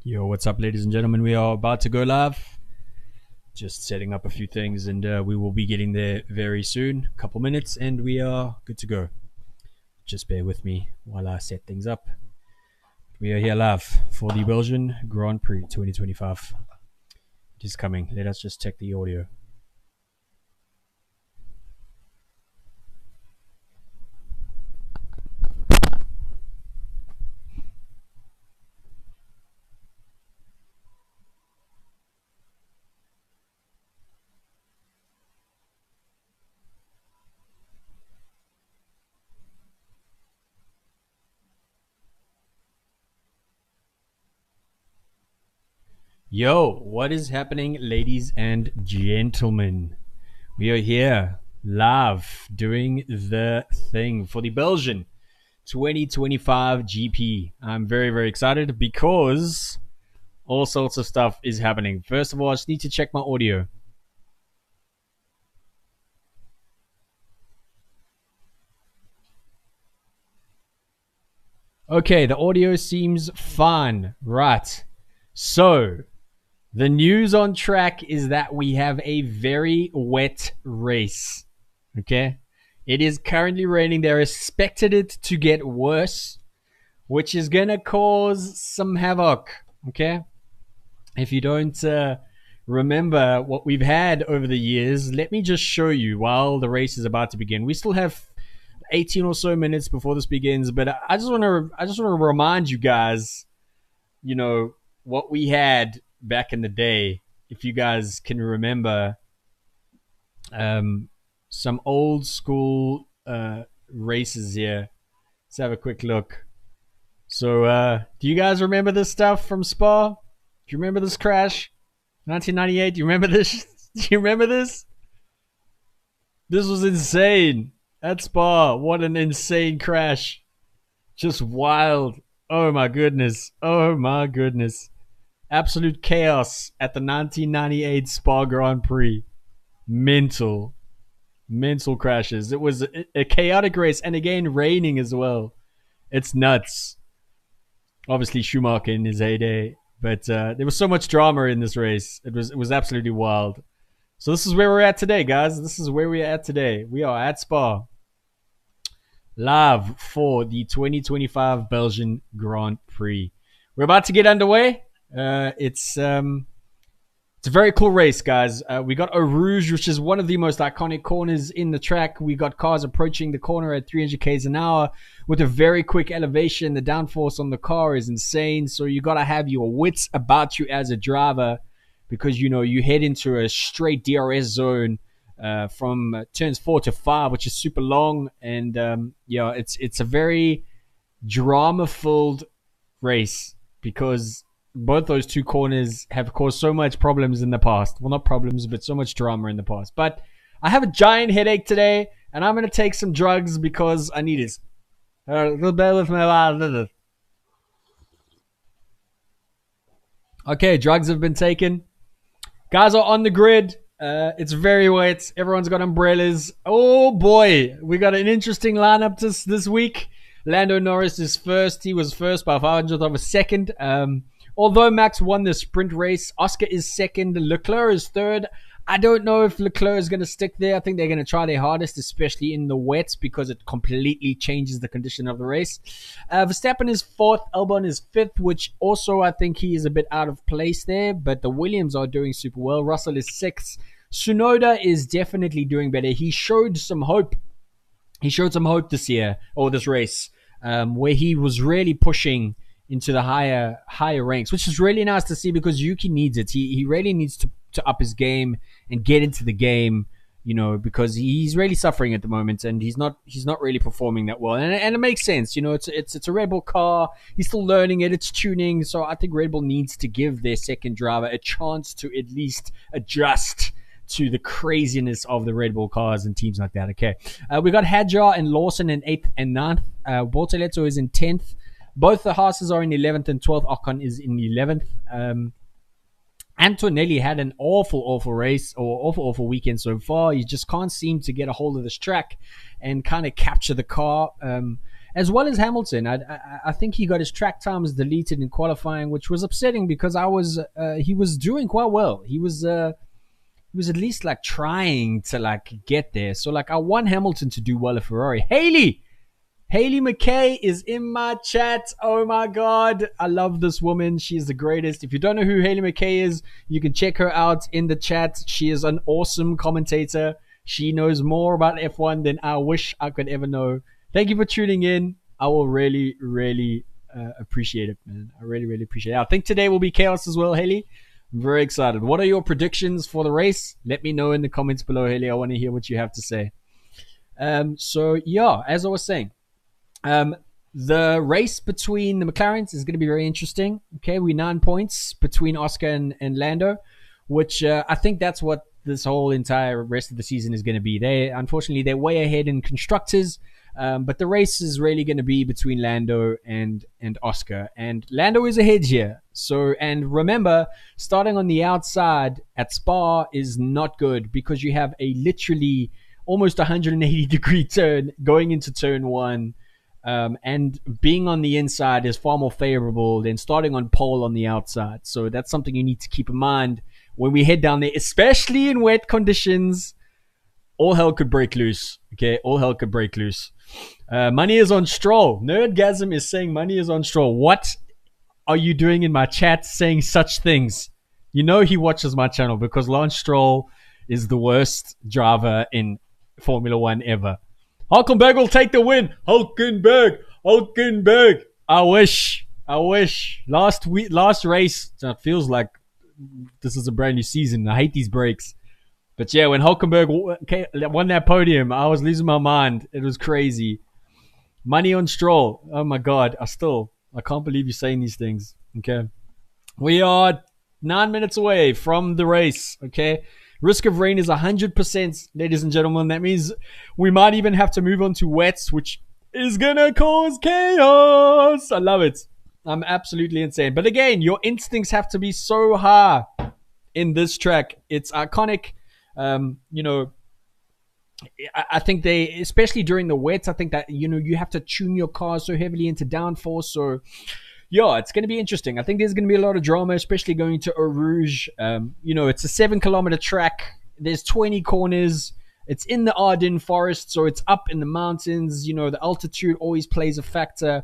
Yo, what's up, ladies and gentlemen? We are about to go live. Just setting up a few things, and we will be getting there very soon. A couple minutes, and we are good to go. Just bear with me while I set things up. We are here live for the Belgian Grand Prix 2025. It is coming. Let us just check the audio. Yo, what is happening, ladies and gentlemen? We are here live doing the thing for the Belgian 2025 GP. I'm very, very excited because all sorts of stuff is happening. First of all, I just need to check my audio. Okay, the audio seems fine. Right. So, the news on track is that we have a very wet race. Okay? It is currently raining. They're expected it to get worse, which is going to cause some havoc. Okay? If you don't remember what we've had over the years, let me just show you while the race is about to begin. We still have 18 or so minutes before this begins, but I just want to remind you guys, you know, what we had back in the day. If you guys can remember, some old school races here. Let's have a quick look. So, do you guys remember this stuff from Spa? Do you remember this crash? 1998. Do you remember this? Do you remember this? This was insane. At Spa, what an insane crash. Just wild. Oh my goodness. Oh my goodness. Absolute chaos at the 1998 Spa Grand Prix. Mental. Mental crashes. It was a chaotic race, and again, raining as well. It's nuts. Obviously, Schumacher in his heyday. But there was so much drama in this race. It was absolutely wild. So this is where we're at today, guys. This is where we're at today. We are at Spa. Live for the 2025 Belgian Grand Prix. We're about to get underway. It's a very cool race, guys. We got Eau Rouge, which is one of the most iconic corners in the track. We got cars approaching the corner at 300 k's an hour with a very quick elevation. The downforce on the car is insane. So you got to have your wits about you as a driver because, you know, you head into a straight DRS zone from turns 4 to 5, which is super long. And, it's a very drama-filled race because both those two corners have caused so much problems in the past. Well, not problems, but so much drama in the past. But I have a giant headache today, and I'm going to take some drugs because I need it. A little bit with my... Okay, drugs have been taken. Guys are on the grid. It's very wet. Everyone's got umbrellas. Oh, boy. We got an interesting lineup this week. Lando Norris is first. He was first by 500th of a second. Although Max won the sprint race, Oscar is second. Leclerc is third. I don't know if Leclerc is going to stick there. I think they're going to try their hardest, especially in the wet, because it completely changes the condition of the race. Verstappen is fourth. Albon is fifth, which also I think he is a bit out of place there. But the Williams are doing super well. Russell is sixth. Tsunoda is definitely doing better. He showed some hope. He showed some hope this year, or this race, where he was really pushing into the higher ranks, which is really nice to see because Yuki needs it. He really needs to up his game and get into the game, you know, because he's really suffering at the moment and he's not really performing that well. And it makes sense, you know, it's a Red Bull car. He's still learning it. It's tuning. So I think Red Bull needs to give their second driver a chance to at least adjust to the craziness of the Red Bull cars and teams like that. Okay. We got Hadjar and Lawson in 8th and 9th. Bortoletto is in 10th. Both the Haas's are in 11th and 12th. Ocon is in 11th. Antonelli had an awful race or awful weekend so far. He just can't seem to get a hold of this track and kind of capture the car. as well as Hamilton. I think he got his track times deleted in qualifying, which was upsetting because he was doing quite well. He was at least like trying to like get there. So like I want Hamilton to do well at Ferrari. Haley McKay is in my chat. Oh my God. I love this woman. She's the greatest. If you don't know who Haley McKay is, you can check her out in the chat. She is an awesome commentator. She knows more about F1 than I wish I could ever know. Thank you for tuning in. I will really, really appreciate it, man. I really, really appreciate it. I think today will be chaos as well, Haley. I'm very excited. What are your predictions for the race? Let me know in the comments below, Haley. I want to hear what you have to say. So, yeah, as I was saying, the race between the McLarens is going to be very interesting. Okay, we're 9 points between Oscar and Lando, which I think that's what this whole entire rest of the season is going to be. Unfortunately, they're way ahead in constructors, but the race is really going to be between Lando and Oscar. And Lando is ahead here. So, and remember, starting on the outside at Spa is not good because you have a literally almost 180-degree turn going into turn one. And being on the inside is far more favorable than starting on pole on the outside. So that's something you need to keep in mind when we head down there, especially in wet conditions. All hell could break loose. Okay, all hell could break loose. Money is on Stroll. Nerdgasm is saying money is on Stroll. What are you doing in my chat saying such things? You know he watches my channel because Lance Stroll is the worst driver in Formula One ever. Hulkenberg will take the win. Hulkenberg. I wish. Last race, it feels like this is a brand new season. I hate these breaks. But yeah, when Hulkenberg won that podium, I was losing my mind. It was crazy. Money on Stroll. Oh my God. I can't believe you're saying these things. Okay. We are 9 minutes away from the race. Okay. Risk of rain is 100%, ladies and gentlemen. That means we might even have to move on to wets, which is going to cause chaos. I love it. I'm absolutely insane. But again, your instincts have to be so high in this track. It's iconic. I think they, especially during the wets, I think that, you have to tune your car so heavily into downforce. So, yeah, it's going to be interesting. I think there's going to be a lot of drama, especially going to Eau Rouge. It's a 7-kilometer track. There's 20 corners. It's in the Ardennes forest, so it's up in the mountains. The altitude always plays a factor.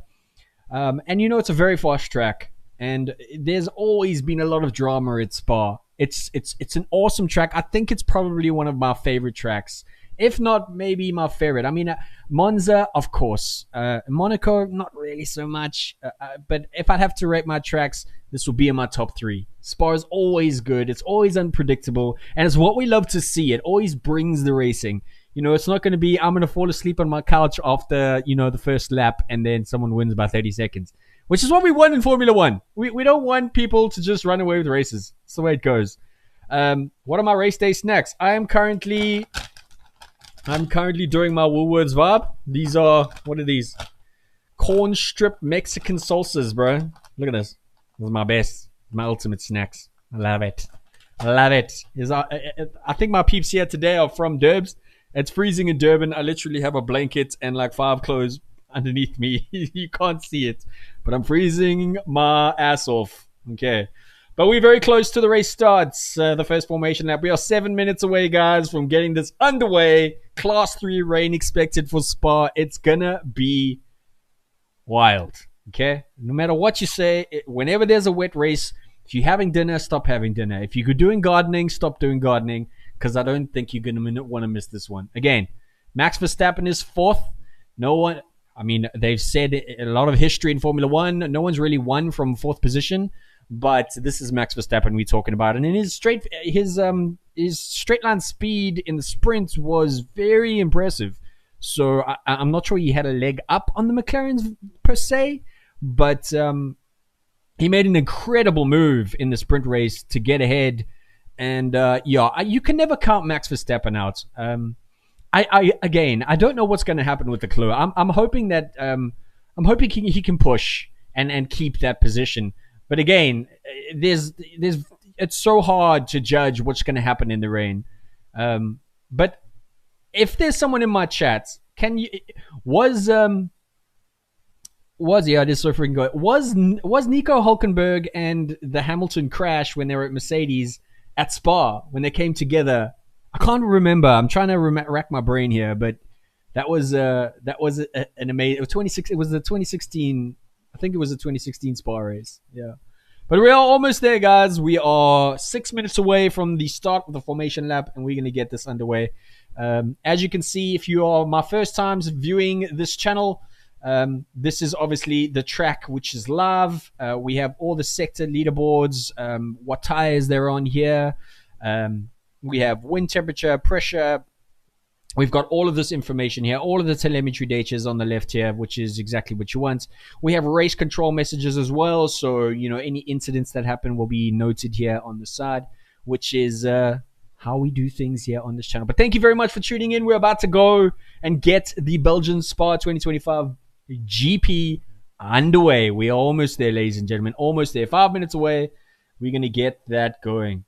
And it's a very fast track. And there's always been a lot of drama at Spa. It's an awesome track. I think it's probably one of my favorite tracks. If not, maybe my favorite. I mean, Monza, of course. Monaco, not really so much. But if I'd have to rate my tracks, this will be in my top 3. Spa is always good. It's always unpredictable. And it's what we love to see. It always brings the racing. It's not going to be, I'm going to fall asleep on my couch after, the first lap and then someone wins by 30 seconds. Which is what we want in Formula 1. We don't want people to just run away with races. That's the way it goes. What are my race day snacks? I'm currently doing my Woolworths vibe. These are, what are these? Corn strip Mexican salsas, bro. Look at this. This is my best. My ultimate snacks. I love it. I think my peeps here today are from Durbs. It's freezing in Durban. I literally have a blanket and like 5 clothes underneath me. You can't see it. But I'm freezing my ass off. Okay. But we're very close to the race starts. The first formation lap. We are 7 minutes away, guys, from getting this underway. Class 3 rain expected for Spa. It's gonna be wild. Okay? No matter what you say, whenever there's a wet race, if you're having dinner, stop having dinner. If you're doing gardening, stop doing gardening. Because I don't think you're gonna want to miss this one. Again, Max Verstappen is 4th. No one... I mean, they've said a lot of history in Formula 1. No one's really won from 4th position. But this is Max Verstappen we're talking about. And in his straight line speed in the sprint was very impressive. So I'm not sure he had a leg up on the McLarens per se. But he made an incredible move in the sprint race to get ahead. And you can never count Max Verstappen out. I don't know what's going to happen with Leclerc. I'm hoping that he can push and keep that position. But again, it's so hard to judge what's going to happen in the rain. But if there's someone in my chat, was Yeah, it is so freaking good. Was Nico Hulkenberg and the Hamilton crash when they were at Mercedes at Spa when they came together? I can't remember. I'm trying to rack my brain here, but an amazing 26. It was the 2016. I think it was the 2016 Spa race. Yeah. But we are almost there, guys. We are 6 minutes away from the start of the formation lap, and we're going to get this underway. As you can see, if you are my first times viewing this channel, this is obviously the track, which is live. We have all the sector leaderboards, what tires they're on here. We have wind temperature, pressure. We've got all of this information here, all of the telemetry data is on the left here, which is exactly what you want. We have race control messages as well, so any incidents that happen will be noted here on the side, which is how we do things here on this channel. But thank you very much for tuning in. We're about to go and get the Belgian Spa 2025 GP underway. We are almost there, ladies and gentlemen, almost there. 5 minutes away. We're going to get that going.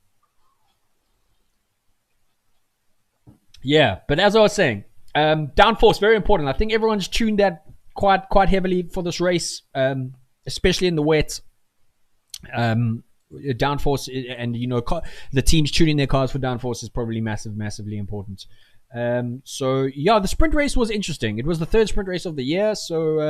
Yeah, but as I was saying, downforce, very important. I think everyone's tuned that quite heavily for this race, especially in the wet. Downforce and the teams tuning their cars for downforce is probably massively important. So yeah, the sprint race was interesting. It was the third sprint race of the year. So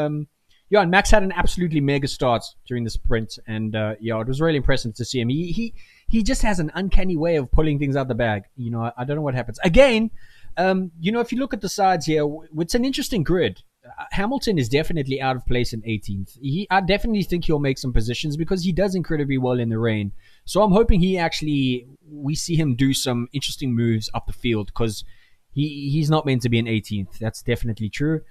and Max had an absolutely mega start during the sprint, and it was really impressive to see him. He just has an uncanny way of pulling things out the bag. I don't know what happens. Again, if you look at the sides here, it's an interesting grid. Hamilton is definitely out of place in 18th. I definitely think he'll make some positions because he does incredibly well in the rain. So I'm hoping we see him do some interesting moves up the field because he's not meant to be in 18th. That's definitely true.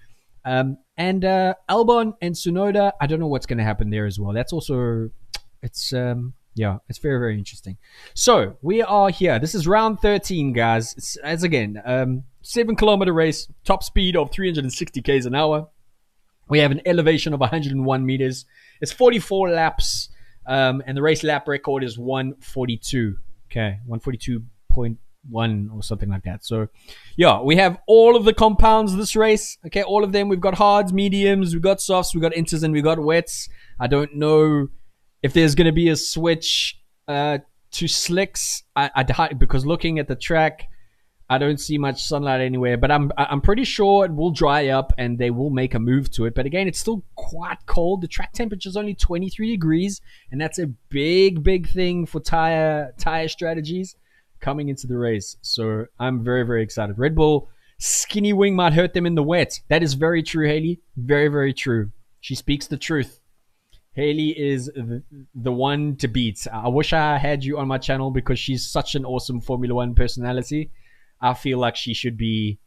And Albon and Tsunoda, I don't know what's going to happen there as well. That's also, it's very, very interesting. So we are here. This is round 13, guys. It's, as again, 7-kilometer race, top speed of 360 k's an hour. We have an elevation of 101 meters. It's 44 laps, and the race lap record is 142. Okay, 142.1 or something like that. So, we have all of the compounds this race. Okay, all of them. We've got hards, mediums, we've got softs, we've got inters, and we've got wets. I don't know if there's going to be a switch to slicks. Because looking at the track, I don't see much sunlight anywhere, but I'm pretty sure it will dry up and they will make a move to it. But again, it's still quite cold. The track temperature is only 23 degrees, and that's a big thing for tire strategies coming into the race. So I'm very, very excited. Red Bull skinny wing might hurt them in the wet. That is very true, Haley. Very, very true. She speaks the truth. Haley is the one to beat. I wish I had you on my channel because she's such an awesome Formula One personality. I feel like she should be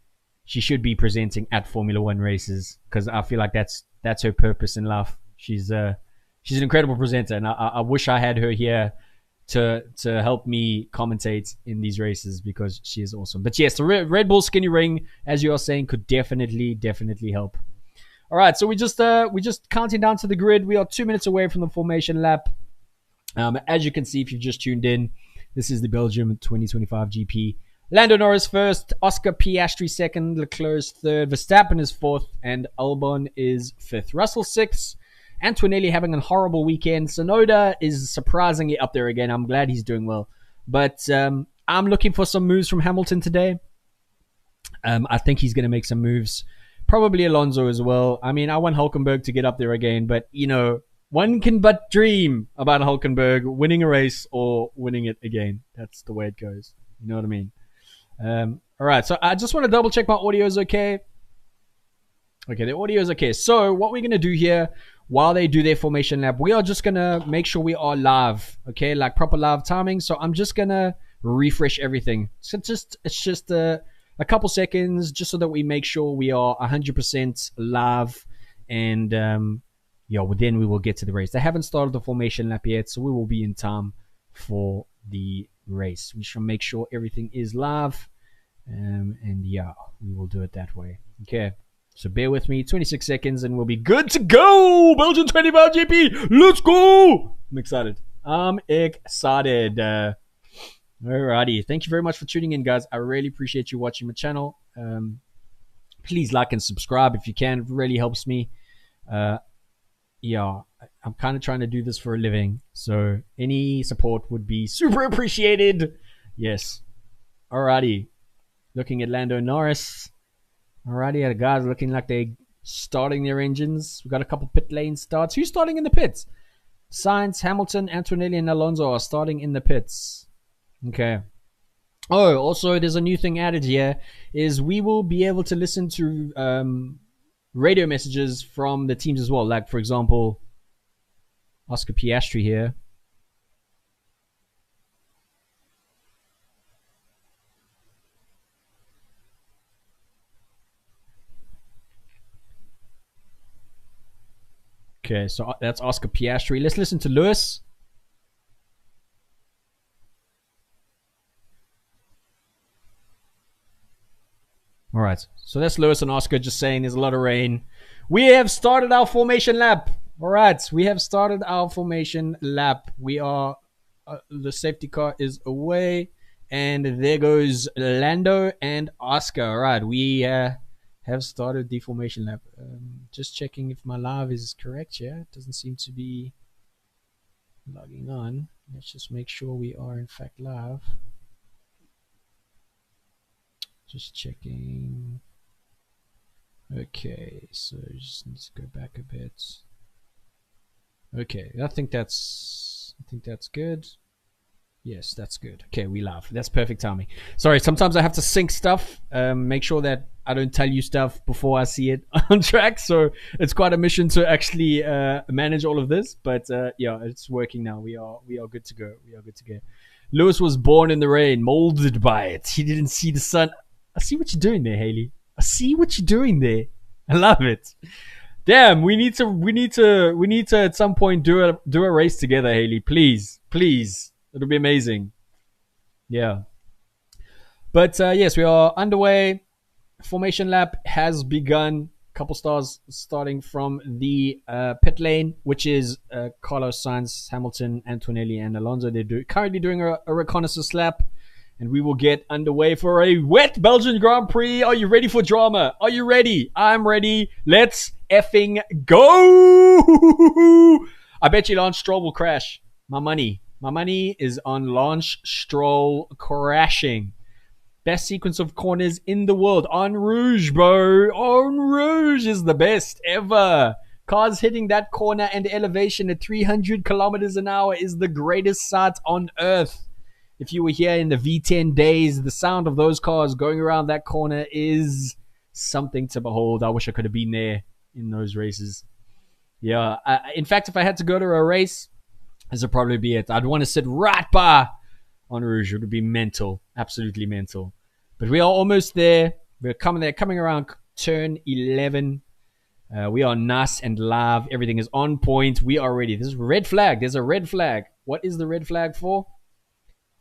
presenting at Formula One races because I feel like that's her purpose in life. She's an incredible presenter, and I wish I had her here to help me commentate in these races because she is awesome. But yes, the Red Bull skinny ring, as you are saying, could definitely help. All right, so we just counting down to the grid. We are 2 minutes away from the formation lap. As you can see, if you've just tuned in, this is the Belgium 2025 GP. Lando Norris first, Oscar Piastri second, Leclerc third, Verstappen is fourth, and Albon is fifth. Russell sixth, Antonelli having a horrible weekend. Tsunoda is surprisingly up there again. I'm glad he's doing well. But I'm looking for some moves from Hamilton today. I think he's going to make some moves. Probably Alonso as well. I mean, I want Hulkenberg to get up there again, but, one can but dream about Hulkenberg winning a race or winning it again. That's the way it goes. You know what I mean? All right, so I just want to double check my audio is okay. Okay, the audio is okay. So what we're going to do here, while they do their formation lap, we are just going to make sure we are live, okay, like proper live timing. So I'm just going to refresh everything. So it's just a couple seconds just so that we make sure we are 100% live. And, then we will get to the race. They haven't started the formation lap yet, so we will be in time for the race. We should make sure everything is live. We will do it that way. Okay. So bear with me, 26 seconds, and we'll be good to go. Belgian 25 GP, let's go. I'm excited. Alrighty, thank you very much for tuning in, guys. I really appreciate you watching my channel. Please like and subscribe if you can. It really helps me. yeah, I'm kind of trying to do this for a living. So any support would be super appreciated. Yes. Alrighty. Looking at Lando Norris. Alrighty, the guys looking like they're starting their engines. We've got a couple pit lane starts. Who's starting in the pits? Sainz, Hamilton, Antonelli, and Alonso are starting in the pits. Okay. Oh, also, there's a new thing added here, is we will be able to listen to radio messages from the teams as well. Like, for example, Oscar Piastri here. Okay, so that's Oscar Piastri. Let's listen to Lewis. All right, so that's Lewis and Oscar just saying there's a lot of rain. We have started our formation lap. All right, we have started our formation lap. We are, the safety car is away, and there goes Lando and Oscar. All right, we have started the formation lap. Just checking if my live is correct. Yeah, it doesn't seem to be logging on. Let's just make sure we are in fact live. Just checking. Okay, so just need to go back a bit. Okay, I think that's good. Yes, that's good. Okay, we laugh. That's perfect timing. Sorry, sometimes I have to sync stuff. Make sure that I don't tell you stuff before I see it on track. So it's quite a mission to actually manage all of this. But yeah, it's working now. We are good to go. We are good to go. Lewis was born in the rain, molded by it. He didn't see the sun. I see what you're doing there, Haley. I see what you're doing there. I love it. Damn, we need to at some point do a race together, Haley. Please. It'll be amazing. Yeah. But yes, we are underway. Formation lap has begun. Couple stars starting from the pit lane, which is Carlos Sainz, Hamilton, Antonelli, and Alonso. They're currently doing a reconnaissance lap. And we will get underway for a wet Belgian Grand Prix. Are you ready for drama? Are you ready? I'm ready. Let's effing go. I bet you Lance Stroll will crash. My money is on Lance Stroll crashing. Best sequence of corners in the world. En Rouge, bro. En Rouge is the best ever. Cars hitting that corner and elevation at 300 kilometers an hour is the greatest sight on earth. If you were here in the V10 days, the sound of those cars going around that corner is something to behold. I wish I could have been there in those races. Yeah, in fact, if I had to go to a race, this would probably be it. I'd want to sit right by En Rouge. It would be mental, absolutely mental. But we are almost there. We're coming around turn 11. We are nice and live. Everything is on point. We are ready. This is red flag. There's a red flag. What is the red flag for?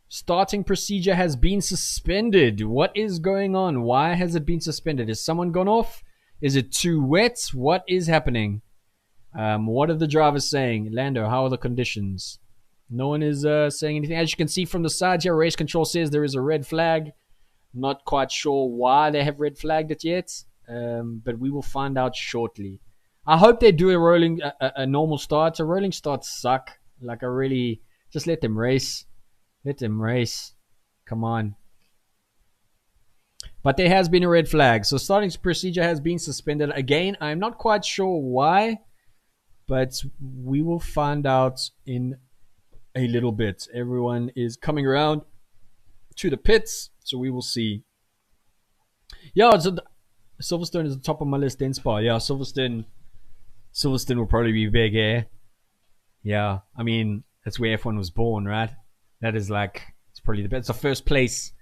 Starting procedure has been suspended. What is going on? Why has it been suspended? Has someone gone off? Is it too wet? What is happening? What are the drivers saying? Lando, how are the conditions? No one is saying anything. As you can see from the side here, race control says there is a red flag. Not quite sure why they have red flagged it yet, but we will find out shortly. I hope they do a normal start. A rolling start suck. Like, I really just let them race. Let them race. Come on. But there has been a red flag. So starting procedure has been suspended. Again, I'm not quite sure why, but we will find out in a little bit. Everyone is coming around to the pits, so we will see. Yeah, Silverstone is the top of my list. Then Spa. Yeah, Silverstone will probably be big, eh? Yeah, I mean, that's where F1 was born, right? That is like, it's probably the best. It's the first place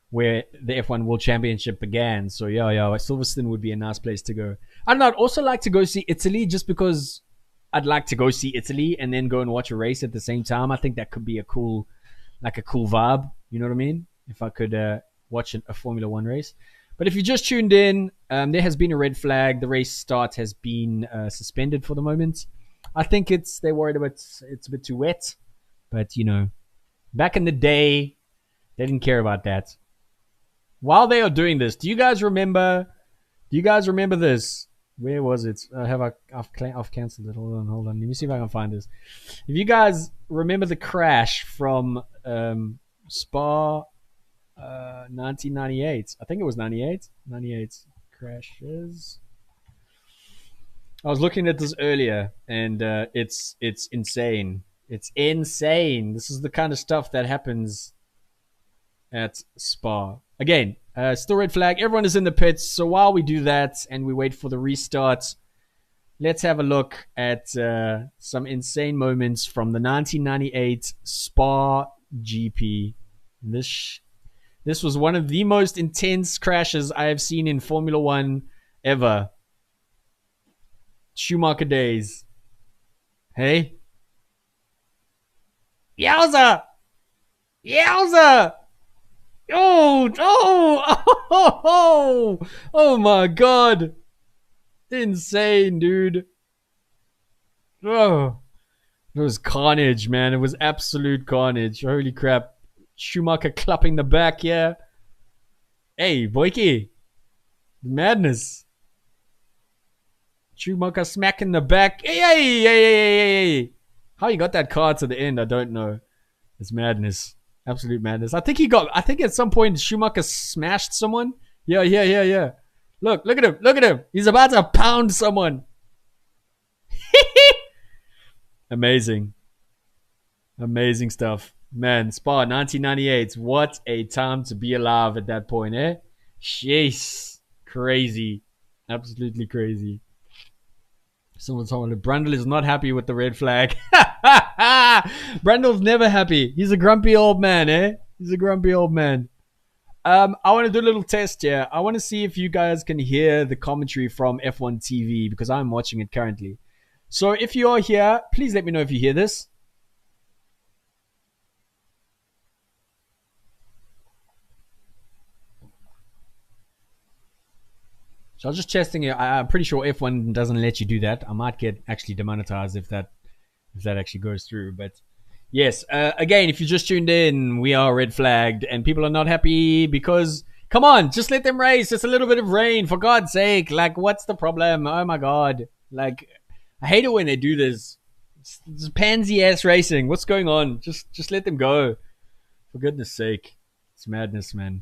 where the F1 World Championship began. So yeah, Silverstone would be a nice place to go. I don't know, I'd also like to go see Italy just because I'd like to go see Italy and then go and watch a race at the same time. I think that could be a cool vibe. You know what I mean? If I could watch a Formula One race. But if you just tuned in, there has been a red flag. The race start has been suspended for the moment. I think they're worried about it's a bit too wet. But, you know, back in the day, they didn't care about that. While they are doing this, do you guys remember this? Where was it? I've cancelled it. Hold on. Let me see if I can find this. If you guys remember the crash from Spa 1998, I think it was 98. 98 crashes. I was looking at this earlier, and it's insane. It's insane. This is the kind of stuff that happens at Spa. Again, still red flag. Everyone is in the pits. So while we do that and we wait for the restart, let's have a look at some insane moments from the 1998 Spa GP. This was one of the most intense crashes I have seen in Formula One ever. Schumacher days. Hey? Yowza! Yowza! Oh my god. Insane, dude. Oh. It was carnage, man. It was absolute carnage. Holy crap. Schumacher clapping the back, yeah. Hey, Boyke. Madness. Schumacher smacking the back. Hey. How he got that car to the end, I don't know. It's madness. Absolute madness. I think at some point Schumacher smashed someone. Yeah. Look at him. He's about to pound someone. Amazing stuff. Man, Spa 1998. What a time to be alive at that point, eh? Jeez. Crazy. Absolutely crazy. Someone told me Brundle is not happy with the red flag. Brundle's never happy. He's a grumpy old man, eh? He's a grumpy old man. I want to do a little test here. I want to see if you guys can hear the commentary from F1 TV because I'm watching it currently. So if you are here, please let me know if you hear this. So I was just testing it. I'm pretty sure F1 doesn't let you do that. I might get actually demonetized if that actually goes through. But yes, again, if you just tuned in, we are red flagged and people are not happy because, come on, just let them race. It's a little bit of rain, for God's sake. Like, what's the problem? Oh my God. Like, I hate it when they do this. It's pansy ass racing. What's going on? Just let them go. For goodness sake. It's madness, man.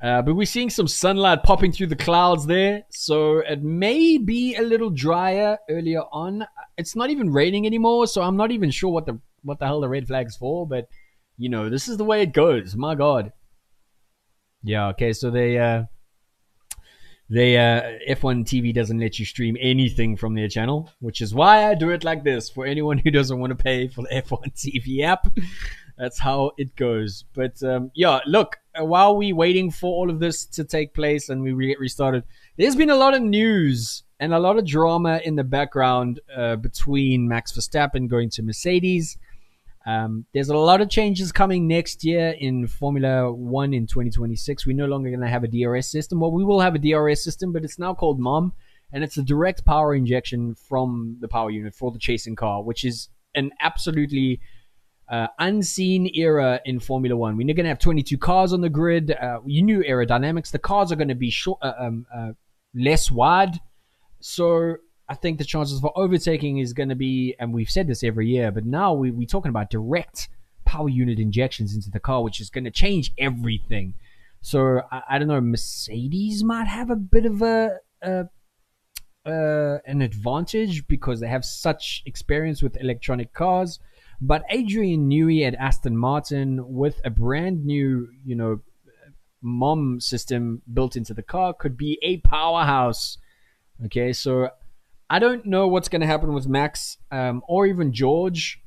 But we're seeing some sunlight popping through the clouds there. So it may be a little drier earlier on. It's not even raining anymore, so I'm not even sure what the hell the red flag's for. But, you know, this is the way it goes. My God. Yeah, okay, so F1 TV doesn't let you stream anything from their channel, which is why I do it like this for anyone who doesn't want to pay for the F1 TV app. That's how it goes. But yeah, look, while we're waiting for all of this to take place and we get restarted, there's been a lot of news and a lot of drama in the background between Max Verstappen going to Mercedes. There's a lot of changes coming next year in Formula One in 2026. We're no longer going to have a DRS system. Well, we will have a DRS system, but it's now called MOM, and it's a direct power injection from the power unit for the chasing car, which is an absolutely unseen era in Formula One. We're going to have 22 cars on the grid. New aerodynamics. The cars are going to be less wide. So I think the chances for overtaking is going to be, and we've said this every year, but now we're talking about direct power unit injections into the car, which is going to change everything. So I don't know, Mercedes might have a bit of an advantage because they have such experience with electronic cars. But Adrian Newey at Aston Martin with a brand new, MOM system built into the car could be a powerhouse. Okay, so I don't know what's going to happen with Max or even George.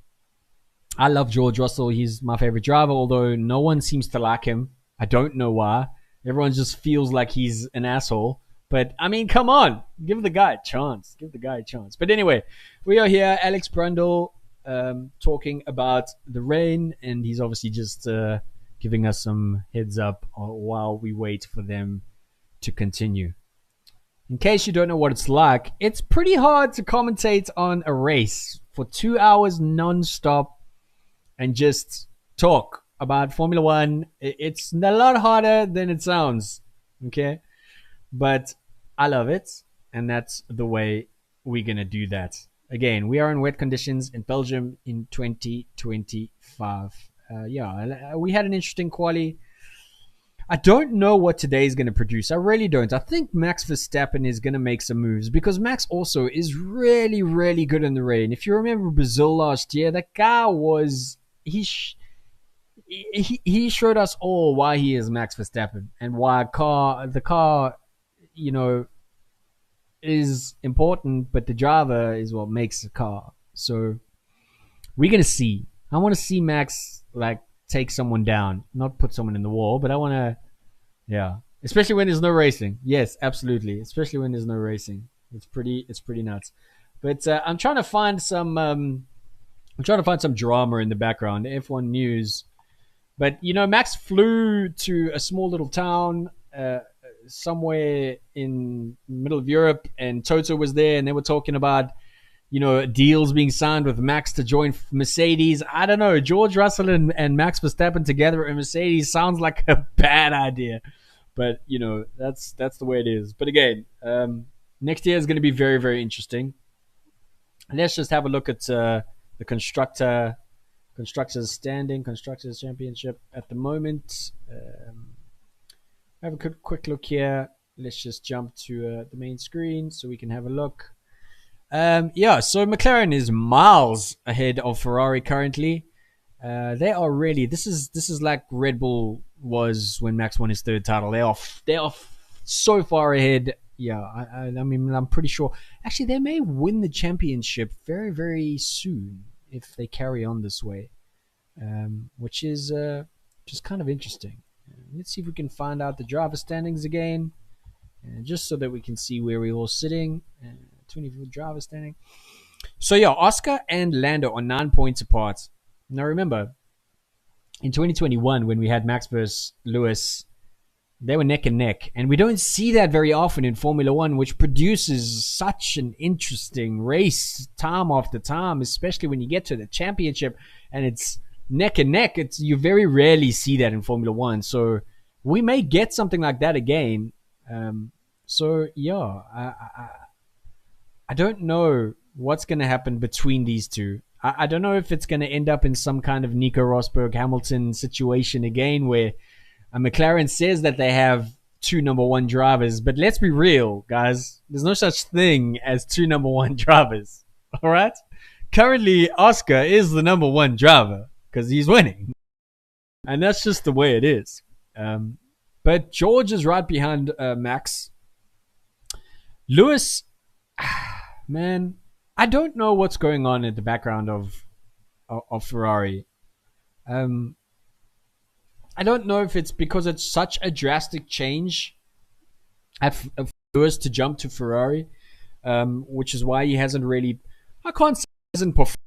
I love George Russell. He's my favorite driver, although no one seems to like him. I don't know why. Everyone just feels like he's an asshole. But, I mean, come on. Give the guy a chance. But anyway, we are here. Alex Brundle talking about the rain, and he's obviously just giving us some heads up while we wait for them to continue. In case you don't know what it's like, it's pretty hard to commentate on a race for 2 hours non-stop and just talk about Formula One. It's a lot harder than it sounds, okay? But I love it. and that's the way we're gonna do that. Again, we are in wet conditions in Belgium in 2025. Yeah, we had an interesting quali. I don't know what today is going to produce. I really don't. I think Max Verstappen is going to make some moves because Max also is really, really good in the rain. If you remember Brazil last year, that guy was he showed us all why he is Max Verstappen and why the car, you know, is important, but the driver is what makes the car. So we're gonna see. I want to see Max like take someone down, not put someone in the wall, but I want to. Yeah, especially when there's no racing. Yes, absolutely. Especially when there's no racing, it's pretty nuts. But I'm trying to find some drama in the background, F1 news. But you know, Max flew to a small little town somewhere in the middle of Europe, and Toto was there, and they were talking about deals being signed with Max to join Mercedes. I don't know. George Russell and Max Verstappen together in Mercedes sounds like a bad idea. But, that's the way it is. But again, next year is going to be very, very interesting. Let's just have a look at the Constructors Championship at the moment. Have a quick look here. Let's just jump to the main screen so we can have a look. So McLaren is miles ahead of Ferrari currently. They are really this is like Red Bull was when Max won his third title. They are so far ahead. Yeah, I mean I'm pretty sure. Actually, they may win the championship very, very soon if they carry on this way, which is just kind of interesting. Let's see if we can find out the driver standings again, just so that we can see where we're all sitting. 24 driver standing. So yeah, Oscar and Lando are 9 points apart. Now remember, in 2021 when we had Max versus Lewis, they were neck and neck, and we don't see that very often in Formula One, which produces such an interesting race time after time, especially when you get to the championship and it's neck and neck. You very rarely see that in Formula One, so we may get something like that again. So yeah, I don't know what's going to happen between these two. I don't know if it's going to end up in some kind of Nico Rosberg Hamilton situation again, where McLaren says that they have two number one drivers, but let's be real, guys. There's no such thing as two number one drivers. All right. Currently, Oscar is the number one driver because he's winning, and that's just the way it is. But George is right behind Max. Lewis. Man, I don't know what's going on in the background of Ferrari. I don't know if it's because it's such a drastic change of Lewis to jump to Ferrari, which is why he hasn't really. I can't say he hasn't performed.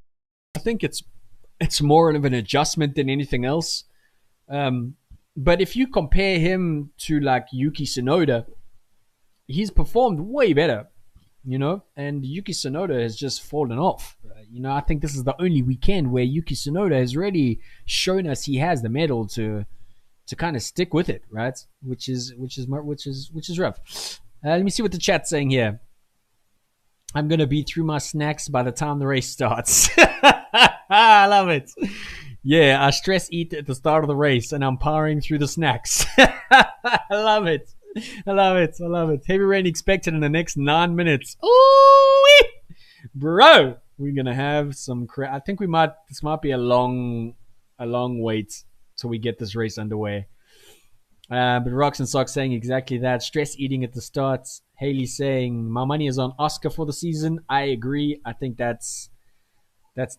I think it's more of an adjustment than anything else. But if you compare him to like Yuki Tsunoda, he's performed way better. And Yuki Tsunoda has just fallen off. I think this is the only weekend where Yuki Tsunoda has really shown us he has the medal to kind of stick with it, right? Which is rough. Let me see what the chat's saying here. I'm gonna be through my snacks by the time the race starts. I love it. Yeah, I stress eat at the start of the race, and I'm powering through the snacks. I love it. I love it. Heavy rain expected in the next 9 minutes. Ooh, bro, we're gonna have some. I think this might be a long wait till we get this race underway. But Rocks and Socks saying exactly that. Stress eating at the start. Haley saying my money is on Oscar for the season. I agree. I think that's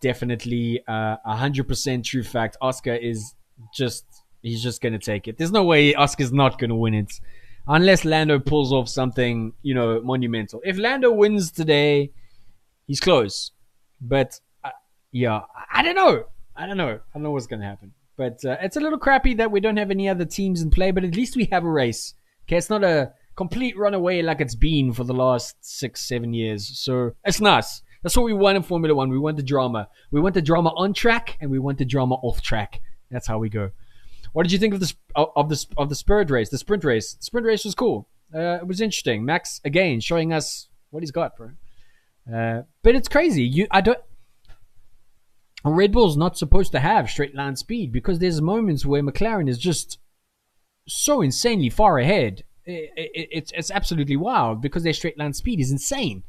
definitely 100% true fact. Oscar is he's just gonna take it. There's no way Oscar's not gonna win it. Unless Lando pulls off something, monumental. If Lando wins today, he's close. But, yeah, I don't know. I don't know what's going to happen. But it's a little crappy that we don't have any other teams in play, but at least we have a race. Okay, it's not a complete runaway like it's been for the last 6-7 years. So it's nice. That's what we want in Formula One. We want the drama. We want the drama on track, and we want the drama off track. That's how we go. What did you think of the sprint race? The sprint race was cool. It was interesting. Max again showing us what he's got, bro. But it's crazy. I don't. Red Bull's not supposed to have straight line speed because there's moments where McLaren is just so insanely far ahead. It's absolutely wild because their straight line speed is insane.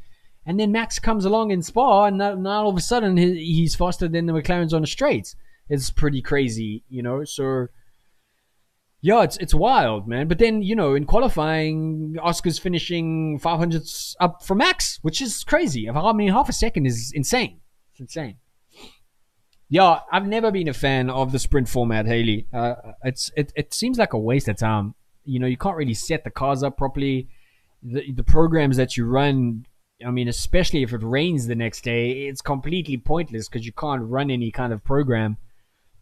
And then Max comes along in Spa, and now all of a sudden he's faster than the McLarens on the straights. It's pretty crazy, you know. So yeah, it's wild, man. But then, you know, in qualifying, Oscar's finishing 500s up for Max, which is crazy. I mean, half a second is insane. It's insane. Yeah, I've never been a fan of the sprint format, Haley. It seems like a waste of time. You know, you can't really set the cars up properly. The programs that you run, I mean, especially if it rains the next day, it's completely pointless because you can't run any kind of program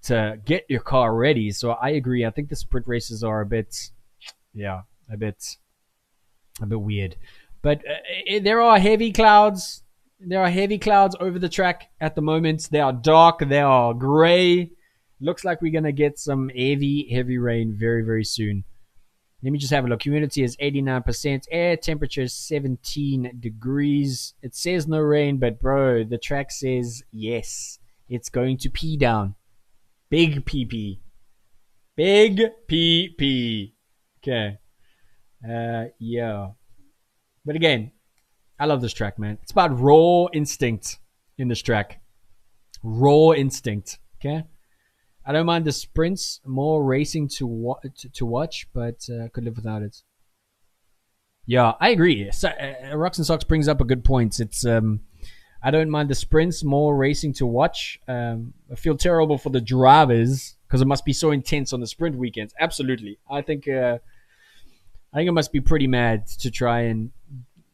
to get your car ready. So I agree. I think the sprint races are a bit weird. But there are heavy clouds. There are heavy clouds over the track at the moment. They are dark. They are gray. Looks like we're going to get some heavy rain very, very soon. Let me just have a look. Humidity is 89%. Air temperature is 17 degrees. It says no rain, but bro, the track says yes. It's going to pee down. Big PP. Big PP. Okay. Yeah. But again, I love this track, man. It's about raw instinct in this track. Raw instinct. Okay. I don't mind the sprints, more racing to watch, but could live without it. Yeah, I agree. So, Rocks and Socks brings up a good point. It's I don't mind the sprints, more racing to watch. I feel terrible for the drivers because it must be so intense on the sprint weekends. Absolutely, I think it must be pretty mad to try and,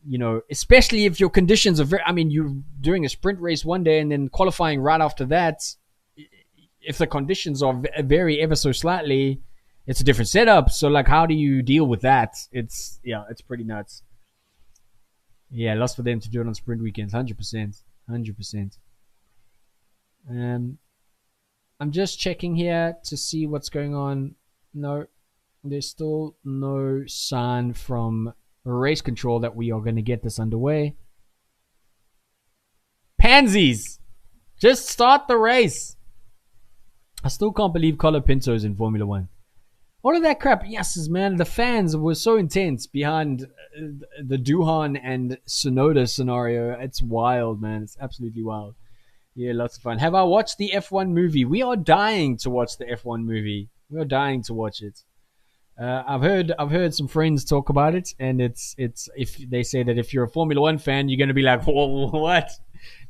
you know, especially if your conditions are very. I mean, you're doing a sprint race one day and then qualifying right after that. If the conditions are vary ever so slightly, it's a different setup. So, like, how do you deal with that? It's pretty nuts. Yeah, lost for them to do it on sprint weekends, 100%, 100%. I'm just checking here to see what's going on. No, there's still no sign from race control that we are going to get this underway. Pansies! Just start the race. I still can't believe Colapinto's in Formula One. All of that crap, yes, man. The fans were so intense behind the Duhan and Sonoda scenario. It's wild, man. It's absolutely wild. Yeah, lots of fun. Have I watched the F1 movie? We are dying to watch the F1 movie. We are dying to watch it. I've heard some friends talk about it, and it's if they say that if you're a Formula One fan, you're gonna be like, whoa, what?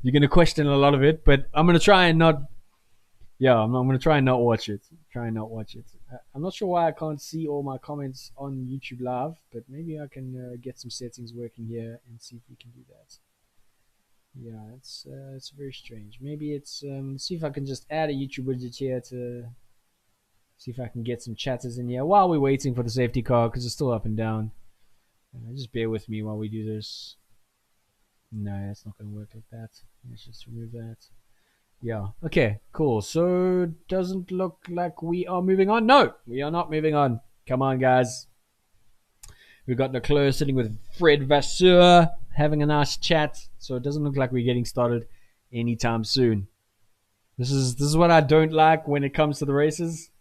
You're gonna question a lot of it, but I'm gonna try and not. Yeah, I'm going to try and not watch it. I'm not sure why I can't see all my comments on YouTube Live, but maybe I can get some settings working here and see if we can do that. Yeah, it's very strange. Maybe it's see if I can just add a YouTube widget here to see if I can get some chatters in here while we're waiting for the safety car because it's still up and down. Just bear with me while we do this. No, it's not going to work like that. Let's just remove that. Yeah. Okay, cool. So doesn't look like we are moving on. No, we are not moving on. Come on, guys. We've got Leclerc sitting with Fred Vasseur having a nice chat. So it doesn't look like we're getting started anytime soon. This is what I don't like when it comes to the races.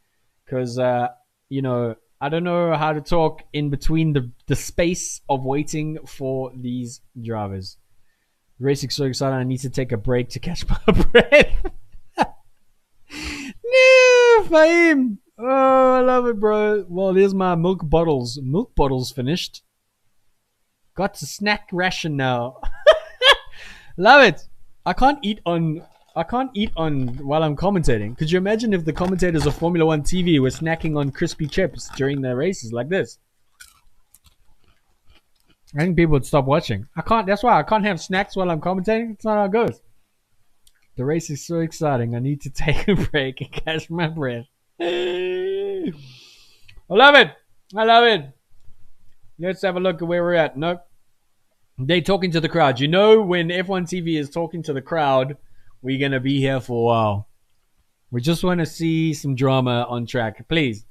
Because, you know, I don't know how to talk in between the space of waiting for these drivers. Racing's so exciting, I need to take a break to catch my breath. No, Fahim. Oh, I love it, bro. Well, here's my milk bottles. Milk bottles finished. Got to snack ration now. Love it. I can't eat on while I'm commentating. Could you imagine if the commentators of Formula One TV were snacking on crispy chips during the races like this? I think people would stop watching. That's why I can't have snacks while I'm commentating. That's not how it goes. The race is so exciting. I need to take a break and catch my breath. I love it. Let's have a look at where we're at. Nope. They're talking to the crowd. You know, when F1 TV is talking to the crowd, we're going to be here for a while. We just want to see some drama on track. Please.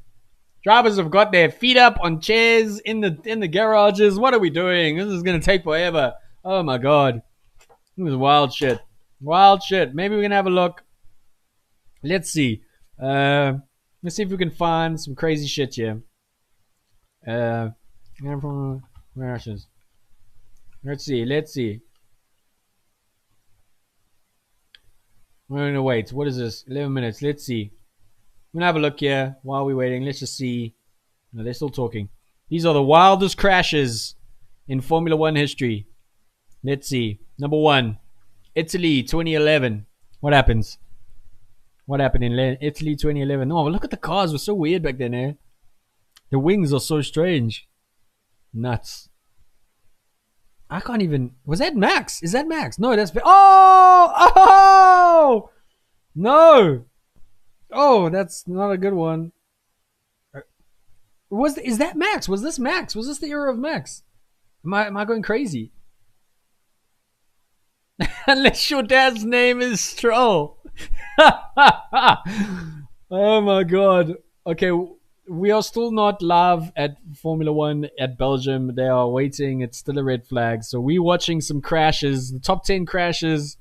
Drivers have got their feet up on chairs in the garages. What are we doing? This is going to take forever. Oh my god. It was wild shit. Wild shit. Maybe we can have a look. Let's see. Uh, let's see if we can find some crazy shit here. Uh, crashes. Let's see. Let's see. We're gonna wait. What is this? 11 minutes. Let's see. We're gonna have a look here while we're waiting. Let's just see. No, they're still talking. These are the wildest crashes in Formula One history. Let's see. Number 1, Italy 2011. What happens? What happened in Italy 2011? Oh, look at the cars. It was so weird back then, eh? The wings are so strange. Nuts. I can't even. Was that Max? Is that Max? No, that's. Oh! Oh! No! Oh, that's not a good one. Is that Max? Was this Max? Was this the era of Max? Am I going crazy? Unless your dad's name is Stroll. Oh my god. Okay, we are still not live at Formula One at Belgium. They are waiting. It's still a red flag. So we're watching some crashes, the top 10 crashes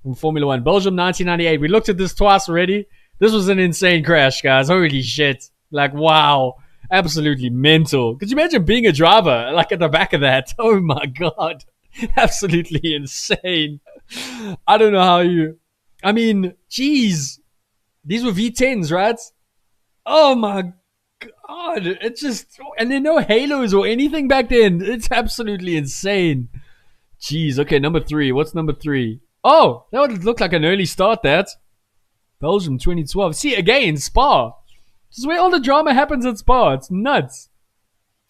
from Formula One. Belgium 1998. We looked at this twice already. This was an insane crash, guys. Holy shit. Like, wow. Absolutely mental. Could you imagine being a driver, like at the back of that? Oh my god. Absolutely insane. I don't know how you. I mean, geez. These were V10s, right? Oh my god. It's just. And there are no halos or anything back then. It's absolutely insane. Jeez. Okay, number 3. What's number 3? Oh, that would look like an early start, that. Belgium 2012. See, again, Spa. This is where all the drama happens at Spa. It's nuts.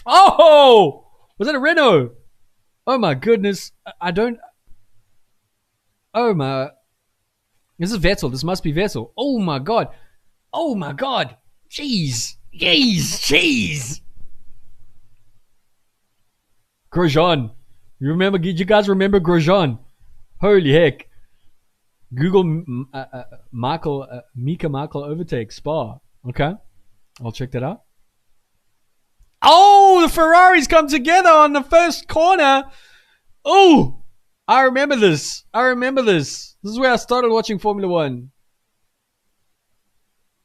Oh! Was that a Renault? Oh my goodness. I don't. Oh my. This is Vettel. This must be Vettel. Oh my god. Oh my god. Jeez. Jeez. Grosjean. Did you guys remember Grosjean? Holy heck. Google Mika Michael overtake Spa. Okay. I'll check that out. Oh, the Ferraris come together on the first corner. Oh, I remember this. This is where I started watching Formula One.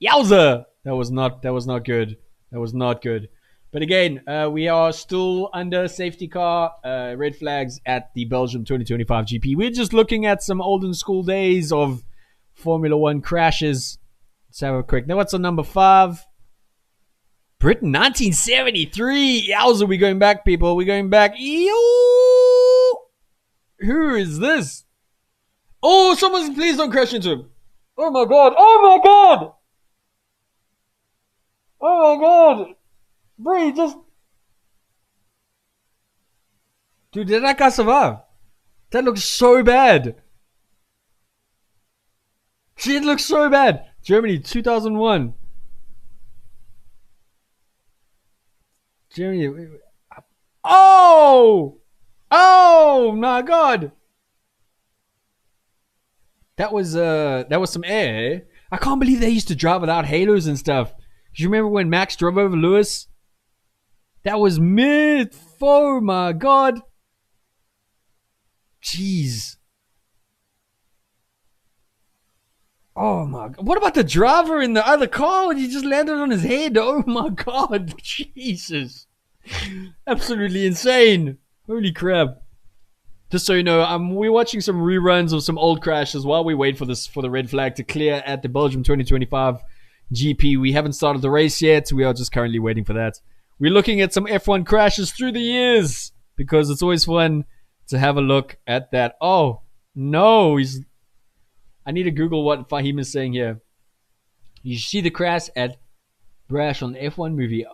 Yowza! That was not good. That was not good. But again, we are still under safety car red flags at the Belgium 2025 GP. We're just looking at some olden school days of Formula One crashes. Let's have a quick. Now, what's on number 5? Britain, 1973. Yowza, we're going back, people. We're going back. Ew! Who is this? Oh, someone, please don't crash into him. Oh my god. Oh my god. Oh my god. Bree, just. Dude, did that guy survive? That looks so bad. Shit looks so bad. Germany, 2001. Germany. Oh! Oh my god! That was some air. I can't believe they used to drive without halos and stuff. Do you remember when Max drove over Lewis? That was mid. Oh my god! Jeez. Oh my god. What about the driver in the other car when he just landed on his head? Oh my god. Jesus. Absolutely insane. Holy crap. Just so you know, we're watching some reruns of some old crashes while we wait for the red flag to clear at the Belgium 2025 GP. We haven't started the race yet. We are just currently waiting for that. We're looking at some F1 crashes through the years because it's always fun to have a look at that. Oh, no. I need to Google what Fahim is saying here. You see the crash at Brash on the F1 movie.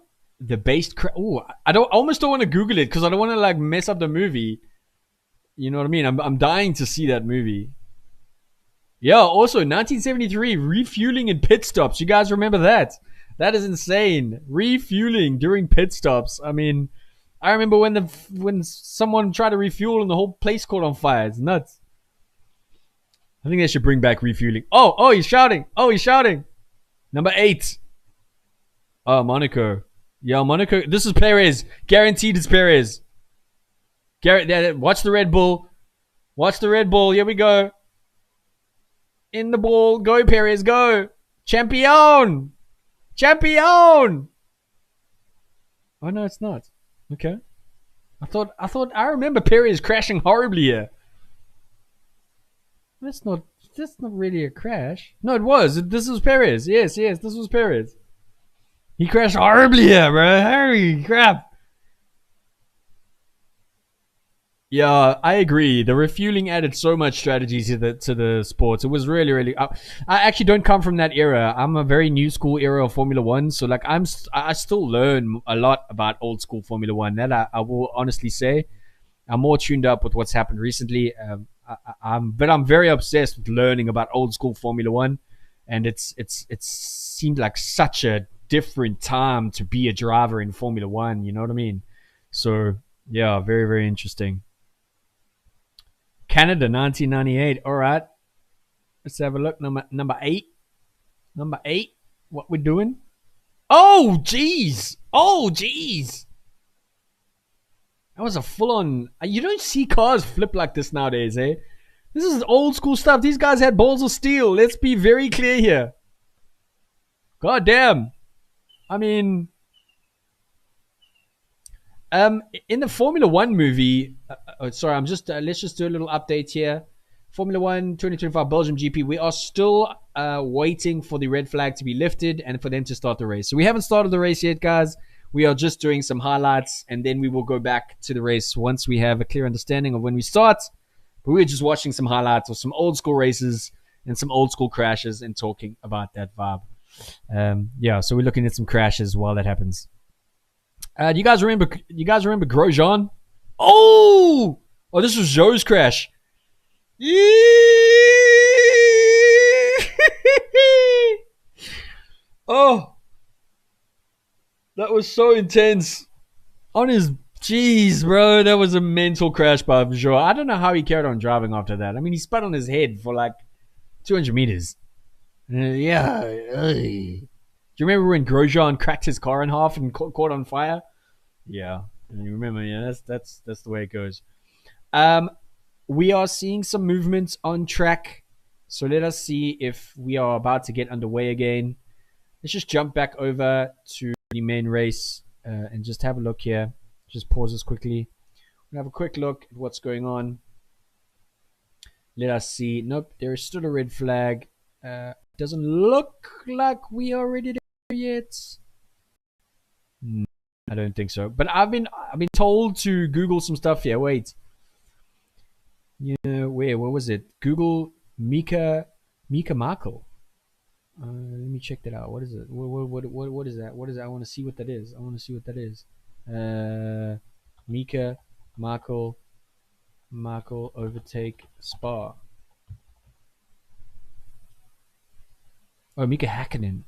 The based crash. Oh, I almost don't want to Google it because I don't want to like mess up the movie. You know what I mean? I'm dying to see that movie. Yeah, also 1973, refueling in pit stops. You guys remember that? That is insane. Refueling during pit stops. I mean, I remember when someone tried to refuel and the whole place caught on fire. It's nuts. I think they should bring back refueling. Oh, he's shouting. Number 8. Oh, Monaco. Yeah, Monaco. This is Perez. Guaranteed it's Perez. Garrett, watch the Red Bull. Watch the Red Bull. Here we go. In the ball. Go, Perez. Go. Champion. Champion. Oh, no, it's not. Okay. I remember Perez crashing horribly here. That's not really a crash. No, it was. This was Perez. Yes, this was Perez. He crashed horribly here, bro. Holy crap. Yeah, I agree. The refueling added so much strategy to the sports. It was really. I actually don't come from that era. I'm a very new school era of Formula One. So like I still learn a lot about old school Formula One. That I will honestly say. I'm more tuned up with what's happened recently. But I'm very obsessed with learning about old school Formula One, and it seemed like such a different time to be a driver in Formula One. You know what I mean? So yeah, very interesting. Canada, 1998. All right, let's have a look. Number eight. Number eight. What we're doing? Oh jeez. Oh jeez. That was a full-on. You don't see cars flip like this nowadays, eh? This is old school stuff. These guys had balls of steel. Let's be very clear here. God damn. I mean, in the Formula One movie, sorry, I'm just let's just do a little update here. Formula One 2025 Belgium GP. We are still waiting for the red flag to be lifted and for them to start the race. So we haven't started the race yet, guys. We are just doing some highlights, and then we will go back to the race once we have a clear understanding of when we start. But we're just watching some highlights of some old school races and some old school crashes and talking about that vibe. Yeah, so we're looking at some crashes while that happens. Do you guys remember? Grosjean? Oh, this was Joe's crash. Oh, that was so intense. On his jeez, bro, that was a mental crash by Joe. I don't know how he carried on driving after that. I mean, he spun on his head for like 200 meters. Yeah. Do you remember when Grosjean cracked his car in half and caught on fire? Yeah, you remember? Yeah, that's the way it goes. We are seeing some movements on track, so let us see if we are about to get underway again. Let's just jump back over to the main race and just have a look here. Just pause this quickly. We'll have a quick look at what's going on. Let us see. Nope, there is still a red flag. Doesn't look like we are ready to go yet. No, I don't think so. But I've been told to Google some stuff here. Wait. Yeah, where was it? Google Mika Markle. Let me check that out. What is it? What is that? What is that? I want to see what that is. Mika Markle overtake Spa. Oh, Mika Hakkinen.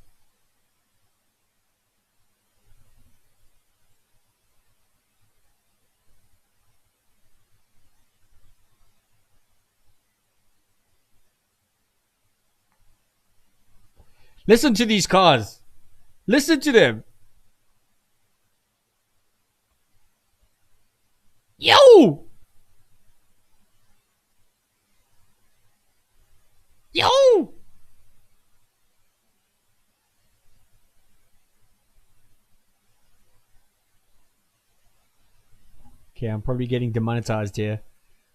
Listen to these cars. Listen to them. Yo! Yo! Okay, I'm probably getting demonetized here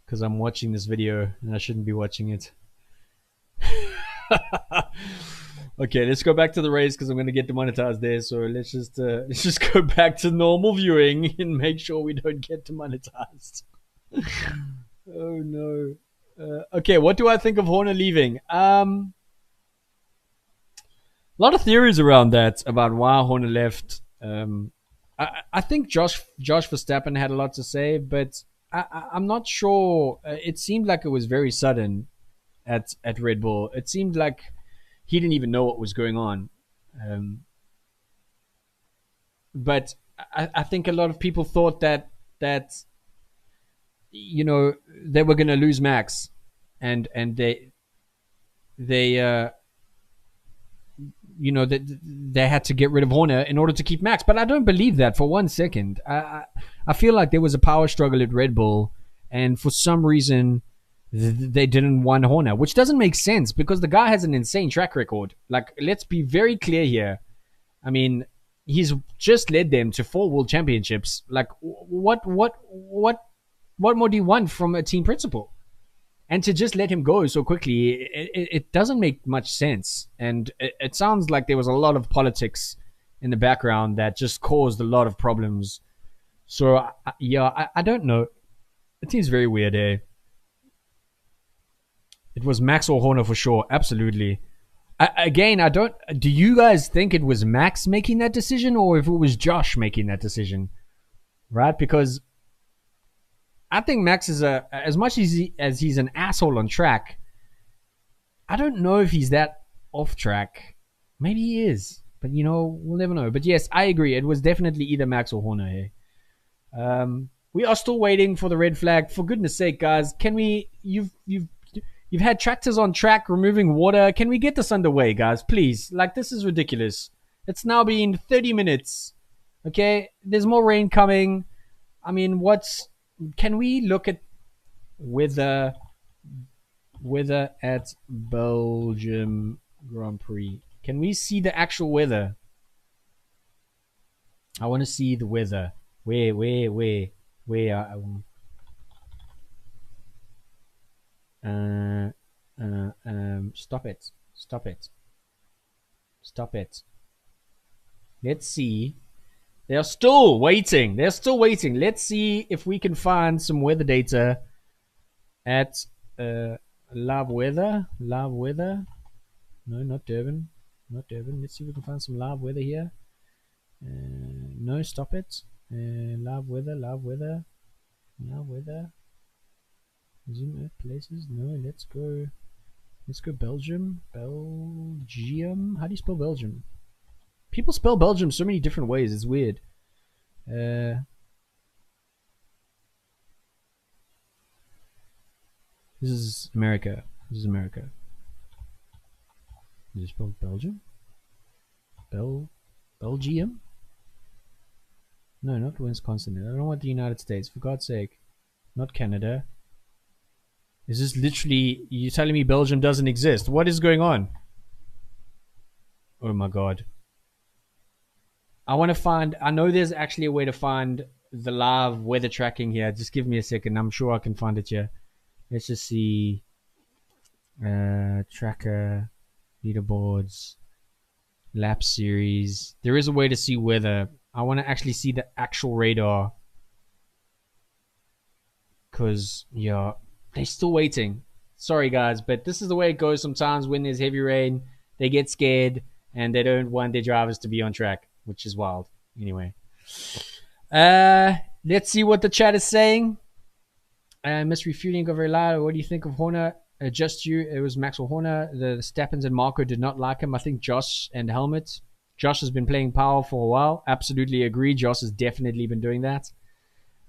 because I'm watching this video and I shouldn't be watching it. Okay, let's go back to the race because I'm going to get demonetized there. So let's just go back to normal viewing and make sure we don't get demonetized. Oh no. Okay, what do I think of Horner leaving? A lot of theories around that about why Horner left. I think Josh Verstappen had a lot to say, but I'm not sure. It seemed like it was very sudden at Red Bull. It seemed like he didn't even know what was going on. But I think a lot of people thought that you know they were going to lose Max, and they you know they had to get rid of Horner in order to keep Max. But I don't believe that for 1 second. I feel like there was a power struggle at Red Bull, and for some reason they didn't want Horner, which doesn't make sense because the guy has an insane track record. Like, let's be very clear here. I mean, he's just led them to 4 world championships. Like, what more do you want from a team principal? And to just let him go so quickly, it doesn't make much sense. And it sounds like there was a lot of politics in the background that just caused a lot of problems. So yeah, I don't know. It seems very weird, eh? It was Max or Horner for sure, absolutely. Again, I don't. Do you guys think it was Max making that decision, or if it was Josh making that decision? Right? Because I think Max is as much as he's an asshole on track. I don't know if he's that off track. Maybe he is, but we'll never know. But yes, I agree. It was definitely either Max or Horner here. We are still waiting for the red flag. For goodness sake, guys, can we? You've had tractors on track removing water. Can we get this underway, guys? Please. Like, this is ridiculous. It's now been 30 minutes. Okay? There's more rain coming. I mean, can we look at weather at Belgium Grand Prix? Can we see the actual weather? I want to see the weather. Where? Stop it. Let's see. They're still waiting. Let's see if we can find some weather data at live weather. No, not Durban. Let's see if we can find some live weather here. No, stop it. Live weather. Zoom Earth places. No, let's go Belgium. How do you spell Belgium? People spell Belgium so many different ways. It's weird. This is America. Does it spell Belgium? Belgium? No, not Wisconsin. I don't want the United States. For God's sake. Not Canada. Is this literally... You're telling me Belgium doesn't exist? What is going on? Oh my god. I want to find... I know there's actually a way to find the live weather tracking here. Just give me a second. I'm sure I can find it here. Let's just see... tracker... leaderboards... lap series. There is a way to see weather. I want to actually see the actual radar. Because, yeah... They're still waiting. Sorry, guys, but this is the way it goes sometimes when there's heavy rain. They get scared, and they don't want their drivers to be on track, which is wild. Anyway. Let's see what the chat is saying. Misrefueling got very loud. What do you think of Horner? Just you. It was Maxwell Horner. The Steppens and Marco did not like him. I think Josh and Helmut. Josh has been playing power for a while. Absolutely agree. Josh has definitely been doing that.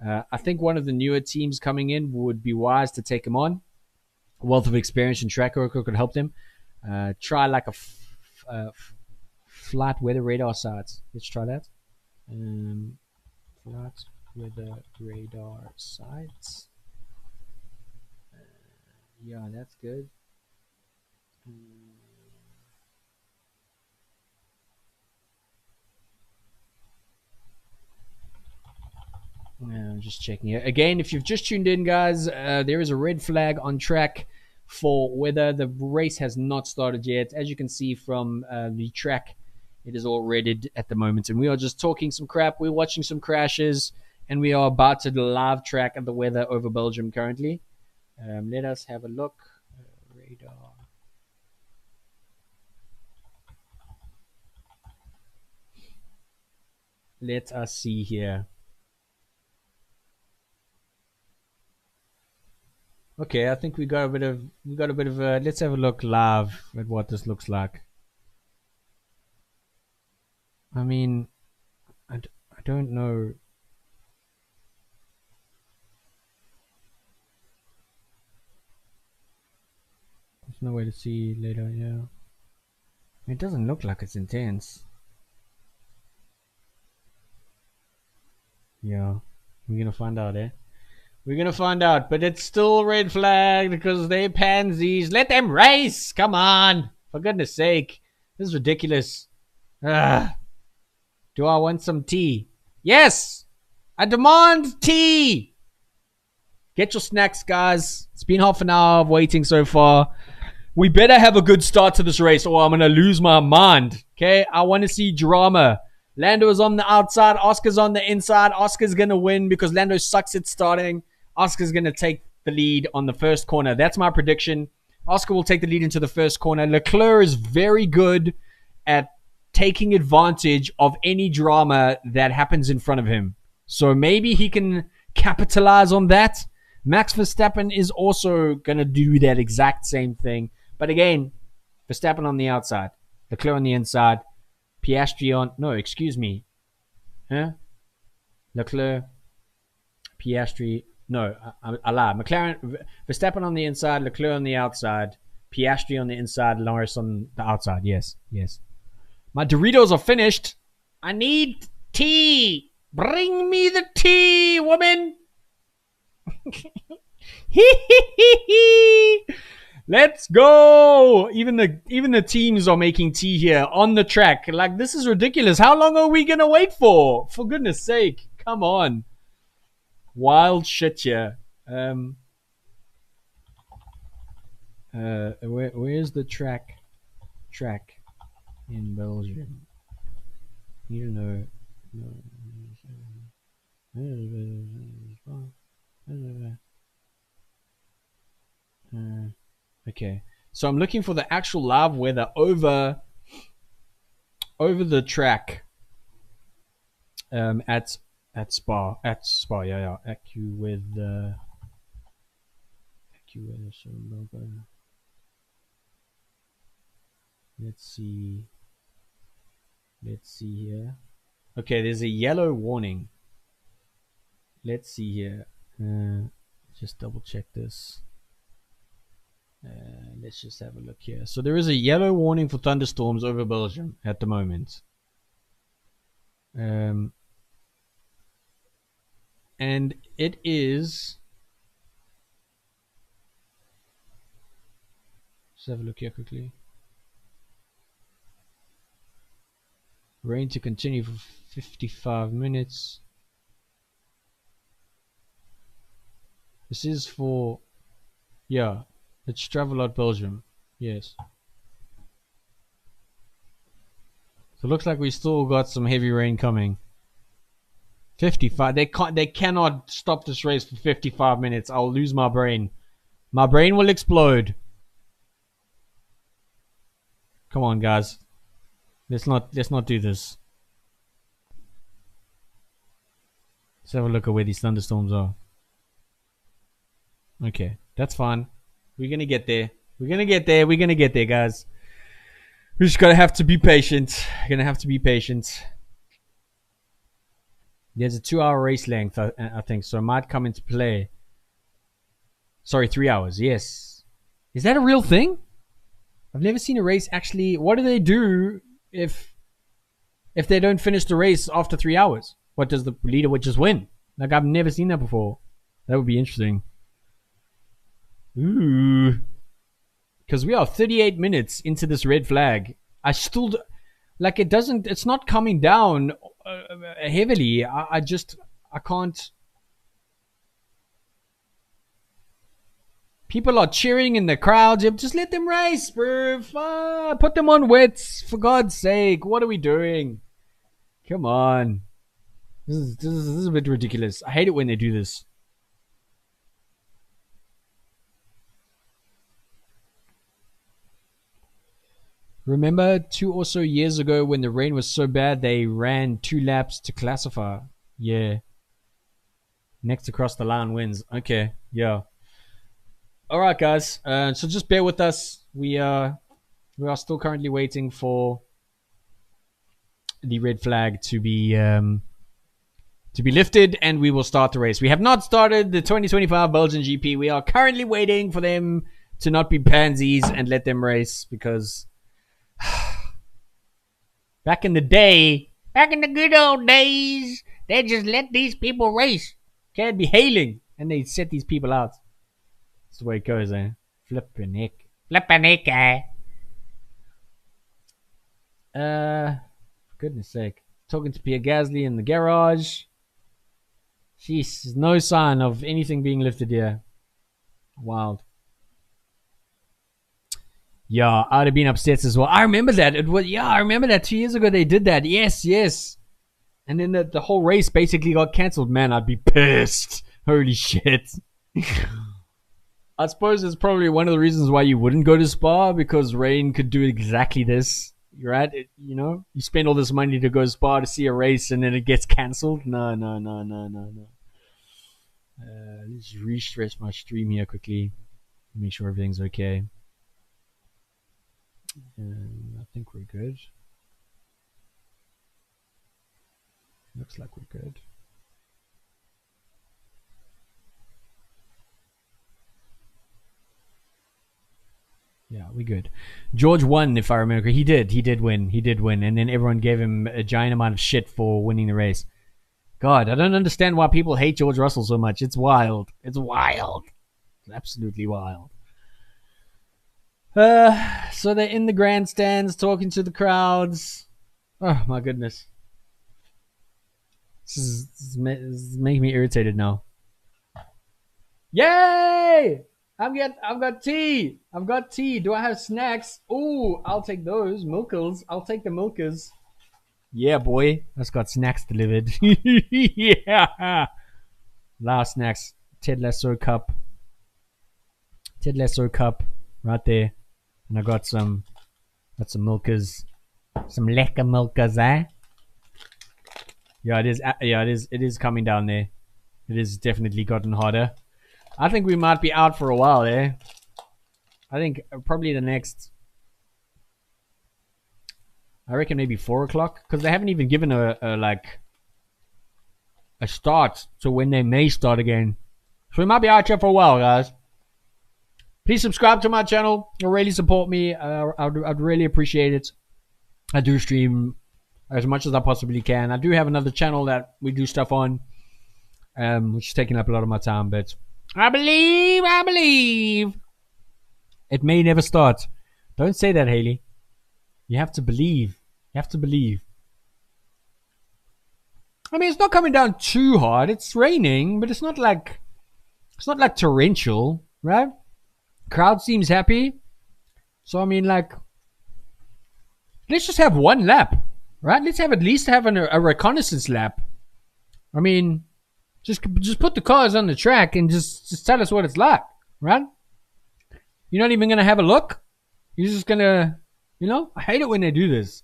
I think one of the newer teams coming in would be wise to take him on. Wealth of experience and track record could help them. Try like a flat weather radar sites. Let's try that. Flat weather radar sites. Yeah, that's good. I'm just checking it. Again, if you've just tuned in, guys, there is a red flag on track for weather. The race has not started yet. As you can see from the track, it is all redded at the moment. And we are just talking some crap. We're watching some crashes. And we are about to live track of the weather over Belgium currently. Let us have a look. Radar. Let us see here. Okay, I think we got a bit of let's have a look live at what this looks like. I mean, I don't know. There's no way to see later, yeah. It doesn't look like it's intense. Yeah, we're gonna find out, eh? We're gonna find out, but it's still red flag because they're pansies. Let them race. Come on, for goodness sake, this is ridiculous. Ugh. Do I want some tea? Yes, I demand tea. Get your snacks, guys. It's been half an hour of waiting so far. We better have a good start to this race or I'm gonna lose my mind. Okay, I want to see drama. Lando is on the outside. Oscar's on the inside. Oscar's gonna win because Lando sucks at starting. Oscar's going to take the lead on the first corner. That's my prediction. Oscar will take the lead into the first corner. Leclerc is very good at taking advantage of any drama that happens in front of him. So maybe he can capitalize on that. Max Verstappen is also going to do that exact same thing. But again, Verstappen on the outside. Leclerc on the inside. Piastri on... No, excuse me. Huh? Leclerc. Piastri... No, I lied. Verstappen on the inside, Leclerc on the outside, Piastri on the inside, Norris on the outside. Yes, yes. My Doritos are finished. I need tea. Bring me the tea, woman. Let's go. Even the teams are making tea here on the track. Like, this is ridiculous. How long are we gonna wait for? For goodness sake, come on. Wild shit here. Where's the track in Belgium? You know. Okay. So I'm looking for the actual live weather over the track. At Spa, yeah. AccuWeather. So logo. Let's see here. Okay, there's a yellow warning. Let's see here. Just double check this. Let's just have a look here. So there is a yellow warning for thunderstorms over Belgium at the moment. And it is... Let's have a look here quickly. Rain to continue for 55 minutes. This is for... Yeah, let's travel out Belgium. Yes. So it looks like we still got some heavy rain coming. 55. They cannot stop this race for 55 minutes. I'll lose my brain. My brain will explode. Come on, guys. Let's not do this. Let's have a look at where these thunderstorms are. Okay, that's fine. We're gonna get there. We're gonna get there, guys. We're just gonna have to be patient. There's a 2-hour race length, I think, so it might come into play. Sorry, 3 hours. Yes. Is that a real thing? I've never seen a race actually. What do they do if they don't finish the race after 3 hours? What does the leader would just win? Like, I've never seen that before. That would be interesting. Ooh. Because we are 38 minutes into this red flag. I still... Like, it's not coming down heavily. I can't... People are cheering in the crowd. Just let them race, bro. Put them on wets. For God's sake. What are we doing? Come on. This is a bit ridiculous. I hate it when they do this. Remember 2 or so years ago when the rain was so bad they ran 2 laps to classify? Yeah. Next across the line wins. Okay, yeah. Alright, guys. So just bear with us. We are still currently waiting for the red flag to be lifted, and we will start the race. We have not started the 2025 Belgian GP. We are currently waiting for them to not be pansies and let them race, because back in the good old days, they just let these people race. Can't be hailing and they set these people out. That's the way it goes, eh? Flippin' heck. Flippin' heck, eh? For goodness sake. Talking to Pierre Gasly in the garage. Jeez, no sign of anything being lifted here. Wild. Yeah, I'd have been upset as well. I remember that. I remember that 2 years ago they did that. Yes, yes. And then the whole race basically got cancelled. Man, I'd be pissed. Holy shit. I suppose it's probably one of the reasons why you wouldn't go to Spa, because rain could do exactly this. Right? You spend all this money to go to Spa to see a race and then it gets cancelled. No. Let's re-stress my stream here quickly. Make sure everything's okay. I think we're good. Looks like we're good. Yeah, we good. George won, if I remember. He did win. And then everyone gave him a giant amount of shit for winning the race. God, I don't understand why people hate George Russell so much. It's wild. It's absolutely wild. So they're in the grandstands talking to the crowds. Oh, my goodness. This is making me irritated now. Yay! I've got tea. I've got tea. Do I have snacks? Ooh, I'll take those. Milkers. I'll take the milkers. Yeah, boy. That's got snacks delivered. Yeah. Last snacks. Ted Lasso cup. Right there. And I got some milkers. Some lekker milkers, eh? Yeah, it is coming down there. It has definitely gotten hotter. I think we might be out for a while, eh? I think probably the next... I reckon maybe 4 o'clock. Because they haven't even given a start to when they may start again. So we might be out here for a while, guys. Please subscribe to my channel. It'll really support me. I'd really appreciate it. I do stream as much as I possibly can. I do have another channel that we do stuff on, which is taking up a lot of my time, but I believe it may never start. Don't say that, Haley. You have to believe. I mean, it's not coming down too hard. It's raining, but it's not like torrential, right? Crowd seems happy. So I mean, like, let's just have one lap, right? Let's at least have a reconnaissance lap. I mean, just put the cars on the track and just tell us what it's like, right? You're not even gonna have a look. You're just gonna, I hate it when they do this.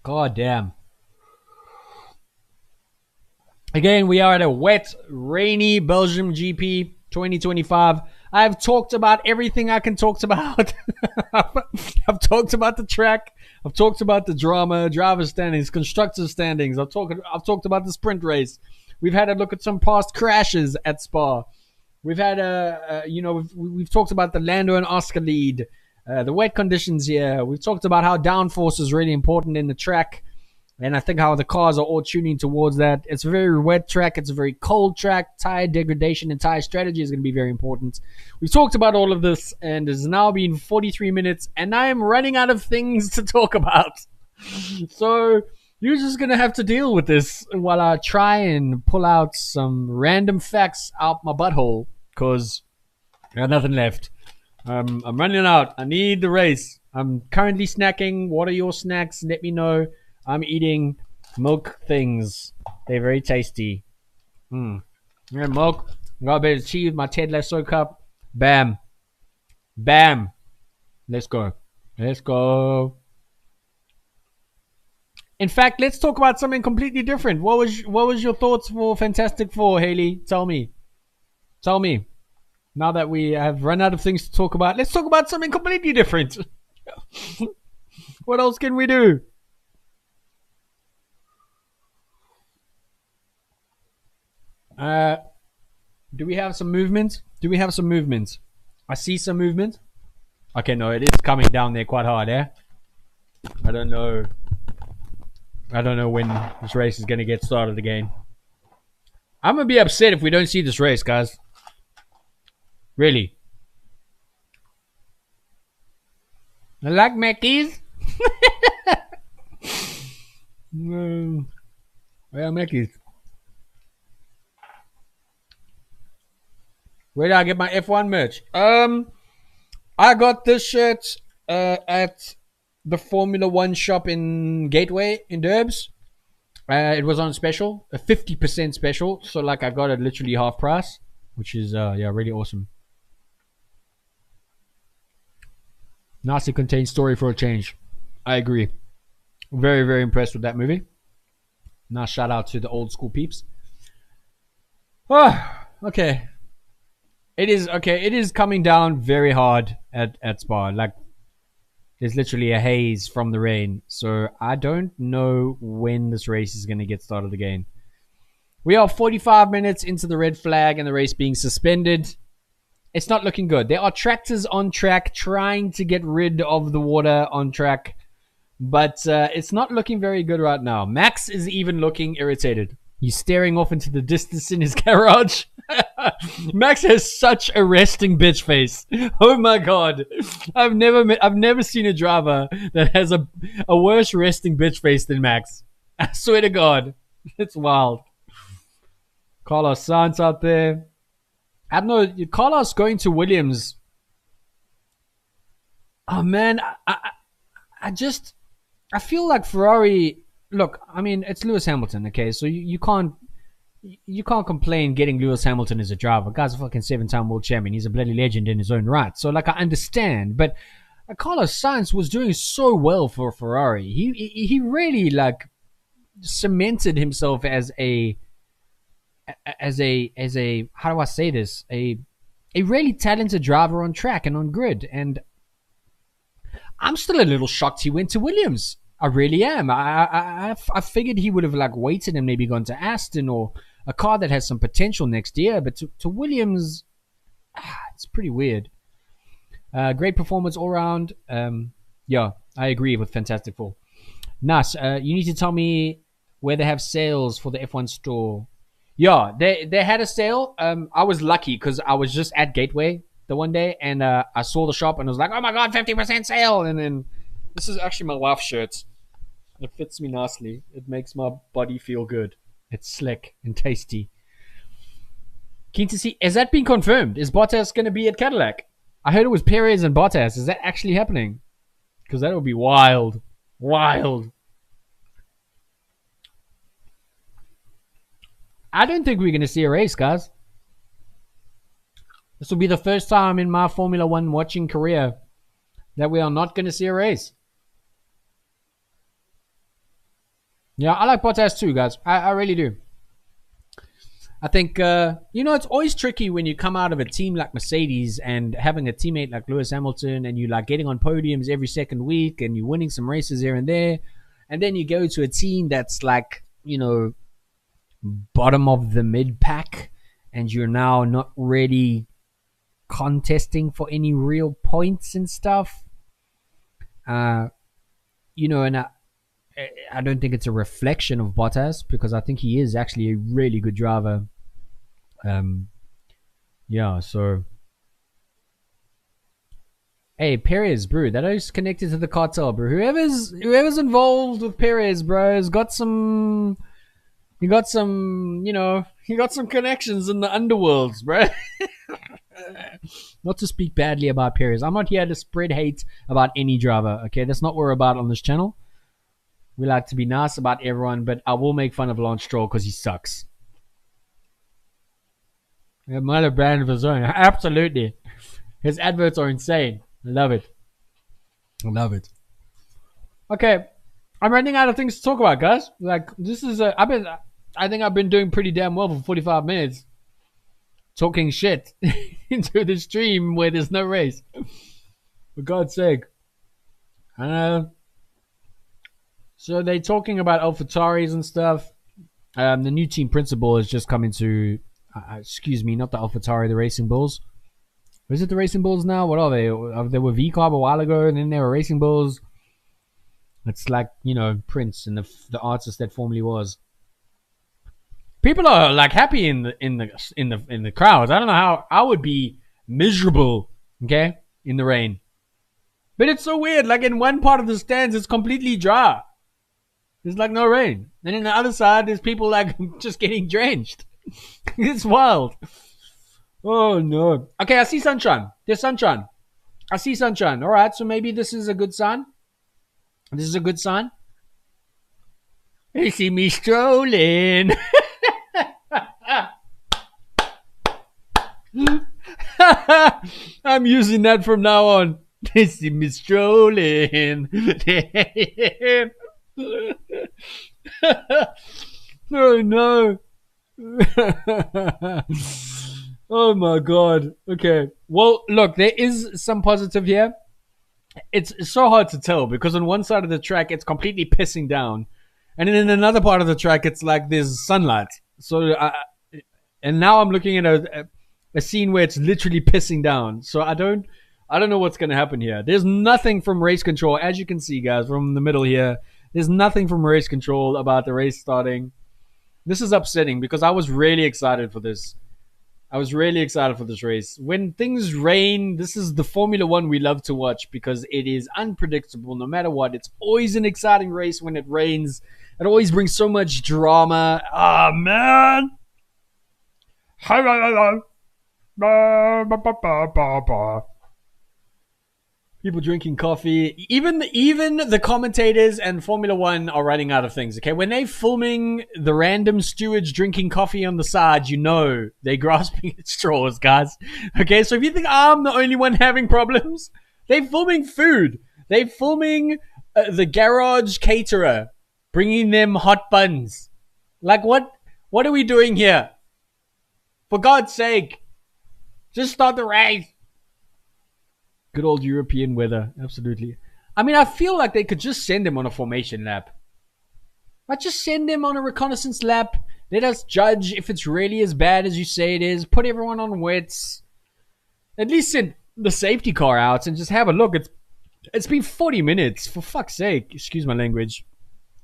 God damn. Again, we are at a wet, rainy Belgium GP 2025. I've talked about everything I can talk about. I've talked about the track. I've talked about the drama, driver standings, constructor standings. I've talked about the sprint race. We've had a look at some past crashes at Spa. We've had we've talked about the Lando and Oscar lead, the wet conditions here. We've talked about how downforce is really important in the track. And I think how the cars are all tuning towards that. It's a very wet track. It's a very cold track. Tire degradation and tire strategy is going to be very important. We've talked about all of this, and it's now been 43 minutes, and I am running out of things to talk about. So you're just going to have to deal with this while I try and pull out some random facts out my butthole, because I got nothing left. I'm running out. I need the race. I'm currently snacking. What are your snacks? Let me know. I'm eating milk things. They're very tasty. Yeah, milk. Got a bit of tea with my Ted Lasso cup. Bam. Bam. Let's go. In fact, let's talk about something completely different. What was your thoughts for Fantastic Four, Haley? Tell me. Now that we have run out of things to talk about, let's talk about something completely different. What else can we do? Do we have some movement? I see some movement. Okay, no, it is coming down there quite hard, eh? I don't know I don't know when this race is going to get started again. I'm going to be upset if we don't see this race, guys. Really. I like Mackies. Where are Mackies? Where did I get my F1 merch? I got this shirt at the Formula One shop in Gateway in Derbs. It was on special, a 50% special. So like I got it literally half price, which is really awesome. Nicely contained story for a change. I agree. Very, very impressed with that movie. Nice shout out to the old school peeps. Oh, okay. It is okay. It is coming down very hard at Spa. Like there's literally a haze from the rain. So I don't know when this race is going to get started again. We are 45 minutes into the red flag and the race being suspended. It's not looking good. There are tractors on track trying to get rid of the water on track. But it's not looking very good right now. Max is even looking irritated. He's staring off into the distance in his garage. Max has such a resting bitch face. Oh my god. I've never seen a driver that has a worse resting bitch face than Max. I swear to god. It's wild. Carlos Sainz out there. I don't know. Carlos going to Williams. Oh man. I feel like Ferrari. Look, I mean, it's Lewis Hamilton, okay? So you can't complain getting Lewis Hamilton as a driver. Guy's a fucking 7-time world champion. He's a bloody legend in his own right. So like I understand, but Carlos Sainz was doing so well for Ferrari. He really like cemented himself as a how do I say this? A really talented driver on track and on grid. And I'm still a little shocked he went to Williams. I really am. I figured he would have like waited and maybe gone to Aston or a car that has some potential next year. But to Williams, it's pretty weird. Great performance all around. Yeah, I agree with Fantastic Four. Nas, you need to tell me where they have sales for the F1 store. Yeah, they had a sale. I was lucky because I was just at Gateway the one day and I saw the shop and I was like, oh my god, 50% sale. And then this is actually my wife's shirt. It fits me nicely. It makes my body feel good. It's slick and tasty. Keen to see. Has that been confirmed? Is Bottas going to be at Cadillac? I heard it was Perez and Bottas. Is that actually happening? Because that would be wild. Wild. I don't think we're going to see a race, guys. This will be the first time in my Formula One watching career that we are not going to see a race. Yeah, I like Bottas too, guys. I really do. I think, it's always tricky when you come out of a team like Mercedes and having a teammate like Lewis Hamilton and you like getting on podiums every second week and you're winning some races here and there. And then you go to a team that's like, bottom of the mid pack and you're now not really contesting for any real points and stuff. And I don't think it's a reflection of Bottas because I think he is actually a really good driver. So. Hey, Perez, bro, that is connected to the cartel, bro. Whoever's involved with Perez, bro, has got some. He got some connections in the underworlds, bro. Not to speak badly about Perez. I'm not here to spread hate about any driver, okay? That's not what we're about on this channel. We like to be nice about everyone, but I will make fun of Lance Stroll because he sucks. He might have brand of his own. Absolutely. His adverts are insane. I love it. Okay. I'm running out of things to talk about, guys. Like, this is I think I've been doing pretty damn well for 45 minutes. Talking shit into the stream where there's no race. For God's sake. So they're talking about AlphaTauris and stuff. The new team principal has just come into... not the AlphaTauri, the Racing Bulls. Is it the Racing Bulls now? What are they? They were V-Carb a while ago, and then they were Racing Bulls. It's like, Prince and the artist that formerly was. People are like happy in the crowds. I don't know how I would be miserable, okay, in the rain. But it's so weird. Like in one part of the stands, it's completely dry. There's like no rain, and in the other side, there's people like just getting drenched. It's wild. Oh no. Okay, I see sunshine. There's sunshine. I see sunshine. All right, so maybe this is a good sign. This is a good sign. You see me strolling. I'm using that from now on. They see me strolling. Oh no. Oh my god. Okay. Well, look, there is some positive here. It's so hard to tell because on one side of the track it's completely pissing down, and then in another part of the track it's like there's sunlight. So, and now I'm looking at a scene where it's literally pissing down. So I don't know what's gonna happen here. There's nothing from race control, as you can see, guys, from the middle here. There's nothing from race control about the race starting. This is upsetting because I was really excited for this. I was really excited for this race. When things rain, this is the Formula One we love to watch because it is unpredictable no matter what. It's always an exciting race when it rains. It always brings so much drama. Ah, man. People drinking coffee. Even the commentators and Formula One are running out of things. Okay, when they're filming the random stewards drinking coffee on the side, they're grasping at straws, guys. Okay, so if you think I'm the only one having problems, they're filming food. They're filming the garage caterer bringing them hot buns. Like what? What are we doing here? For God's sake, just start the race. Good old European weather, absolutely. I mean, I feel like they could just send him on a formation lap. Like, just send him on a reconnaissance lap. Let us judge if it's really as bad as you say it is. Put everyone on wets. At least send the safety car out and just have a look. It's been 40 minutes, for fuck's sake. Excuse my language.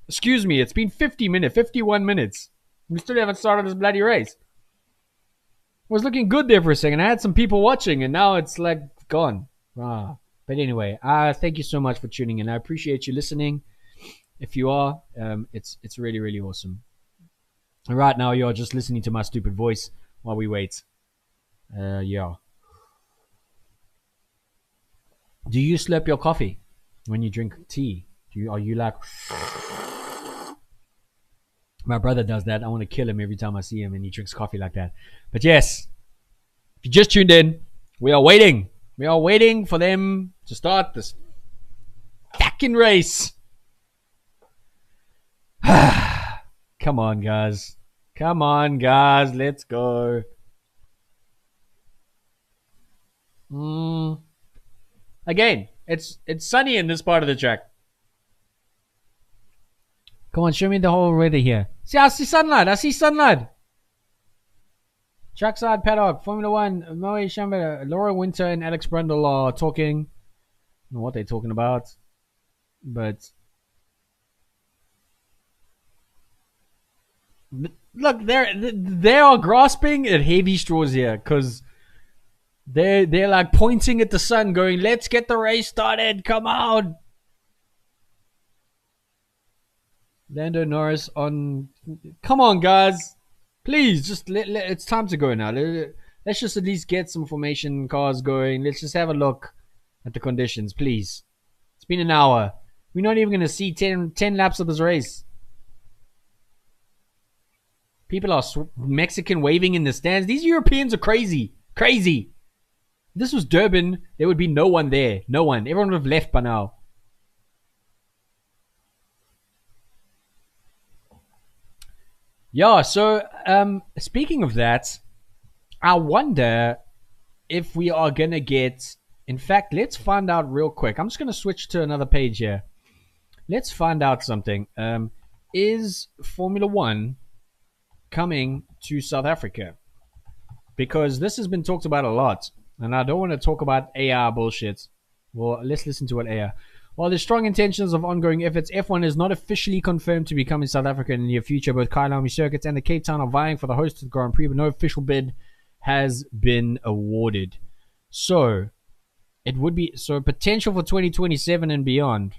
Excuse me, it's been 51 minutes. We still haven't started this bloody race. It was looking good there for a second. I had some people watching, and now it's like gone. But anyway, thank you so much for tuning in. I appreciate you listening. If you are, it's really, really awesome. And right now, you're just listening to my stupid voice while we wait. Yeah. Do you slurp your coffee when you drink tea? Are you like... My brother does that. I want to kill him every time I see him and he drinks coffee like that. But yes, if you just tuned in, we are waiting. We are waiting for them to start this fucking race. Come on, guys. Come on, guys. Let's go. Again, it's sunny in this part of the track. Come on, show me the whole weather here. See, I see sunlight. I see sunlight. Trackside paddock, Formula One, Moe Chambers, Laura Winter and Alex Brundle are talking. I don't know what they're talking about, but look, they are grasping at heavy straws here because they're like pointing at the sun, going, "Let's get the race started! Come on!" Lando Norris on. Come on, guys. Please, just it's time to go now. Let's just at least get some formation cars going. Let's just have a look at the conditions, please. It's been an hour. We're not even going to see 10 laps of this race. People are Mexican waving in the stands. These Europeans are crazy. Crazy. If this was Durban, there would be no one there. No one. Everyone would have left by now. Yeah, so speaking of that, I wonder if we are going to get... In fact, let's find out real quick. I'm just going to switch to another page here. Let's find out something. Is Formula One coming to South Africa? Because this has been talked about a lot, and I don't want to talk about AI bullshit. Well, let's listen to what AI... While there's strong intentions of ongoing efforts, F1 is not officially confirmed to become in South Africa in the near future. Both Kyalami Circuits and the Cape Town are vying for the host of the Grand Prix, but no official bid has been awarded. So, it would be potential for 2027 and beyond.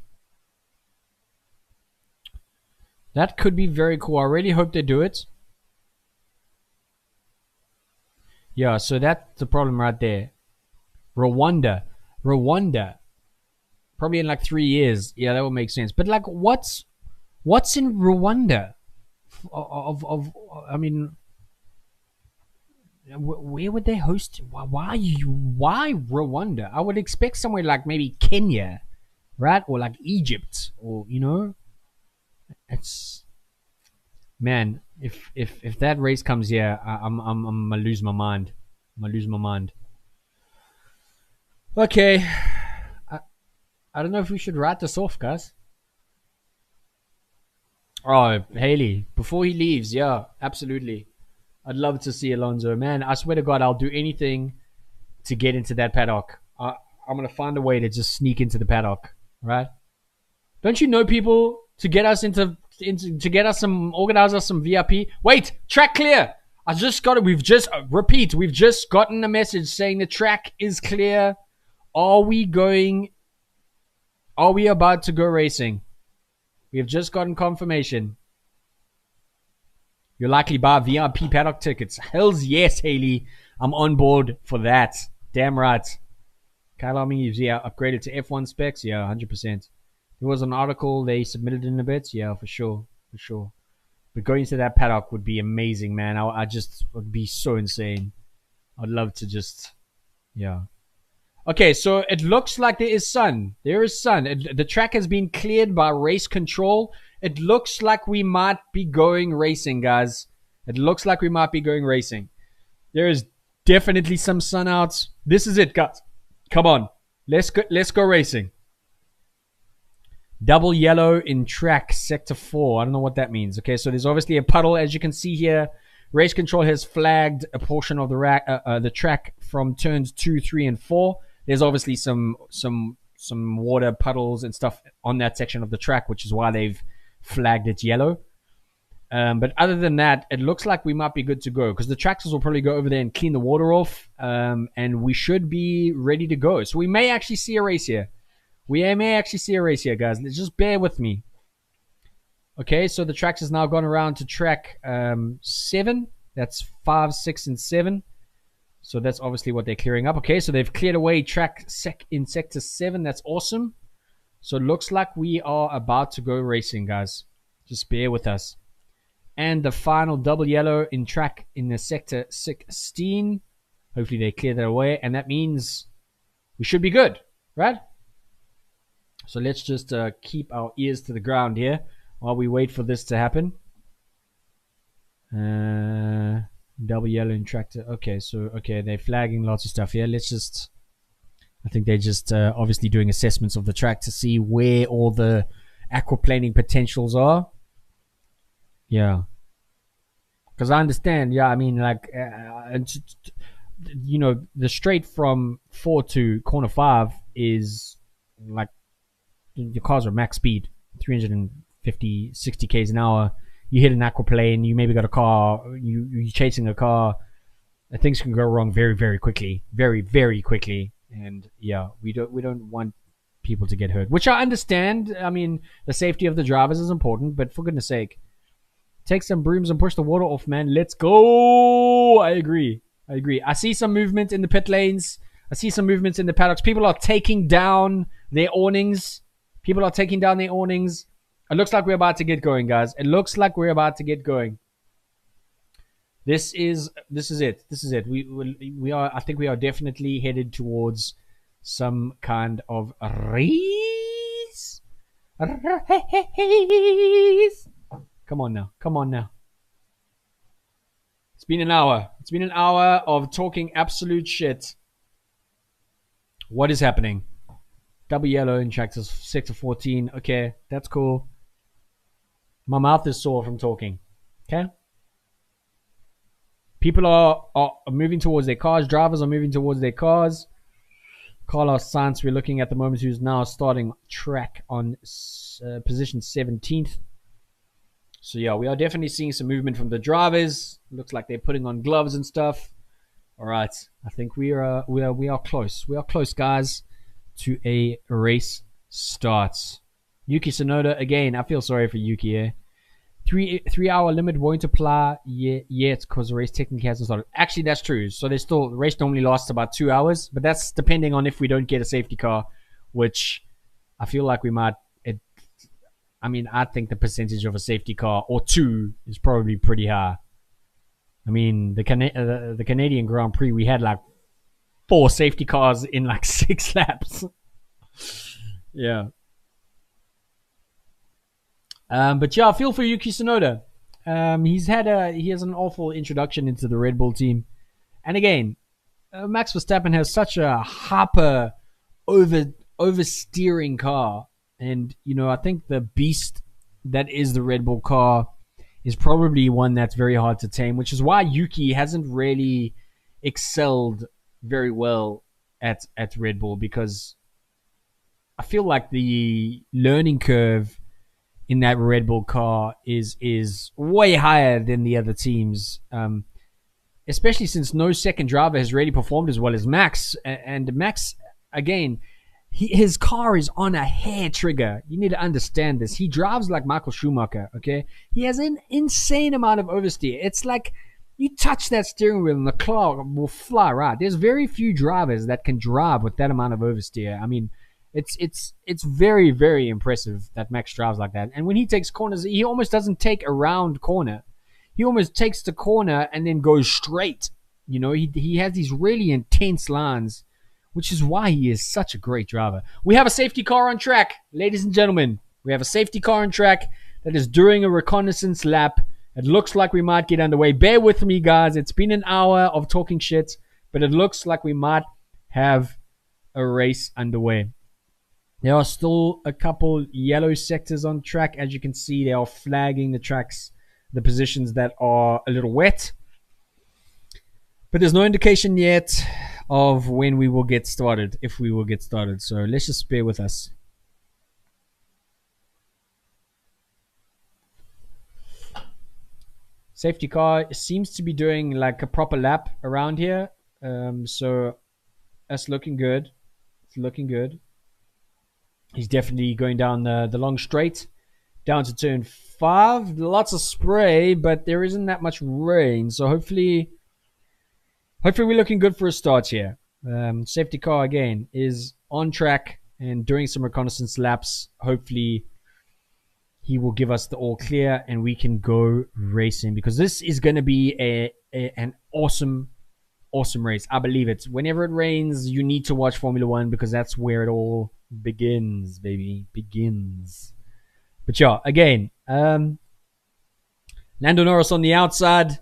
That could be very cool. I really hope they do it. Yeah, so that's the problem right there. Rwanda. Probably in like 3 years. Yeah, that would make sense. But like, what's in Rwanda? I mean, where would they host? Why Rwanda? I would expect somewhere like maybe Kenya, right? Or like Egypt, or it's, man. If that race comes here, I'm gonna lose my mind. Okay, I don't know if we should write this off, guys. Oh, Haley, before he leaves, yeah, absolutely. I'd love to see Alonso. Man, I swear to God, I'll do anything to get into that paddock. I'm going to find a way to just sneak into the paddock, right? Don't you know people to get us to get us organize us some VIP? Wait, track clear. We've just gotten a message saying the track is clear. Are we about to go racing? We have just gotten confirmation. You'll likely buy VIP paddock tickets. Hells yes, Haley. I'm on board for that. Damn right. Kyalami is, upgraded to F1 specs. Yeah, 100%. There was an article they submitted in a bit. Yeah, for sure. But going to that paddock would be amazing, man. I just would be so insane. I'd love to just, yeah. Okay, so it looks like there is sun. The track has been cleared by race control. It looks like we might be going racing, guys. There is definitely some sun out. This is it, guys. Come on. Let's go racing. Double yellow in track, sector 4. I don't know what that means. Okay, so there's obviously a puddle, as you can see here. Race control has flagged a portion of the track from turns 2, 3, and 4. There's obviously some water puddles and stuff on that section of the track, which is why they've flagged it yellow. But other than that, it looks like we might be good to go because the tractors will probably go over there and clean the water off, and we should be ready to go. So we may actually see a race here. Guys. Just bear with me. Okay, so the tracks has now gone around to track 7. That's 5, 6, and 7. So that's obviously what they're clearing up. Okay, so they've cleared away track in sector 7. That's awesome. So it looks like we are about to go racing, guys. Just bear with us. And the final double yellow in track in the sector 16. Hopefully they clear that away. And that means we should be good, right? So let's just keep our ears to the ground here while we wait for this to happen. Double yellow in tractor. Okay, they're flagging lots of stuff here. I think they're just obviously doing assessments of the track to see where all the aquaplaning potentials are. Yeah. Because I understand, I mean, like, the straight from 4 to corner 5 is like, your cars are max speed, 350, 60 k's an hour. You hit an aquaplane, you maybe got a car, you're chasing a car. Things can go wrong very, very quickly. Very, very quickly. And yeah, we don't want people to get hurt. Which I understand. I mean, the safety of the drivers is important, but for goodness sake, take some brooms and push the water off, man. Let's go. I agree. I see some movement in the pit lanes. I see some movements in the paddocks. People are taking down their awnings. It looks like we're about to get going, guys. This is it. We are. I think we are definitely headed towards some kind of race. Come on now. It's been an hour. Of talking absolute shit. What is happening? Double yellow in tractor sector 14. Okay, that's cool. My mouth is sore from talking. Okay? People are moving towards their cars. Drivers are moving towards their cars. Carlos Sainz, we're looking at the moment, who's now starting track on position 17th. So yeah, we are definitely seeing some movement from the drivers. Looks like they're putting on gloves and stuff. All right, I think we are close. We are close, guys, to a race start. Yuki Tsunoda again. I feel sorry for Yuki here. 3 hour limit won't apply yet because the race technically hasn't started. Actually, that's true. So the race normally lasts about 2 hours, but that's depending on if we don't get a safety car, which I feel like we might. I think the percentage of a safety car or two is probably pretty high. I mean, the Canadian Grand Prix, we had like 4 safety cars in like 6 laps. Yeah. But yeah, I feel for Yuki Tsunoda. He has an awful introduction into the Red Bull team, and again, Max Verstappen has such a hyper oversteering car, and I think the beast that is the Red Bull car is probably one that's very hard to tame, which is why Yuki hasn't really excelled very well at Red Bull, because I feel like the learning curve in that Red Bull car is way higher than the other teams, especially since no second driver has really performed as well as Max. And Max, again, his car is on a hair trigger. You need to understand this. He drives like Michael Schumacher, okay? He has an insane amount of oversteer. It's like you touch that steering wheel and the car will fly right. There's very few drivers that can drive with that amount of oversteer. I mean, it's very, very impressive that Max drives like that. And when he takes corners, he almost doesn't take a round corner. He almost takes the corner and then goes straight. He has these really intense lines, which is why he is such a great driver. We have a safety car on track, ladies and gentlemen. We have a safety car on track that is doing a reconnaissance lap. It looks like we might get underway. Bear with me, guys. It's been an hour of talking shit, but it looks like we might have a race underway. There are still a couple yellow sectors on track. As you can see, they are flagging the tracks, the positions that are a little wet. But there's no indication yet of when we will get started, if we will get started. So let's just bear with us. Safety car seems to be doing like a proper lap around here. So that's looking good. It's looking good. He's definitely going down the long straight, down to turn 5. Lots of spray, but there isn't that much rain. So hopefully we're looking good for a start here. Safety car, again, is on track and doing some reconnaissance laps. Hopefully he will give us the all clear and we can go racing, because this is going to be an awesome race. I believe it. Whenever it rains, you need to watch Formula 1, because that's where it all begins, baby. Begins. But yeah, again, Lando Norris on the outside,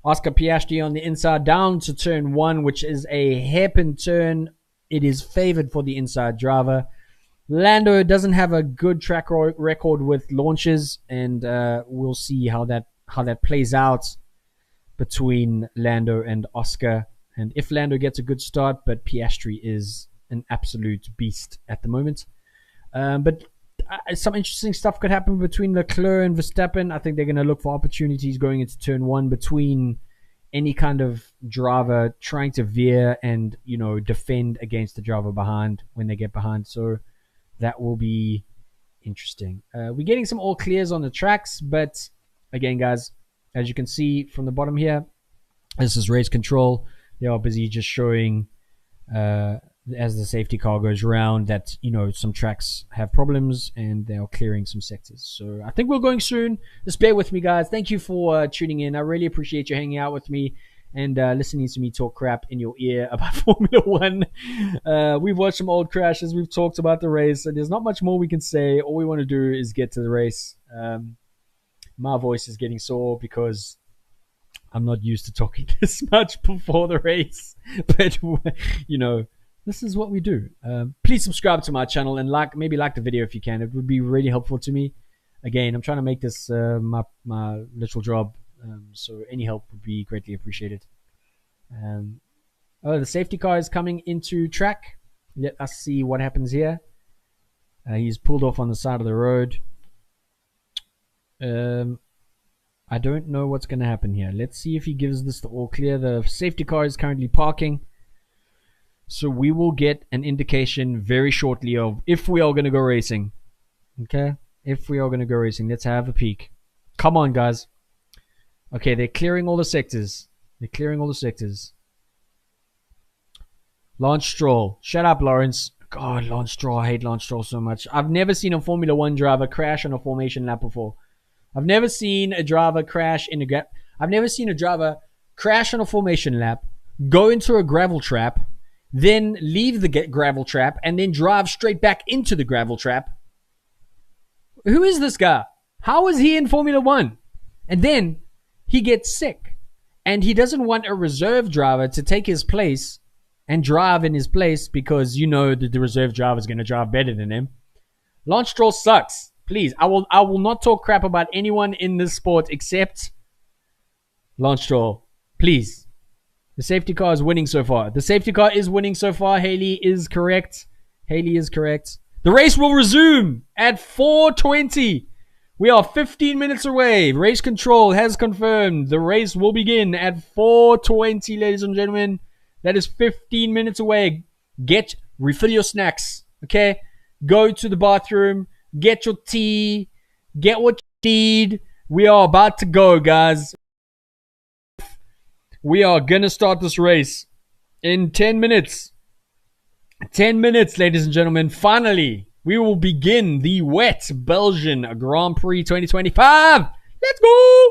Oscar Piastri on the inside, down to turn 1, which is a hairpin turn. It is favored for the inside driver. Lando doesn't have a good track record with launches, and we'll see how that plays out between Lando and Oscar, and if Lando gets a good start. But Piastri is an absolute beast at the moment. But some interesting stuff could happen between Leclerc and Verstappen. I think they're going to look for opportunities going into turn 1 between any kind of driver trying to veer and defend against the driver behind when they get behind. So that will be interesting. We're getting some all clears on the tracks, but again, guys, as you can see from the bottom here, this is race control. They are busy just showing as the safety car goes around that some tracks have problems and they are clearing some sectors. So I think we're going soon. Just bear with me, guys. Thank you for tuning in. I really appreciate you hanging out with me and listening to me talk crap in your ear about Formula 1. We've watched some old crashes. We've talked about the race. And there's not much more we can say. All we want to do is get to the race. My voice is getting sore because I'm not used to talking this much before the race. But, this is what we do. Please subscribe to my channel and maybe like the video if you can. It would be really helpful to me. Again, I'm trying to make this my little job. So any help would be greatly appreciated. The safety car is coming into track. Let us see what happens here. He's pulled off on the side of the road. I don't know what's going to happen here. Let's see if he gives this the all clear. The safety car is currently parking. So we will get an indication very shortly of if we are going to go racing. Okay? If we are going to go racing. Let's have a peek. Come on, guys. Okay, they're clearing all the sectors. They're clearing all the sectors. Lance Stroll. Shut up, Lawrence. God, Lance Stroll. I hate Lance Stroll so much. I've never seen a Formula 1 driver crash on a formation lap before. I've never seen a driver crash in a I've never seen a driver crash on a formation lap, go into a gravel trap, then leave the gravel trap, and then drive straight back into the gravel trap. Who is this guy? How is he in Formula 1? And then he gets sick. And he doesn't want a reserve driver to take his place and drive in his place because you know that the reserve driver is going to drive better than him. Lance Stroll sucks. Please, I will not talk crap about anyone in this sport except Lance Stroll. Please. The safety car is winning so far. The safety car is winning so far. Haley is correct. Haley is correct. The race will resume at 4:20. We are 15 minutes away. Race control has confirmed the race will begin at 4:20, ladies and gentlemen. That is 15 minutes away. Refill your snacks, okay? Go to the bathroom, get your tea, get what you need. We are about to go, guys. We are going to start this race in 10 minutes. 10 minutes, ladies and gentlemen. Finally, we will begin the wet Belgian Grand Prix 2025. Let's go!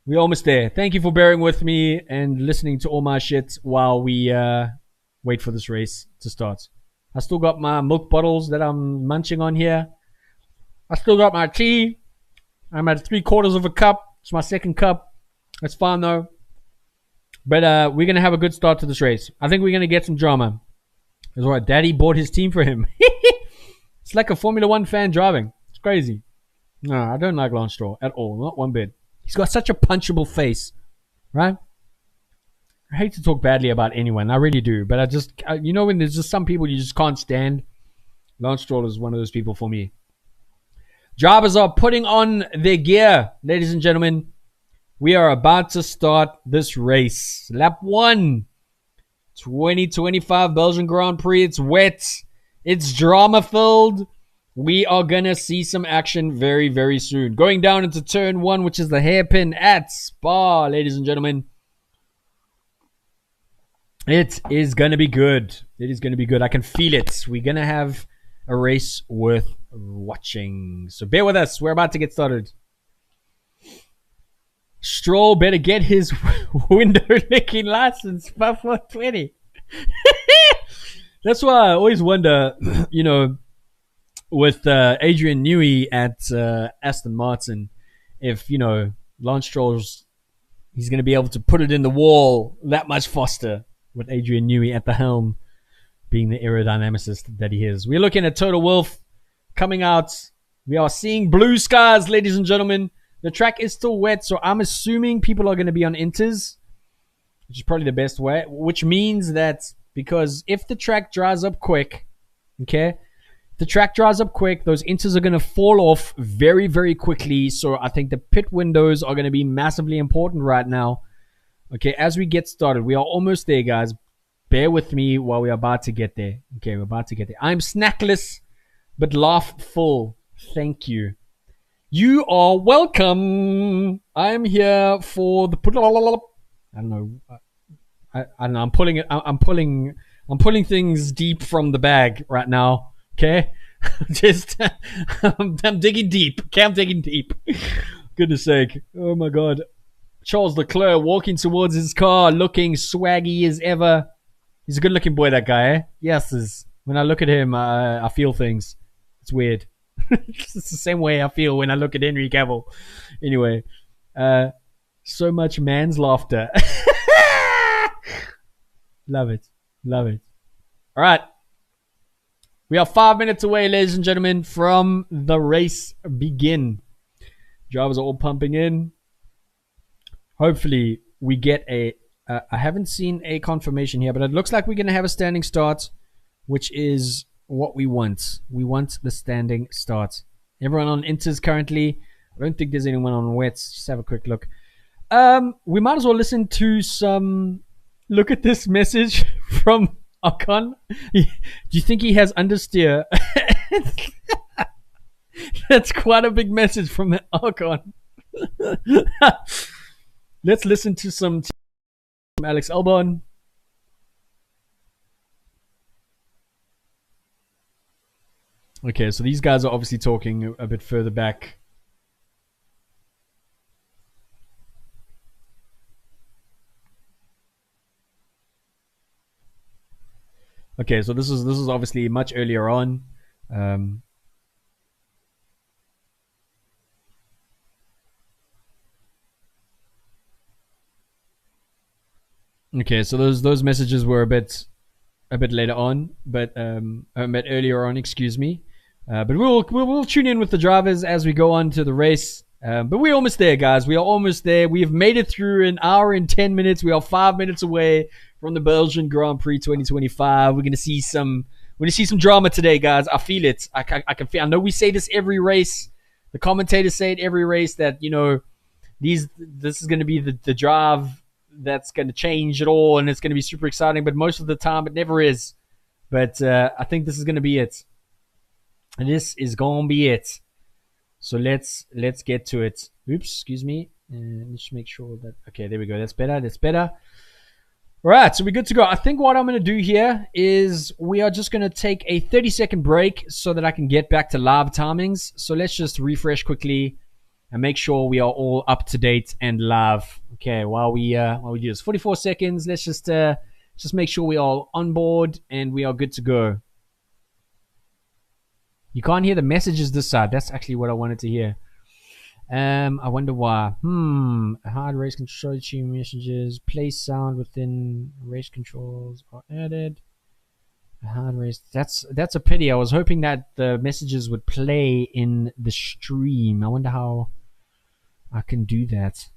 We're almost there. Thank you for bearing with me and listening to all my shit while we wait for this race to start. I still got my milk bottles that I'm munching on here. I still got my tea. I'm at 3/4 of a cup. It's my second cup. That's fine though. But we're going to have a good start to this race. I think we're going to get some drama. That's right. Daddy bought his team for him. It's like a Formula 1 fan driving. It's crazy. No, I don't like Lance Stroll at all. Not one bit. He's got such a punchable face. Right? I hate to talk badly about anyone. I really do. But you know when there's just some people you just can't stand? Lance Stroll is one of those people for me. Drivers are putting on their gear, ladies and gentlemen. We are about to start this race. Lap 1. 2025 Belgian Grand Prix. It's wet. It's drama-filled. We are going to see some action very, very soon. Going down into turn 1, which is the hairpin at Spa, ladies and gentlemen. It is going to be good. It is going to be good. I can feel it. We're going to have a race worth watching. So bear with us. We're about to get started. Stroll better get his window licking license by 420. That's why I always wonder, you know, with Adrian Newey at Aston Martin, if, you know, Lance Stroll's, he's going to be able to put it in the wall that much faster with Adrian Newey at the helm, being the aerodynamicist that he is. We're looking at Total Wolf coming out. We are seeing blue skies, ladies and gentlemen. The track is still wet, so I'm assuming people are going to be on inters, which is probably the best way, which means that because if the track dries up quick, okay, if the track dries up quick, those inters are going to fall off very, very quickly. So I think the pit windows are going to be massively important right now. Okay, as we get started, we are almost there, guys. Bear with me while we're about to get there. Okay, we're about to get there. I'm snackless, but laugh full. Thank you. You are welcome. I'm here for the I don't know. I don't know. I'm pulling it. I'm pulling things deep from the bag right now. Okay, I'm digging deep. Okay, I'm digging deep. Goodness sake! Oh my God. Charles Leclerc walking towards his car, looking swaggy as ever. He's a good-looking boy, that guy. Eh? Yes, when I look at him, I feel things. It's weird. It's the same way I feel when I look at Henry Cavill. Anyway, so much man's laughter. Love it. Love it. All right. We are 5 minutes away, ladies and gentlemen, from the race begin. Drivers are all pumping in. Hopefully, we get I haven't seen a confirmation here, but it looks like we're going to have a standing start. which is what we want. We want the standing start. Everyone on inters currently. I don't think there's anyone on wets. Just have a quick look. We might as well listen to some. Look at this message from Akon. Do you think he has understeer? That's quite a big message from Akon. Let's listen to some from Alex Albon. Okay, so these guys are obviously talking a bit further back. Okay, so this is obviously much earlier on. Okay, so those messages were a bit later on, but a bit earlier on. Excuse me. But we'll tune in with the drivers as we go on to the race. But we're almost there, guys. We are almost there. We have made it through an hour and 10 minutes. We are 5 minutes away from the Belgian Grand Prix 2025. We're gonna see some drama today, guys. I feel it. I can feel. I know we say this every race. The commentators say it every race that this is gonna be the drive that's gonna change it all, and it's gonna be super exciting. But most of the time, it never is. But I think this is gonna be it. And this is gonna be it. So let's get to it. Oops, excuse me. Let's make sure that okay, there we go. That's better. That's better. All right, so we're good to go. I think what I'm going to do here is we are just going to take a 30-second break so that I can get back to live timings. So let's just refresh quickly and make sure we are all up to date and live. Okay, while we do this, 44 seconds. Let's just make sure we are on board and we are good to go. You can't hear the messages this side. That's actually what I wanted to hear. I wonder why. Hard race control team messages. Play sound within race controls are added. Hard race. That's a pity. I was hoping that the messages would play in the stream. I wonder how I can do that.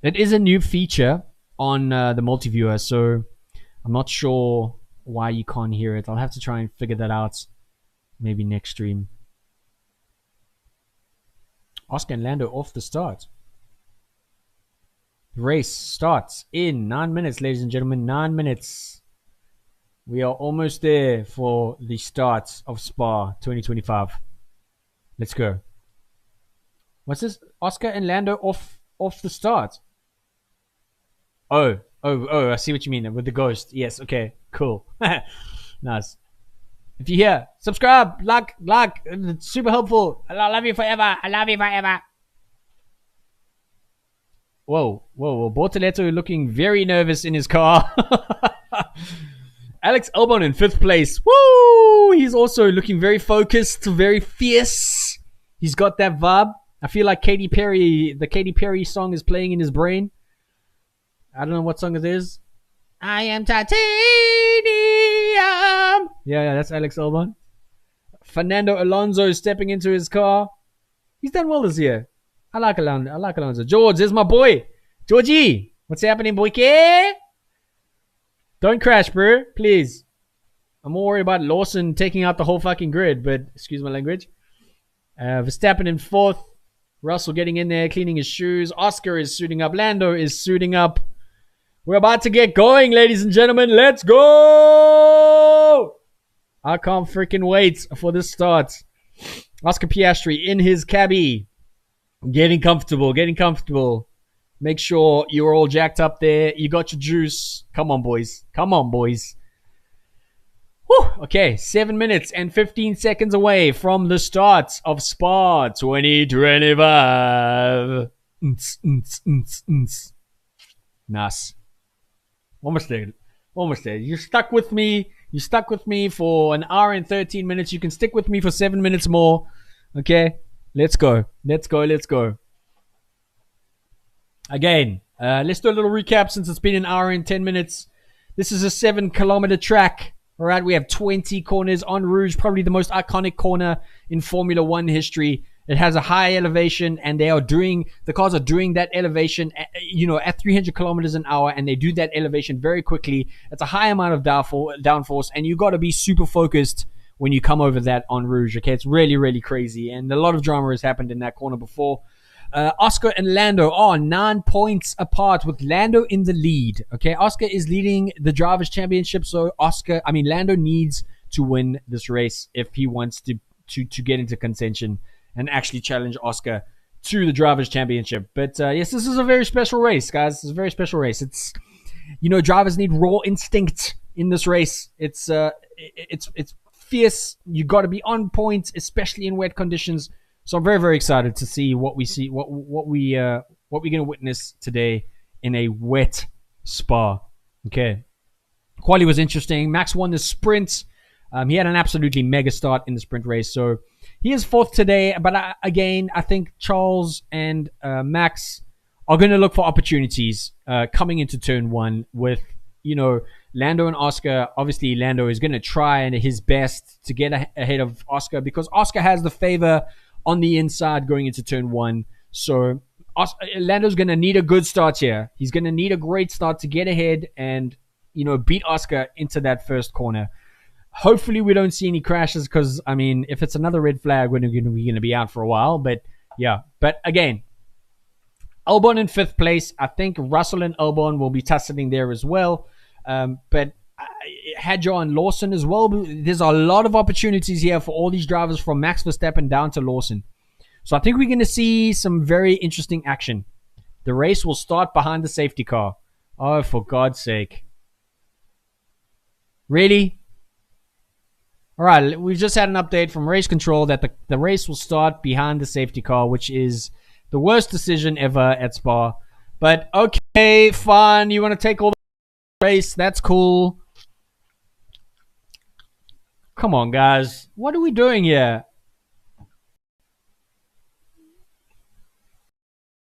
It is a new feature on the multi-viewer, so I'm not sure why you can't hear it. I'll have to try and figure that out maybe next stream. Oscar and Lando off the start. The race starts in 9 minutes, ladies and gentlemen. 9 minutes. We are almost there for the start of Spa 2025. Let's go. What's this? Oscar and Lando off the start. Oh, I see what you mean with the ghost. Yes, okay, cool. Nice. If you're here, subscribe, like, it's super helpful. I love you forever. Whoa. Bortoletto looking very nervous in his car. Alex Albon in 5th place. Woo! He's also looking very focused, very fierce. He's got that vibe. I feel like the Katy Perry song is playing in his brain. I don't know what song it is. I am titanium. Yeah, that's Alex Albon. Fernando Alonso stepping into his car. He's done well this year. I like Alonso. George, there's my boy. Georgie, what's happening, boyke? Don't crash, bro. Please. I'm more worried about Lawson taking out the whole fucking grid, but excuse my language. Verstappen in 4th. Russell getting in there, cleaning his shoes. Oscar is suiting up. Lando is suiting up. We're about to get going, ladies and gentlemen. Let's go! I can't freaking wait for this start. Oscar Piastri in his cabbie. Getting comfortable. Make sure you're all jacked up there. You got your juice. Come on, boys. Whew. Okay, 7 minutes and 15 seconds away from the start of Spa 2025. Nice. Almost there. You stuck with me for an hour and 13 minutes. You can stick with me for 7 minutes more. Okay? Let's go. Again, let's do a little recap since it's been an hour and 10 minutes. This is a 7-kilometer track. All right, we have 20 corners on Rouge, probably the most iconic corner in Formula One history. It has a high elevation, and the cars are doing that elevation, at 300 kilometers an hour, and they do that elevation very quickly. It's a high amount of downforce, and you got to be super focused when you come over that on Rouge. Okay, it's really, really crazy, and a lot of drama has happened in that corner before. Oscar and Lando are 9 points apart, with Lando in the lead. Okay, Oscar is leading the Drivers' Championship, so Lando needs to win this race if he wants to get into contention and actually challenge Oscar to the Drivers' Championship. But yes, this is a very special race, guys. It's a very special race. It's, drivers need raw instinct in this race. It's fierce. You got to be on point, especially in wet conditions. So I'm very, very excited to see what we're gonna witness today in a wet Spa. Okay, quali was interesting. Max won the sprint. He had an absolutely mega start in the sprint race, so he is fourth today. But I think Charles and Max are going to look for opportunities coming into turn one with, Lando and Oscar. Obviously, Lando is going to try his best to get ahead of Oscar because Oscar has the favor on the inside going into turn one. So Lando's going to need a good start here. He's going to need a great start to get ahead and, beat Oscar into that first corner. Hopefully we don't see any crashes because, if it's another red flag, we're going to be out for a while. But, yeah. But, again, Albon in fifth place. I think Russell and Albon will be tussling there as well. But Hadjar and Lawson as well. There's a lot of opportunities here for all these drivers from Max Verstappen down to Lawson. So I think we're going to see some very interesting action. The race will start behind the safety car. Oh, for God's sake. Really? All right, we've just had an update from race control that the race will start behind the safety car, which is the worst decision ever at Spa. But okay, fine. You want to take all the race? That's cool. Come on, guys. What are we doing here?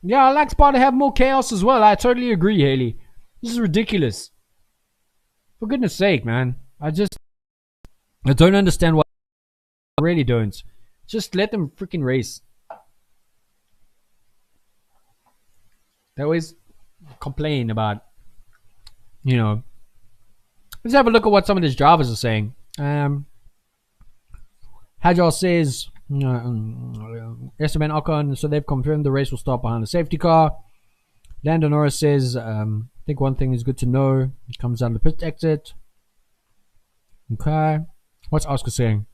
Yeah, I like Spa to have more chaos as well. I totally agree, Haley. This is ridiculous. For goodness sake, man. I don't understand why. I really don't. Just let them freaking race. They always complain about, Let's have a look at what some of these drivers are saying. Hadjar says, Esteban Ocon, so they've confirmed the race will start behind the safety car. Lando Norris says, I think one thing is good to know. It comes out of the pit exit. Okay. What's Oscar saying?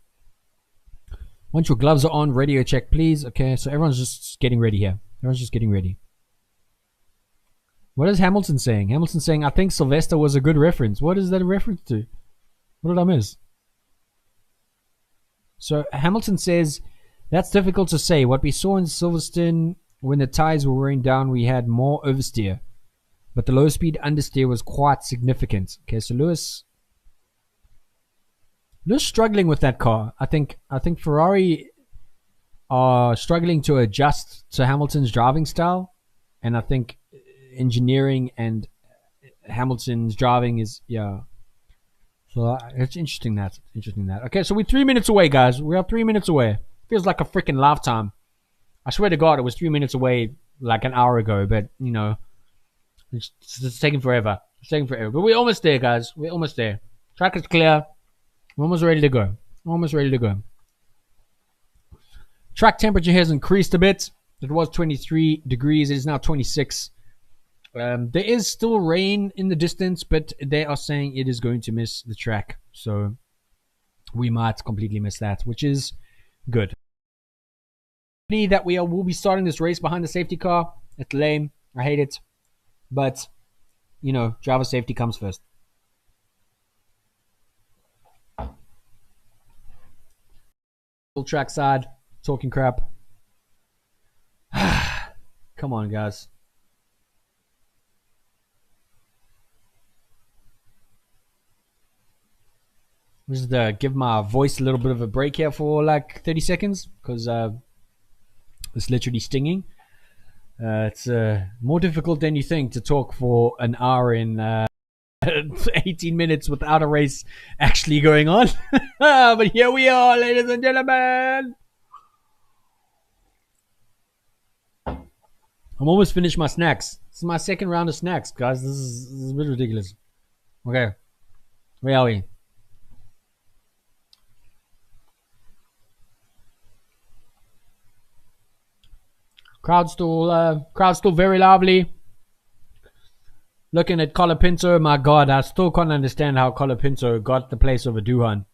Once your gloves are on, radio check, please. Okay, so everyone's just getting ready here. Everyone's just getting ready. What is Hamilton saying? Hamilton saying, I think Sylvester was a good reference. What is that a reference to? What did I miss? So Hamilton says, that's difficult to say. What we saw in Silverstone, when the tires were wearing down, we had more oversteer. But the low speed understeer was quite significant. Okay, so Lewis struggling with that car. I think Ferrari are struggling to adjust to Hamilton's driving style. And I think engineering and Hamilton's driving is, yeah. So it's interesting that. Okay, so we're 3 minutes away, guys. We are 3 minutes away. Feels like a freaking lifetime. I swear to God, it was 3 minutes away like an hour ago. But, it's taking forever. It's taking forever. But we're almost there, guys. We're almost there. Track is clear. We're almost ready to go. Track temperature has increased a bit. It was 23 degrees. It is now 26. There is still rain in the distance, but they are saying it is going to miss the track. So we might completely miss that, which is good. That we'll be starting this race behind the safety car. It's lame. I hate it. But, driver safety comes first. Track side, talking crap. Come on, guys. Just give my voice a little bit of a break here for like 30 seconds because it's literally stinging. It's more difficult than you think to talk for an hour in 18 minutes without a race actually going on. But here we are, ladies and gentlemen. I'm almost finished my snacks. This is my second round of snacks, guys. This is a bit ridiculous. Okay, where are we? Crowd's still very lively. Looking at Colapinto, my God, I still can't understand how Colapinto got the place over Duhan.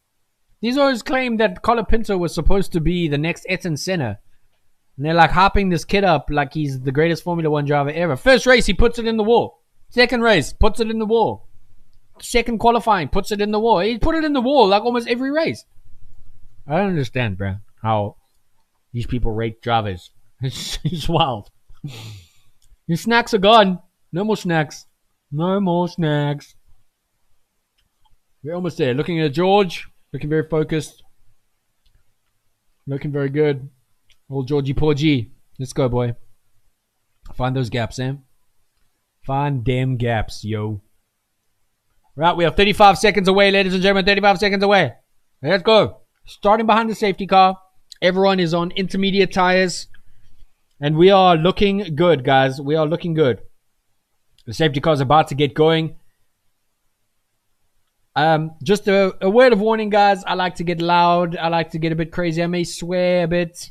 These always claim that Colapinto was supposed to be the next Ayrton Senna. And they're like hyping this kid up like he's the greatest Formula 1 driver ever. First race, he puts it in the wall. Second race, puts it in the wall. Second qualifying, puts it in the wall. He put it in the wall like almost every race. I don't understand, bro, how these people rate drivers. It's wild. Your snacks are gone. No more snacks. No more snacks. We're almost there. Looking at George. Looking very focused. Looking very good. Old Georgie Porgy. Let's go, boy. Find those gaps, Sam. Find damn gaps, yo. Right, we are 35 seconds away, ladies and gentlemen. 35 seconds away. Let's go. Starting behind the safety car. Everyone is on intermediate tires. And we are looking good, guys. We are looking good. The safety car is about to get going. Just a word of warning, guys. I like to get loud. I like to get a bit crazy. I may swear a bit.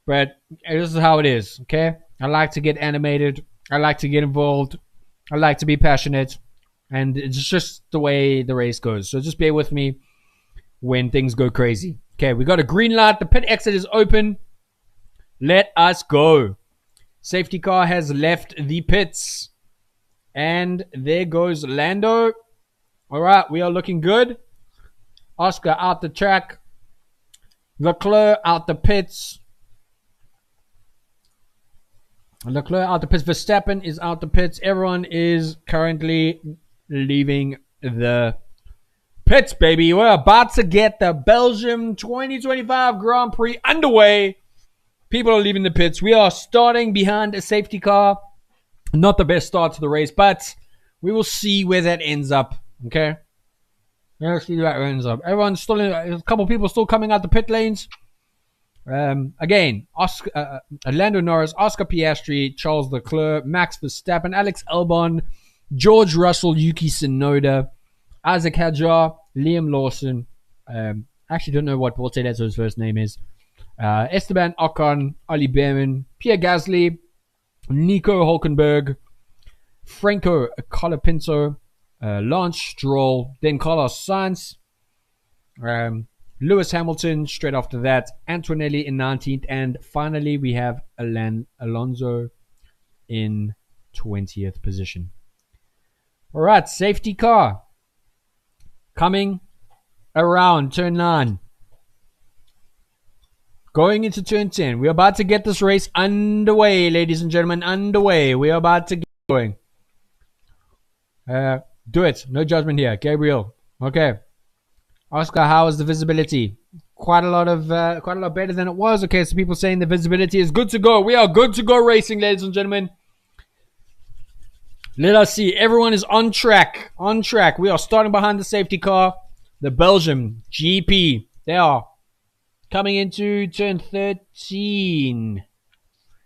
But this is how it is, okay? I like to get animated. I like to get involved. I like to be passionate. And it's just the way the race goes. So just bear with me when things go crazy. Okay, we got a green light. The pit exit is open. Let us go. Safety car has left the pits. And there goes Lando. All right, we are looking good. Oscar out the track. Leclerc out the pits. Leclerc out the pits. Verstappen is out the pits. Everyone is currently leaving the pits, baby. We're about to get the Belgium 2025 Grand Prix underway. People are leaving the pits. We are starting behind a safety car. Not the best start to the race, but we will see where that ends up. Okay? Let's see where that ends up. Everyone's still in, a couple people still coming out the pit lanes. Again, Lando Norris, Oscar Piastri, Charles Leclerc, Max Verstappen, Alex Albon, George Russell, Yuki Tsunoda, Isaac Hadjar, Liam Lawson. I actually don't know what Bortoletto's first name is. Esteban Ocon, Ali Behrman, Pierre Gasly, Nico Hulkenberg, Franco Colapinto, Lance Stroll, then Carlos Sainz, Lewis Hamilton straight after that, Antonelli in 19th, and finally we have Alonso in 20th position. All right, safety car coming around turn 9. Going into turn 10. We're about to get this race underway, ladies and gentlemen. Underway. We're about to get going. Do it. No judgment here. Gabriel. Okay. Oscar, how is the visibility? Quite a lot better than it was. Okay, so people saying the visibility is good to go. We are good to go racing, ladies and gentlemen. Let us see. Everyone is on track. On track. We are starting behind the safety car. The Belgium GP. They are coming into turn 13.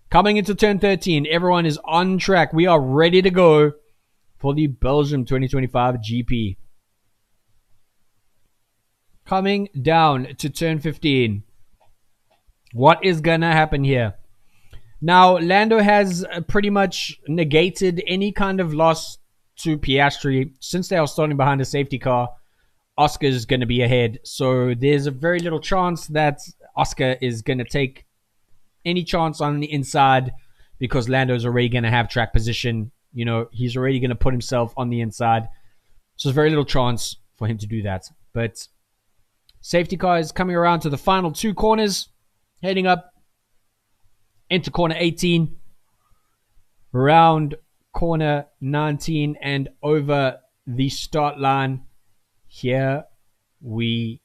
Coming into turn 13. Everyone is on track. We are ready to go for the Belgium 2025 GP. Coming down to turn 15. What is going to happen here? Now, Lando has pretty much negated any kind of loss to Piastri. Since they are starting behind a safety car, Oscar is going to be ahead. So there's a very little chance that Oscar is going to take any chance on the inside because Lando's already going to have track position. You know, he's already going to put himself on the inside. So there's very little chance for him to do that. But safety car is coming around to the final 2 corners, heading up into corner 18, around corner 19, and over the start line. Here we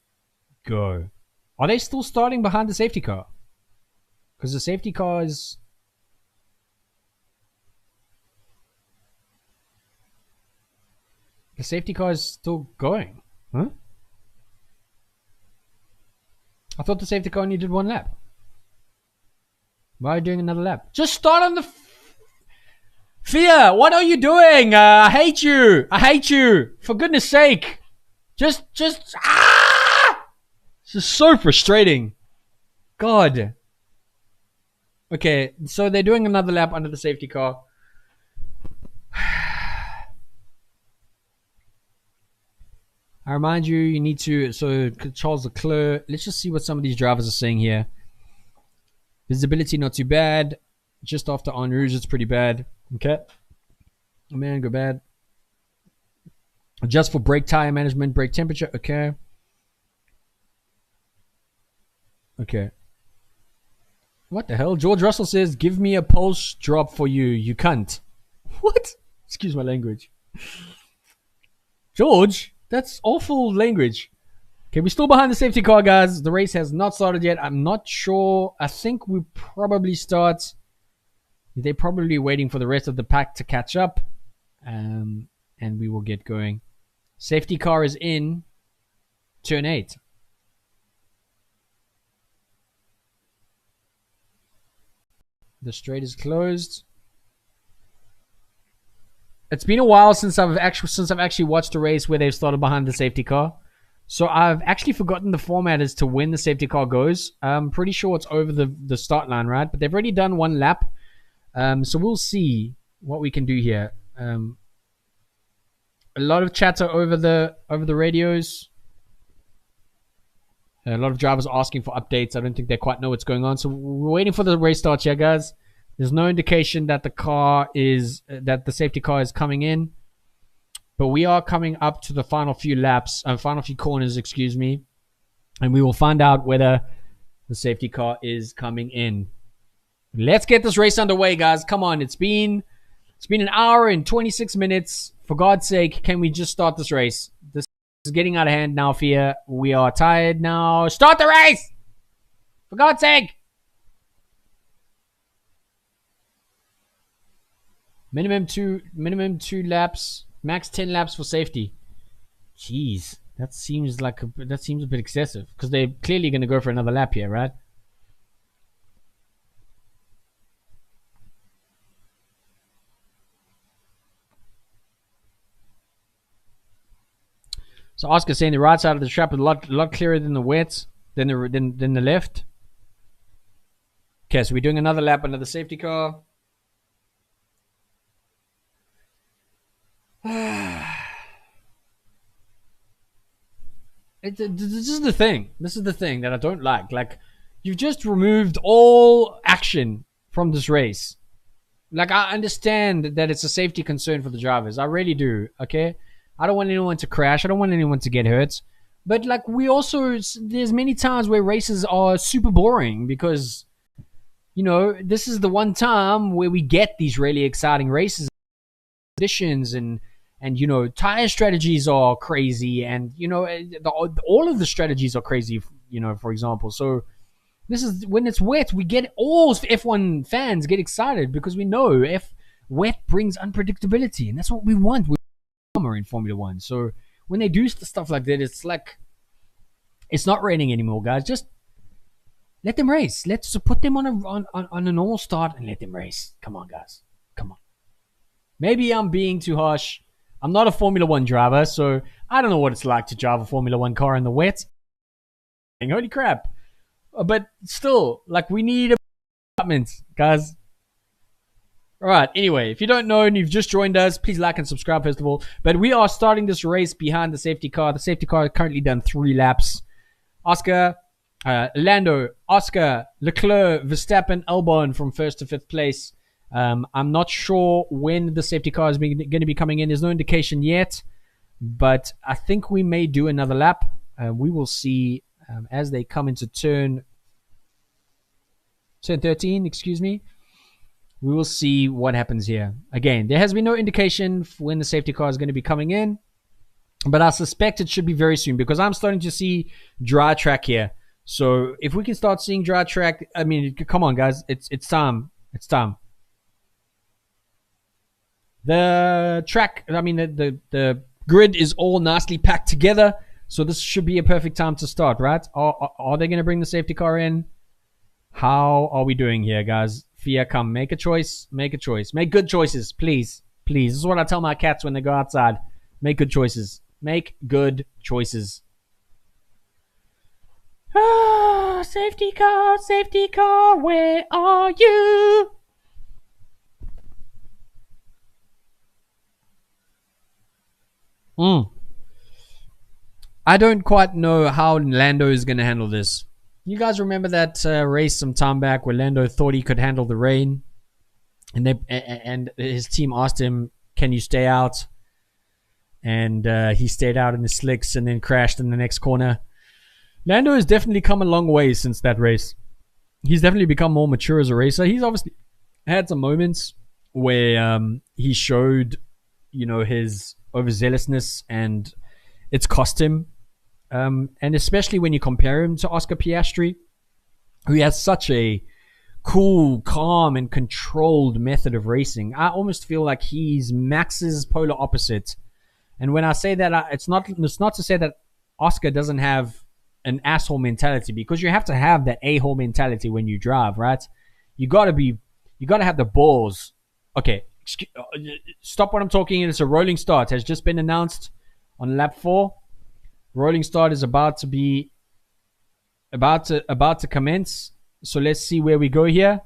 go. Are they still starting behind the safety car? Because the safety car is... The safety car is still going. Huh? I thought the safety car only did 1 lap. Why are you doing another lap? Just start on the... Fia, what are you doing? I hate you. I hate you. For goodness sake. Just... This is so frustrating. God. Okay, so they're doing another lap under the safety car. I remind you, you need to... So, Charles Leclerc. Let's just see what some of these drivers are saying here. Visibility not too bad. Just after En Rouge, it's pretty bad. Okay. Oh, man, go bad. Adjust for brake tire management, brake temperature. Okay. Okay. What the hell? George Russell says, give me a pulse drop for you. You cunt. What? Excuse my language. George, that's awful language. Okay, we're still behind the safety car, guys. The race has not started yet. I'm not sure. I think we probably start. They're probably waiting for the rest of the pack to catch up. And we will get going. Safety car is in turn 8. The straight is closed. It's been a while since I've actually watched a race where they've started behind the safety car. So I've actually forgotten the format as to when the safety car goes. I'm pretty sure it's over the start line, right? But they've already done one lap. So we'll see what we can do here. A lot of chatter over the radios. A lot of drivers asking for updates. I don't think they quite know what's going on. So we're waiting for the race start here, guys. There's no indication that the safety car is coming in. But we are coming up to the final few laps, final few corners, excuse me. And we will find out whether the safety car is coming in. Let's get this race underway, guys. Come on, it's been an hour and 26 minutes. For God's sake, can we just start this race? This is getting out of hand now, Fia. We are tired now. Start the race! For God's sake! Minimum two laps. Max 10 laps for safety. Jeez, that seems a bit excessive because they're clearly going to go for another lap here, right? So Oscar saying the right side of the trap is a lot clearer than the wet, than the left. Okay, so we're doing another lap under the safety car. This is the thing. This is the thing that I don't like. Like, you've just removed all action from this race. Like, I understand that it's a safety concern for the drivers. I really do. Okay, I don't want anyone to crash. I don't want anyone to get hurt. But like, there's many times where races are super boring because, you know, this is the one time where we get these really exciting races, conditions, and you know, tire strategies are crazy, and you know, all of the strategies are crazy. You know, for example, so this is when it's wet. We get all F1 fans get excited because we know wet brings unpredictability, and that's what we want with summer in Formula One. So when they do stuff like that, it's like it's not raining anymore, guys. Just let them race. Let's put them on a normal start and let them race. Come on, guys. Come on. Maybe I'm being too harsh. I'm not a Formula One driver, so I don't know what it's like to drive a Formula One car in the wet. Holy crap. But still, like, we need a development, guys. Alright, anyway, if you don't know and you've just joined us, please like and subscribe first of all. But we are starting this race behind the safety car. The safety car has currently done 3 laps. Lando, Oscar, Leclerc, Verstappen, Albon from 1st to 5th place. I'm not sure when the safety car is going to be coming in. There's no indication yet, but I think we may do another lap. We will see as they come into turn 13, excuse me. We will see what happens here. Again, there has been no indication for when the safety car is going to be coming in, but I suspect it should be very soon because I'm starting to see dry track here. So if we can start seeing dry track, I mean, come on, guys. It's time. It's time. The track, I mean, the grid is all nicely packed together. So this should be a perfect time to start, right? Are they going to bring the safety car in? How are we doing here, guys? Fia, come. Make a choice. Make a choice. Make good choices, please. Please. This is what I tell my cats when they go outside. Make good choices. Make good choices. Ah, safety car, where are you? I don't quite know how Lando is going to handle this. You guys remember that race some time back where Lando thought he could handle the rain, and his team asked him, "Can you stay out?" And he stayed out in the slicks and then crashed in the next corner. Lando has definitely come a long way since that race. He's definitely become more mature as a racer. He's obviously had some moments where he showed, his overzealousness, and it's cost him. And especially when you compare him to Oscar Piastri, who has such a cool, calm, and controlled method of racing. I almost feel like he's Max's polar opposite. And when I say that, it's not to say that Oscar doesn't have an asshole mentality, because you have to have that a-hole mentality when you drive, right? You gotta have the balls. Okay, stop what I'm talking. It's a rolling start. It has just been announced on lap 4. Rolling start is about to commence. So let's see where we go here.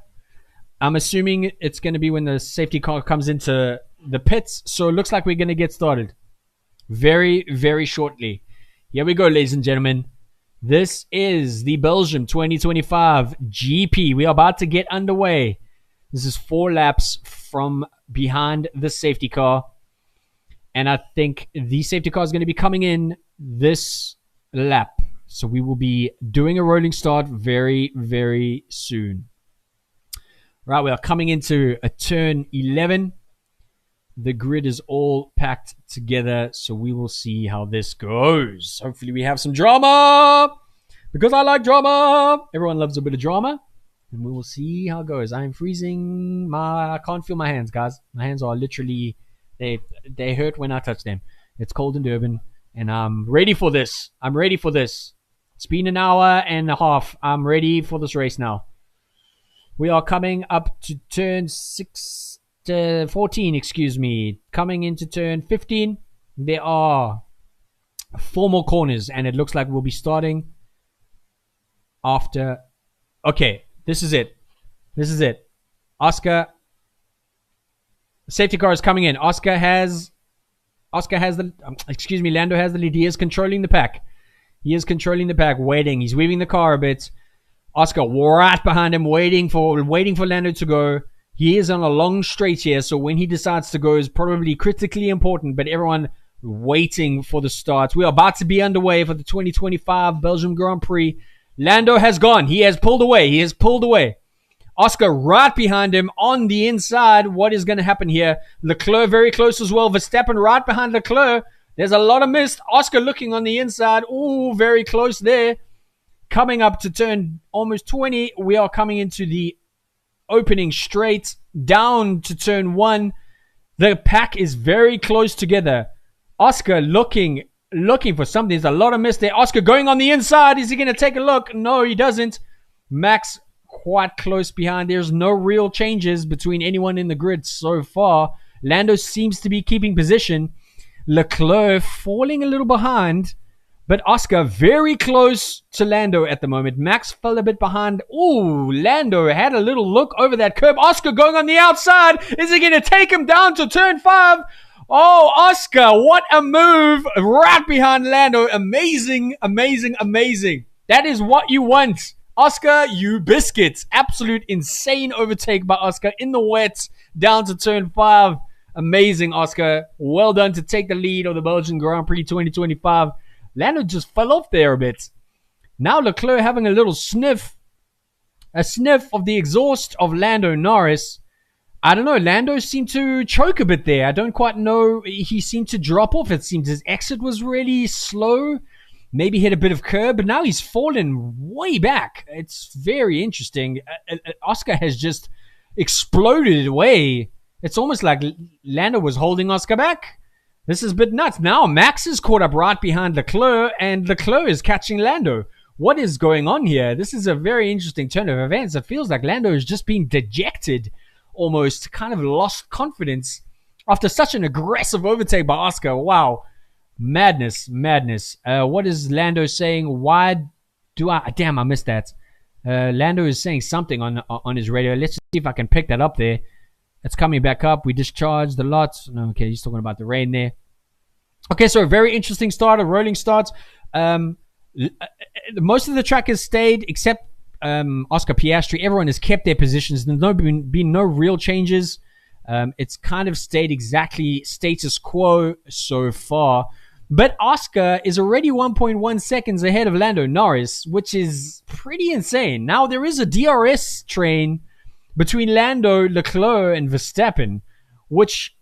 I'm assuming it's going to be when the safety car comes into the pits. So it looks like we're going to get started very, very shortly. Here we go, ladies and gentlemen. This is the Belgium 2025 GP. We are about to get underway. This is 4 laps from behind the safety car. And I think the safety car is going to be coming in this lap. So we will be doing a rolling start very, very soon. Right, we are coming into a turn 11. The grid is all packed together, so we will see how this goes. Hopefully we have some drama, because I like drama. Everyone loves a bit of drama. And we will see how it goes. I am freezing. I can't feel my hands, guys. My hands are literally, they hurt when I touch them. It's cold in Durban, and I'm ready for this. I'm ready for this. It's been an hour and a half. I'm ready for this race now. We are coming up to turn 14, excuse me. Coming into turn 15. There are 4 more corners, and it looks like we'll be starting after. Okay, this is it. This is it. Oscar. Safety car is coming in. Lando has the lead. He is controlling the pack. Waiting. He's weaving the car a bit. Oscar right behind him, waiting for Lando to go. He is on a long straight here, so when he decides to go is probably critically important, but everyone waiting for the start. We are about to be underway for the 2025 Belgium Grand Prix. Lando has gone. He has pulled away. Oscar right behind him on the inside. What is going to happen here? Leclerc very close as well. Verstappen right behind Leclerc. There's a lot of mist. Oscar looking on the inside. Ooh, very close there. Coming up to turn almost 20. We are coming into the opening straight down to turn 1. The pack is very close together. Oscar looking for something. There's a lot of mist there. Oscar going on the inside. Is he going to take a look? No, he doesn't. Max quite close behind. There's no real changes between anyone in the grid so far. Lando seems to be keeping position. Leclerc falling a little behind, but Oscar very close to Lando at the moment. Max fell a bit behind. Ooh, Lando had a little look over that curb. Oscar going on the outside. Is he going to take him down to turn 5? Oh, Oscar, what a move. Right behind Lando. Amazing, amazing, amazing. That is what you want. Oscar, you biscuits. Absolute insane overtake by Oscar in the wet down to turn 5. Amazing, Oscar. Well done to take the lead of the Belgian Grand Prix 2025. Lando just fell off there a bit. Now Leclerc having a little sniff. A sniff of the exhaust of Lando Norris. I don't know. Lando seemed to choke a bit there. I don't quite know. He seemed to drop off. It seems his exit was really slow. Maybe hit a bit of curb, but now he's fallen way back. It's very interesting. Oscar has just exploded away. It's almost like Lando was holding Oscar back. This is a bit nuts. Now Max is caught up right behind Leclerc, and Leclerc is catching Lando. what is going on here? This is a very interesting turn of events. It feels like Lando is just being dejected, almost kind of lost confidence after such an aggressive overtake by Oscar. Wow. Madness. What is Lando saying? Why do I... Damn, I missed that. Lando is saying something on his radio. Let's see if I can pick that up there. It's coming back up. We discharged a lot. No, okay, he's talking about the rain there. Okay, so a very interesting start, a rolling start. Most of the track has stayed except Oscar Piastri. Everyone has kept their positions. There's been no real changes. It's kind of stayed exactly status quo so far. But Oscar is already 1.1 seconds ahead of Lando Norris, which is pretty insane. Now, there is a DRS train between Lando, Leclerc, and Verstappen, which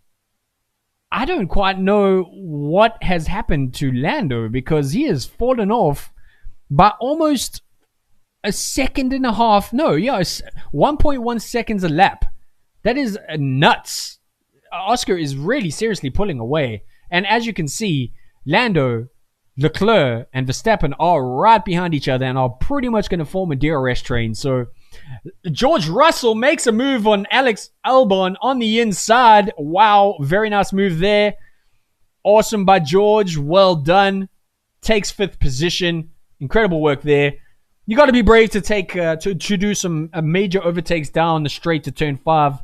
I don't quite know what has happened to Lando, because he has fallen off by almost a second and a half. No, yeah, 1.1 seconds a lap. That is nuts. Oscar is really seriously pulling away. And as you can see, Lando, Leclerc, and Verstappen are right behind each other and are pretty much going to form a DRS train. So George Russell makes a move on Alex Albon on the inside. Wow, very nice move there. Awesome by George. Well done. Takes 5th position. Incredible work there. You got to be brave to take to do some major overtakes down the straight to turn 5.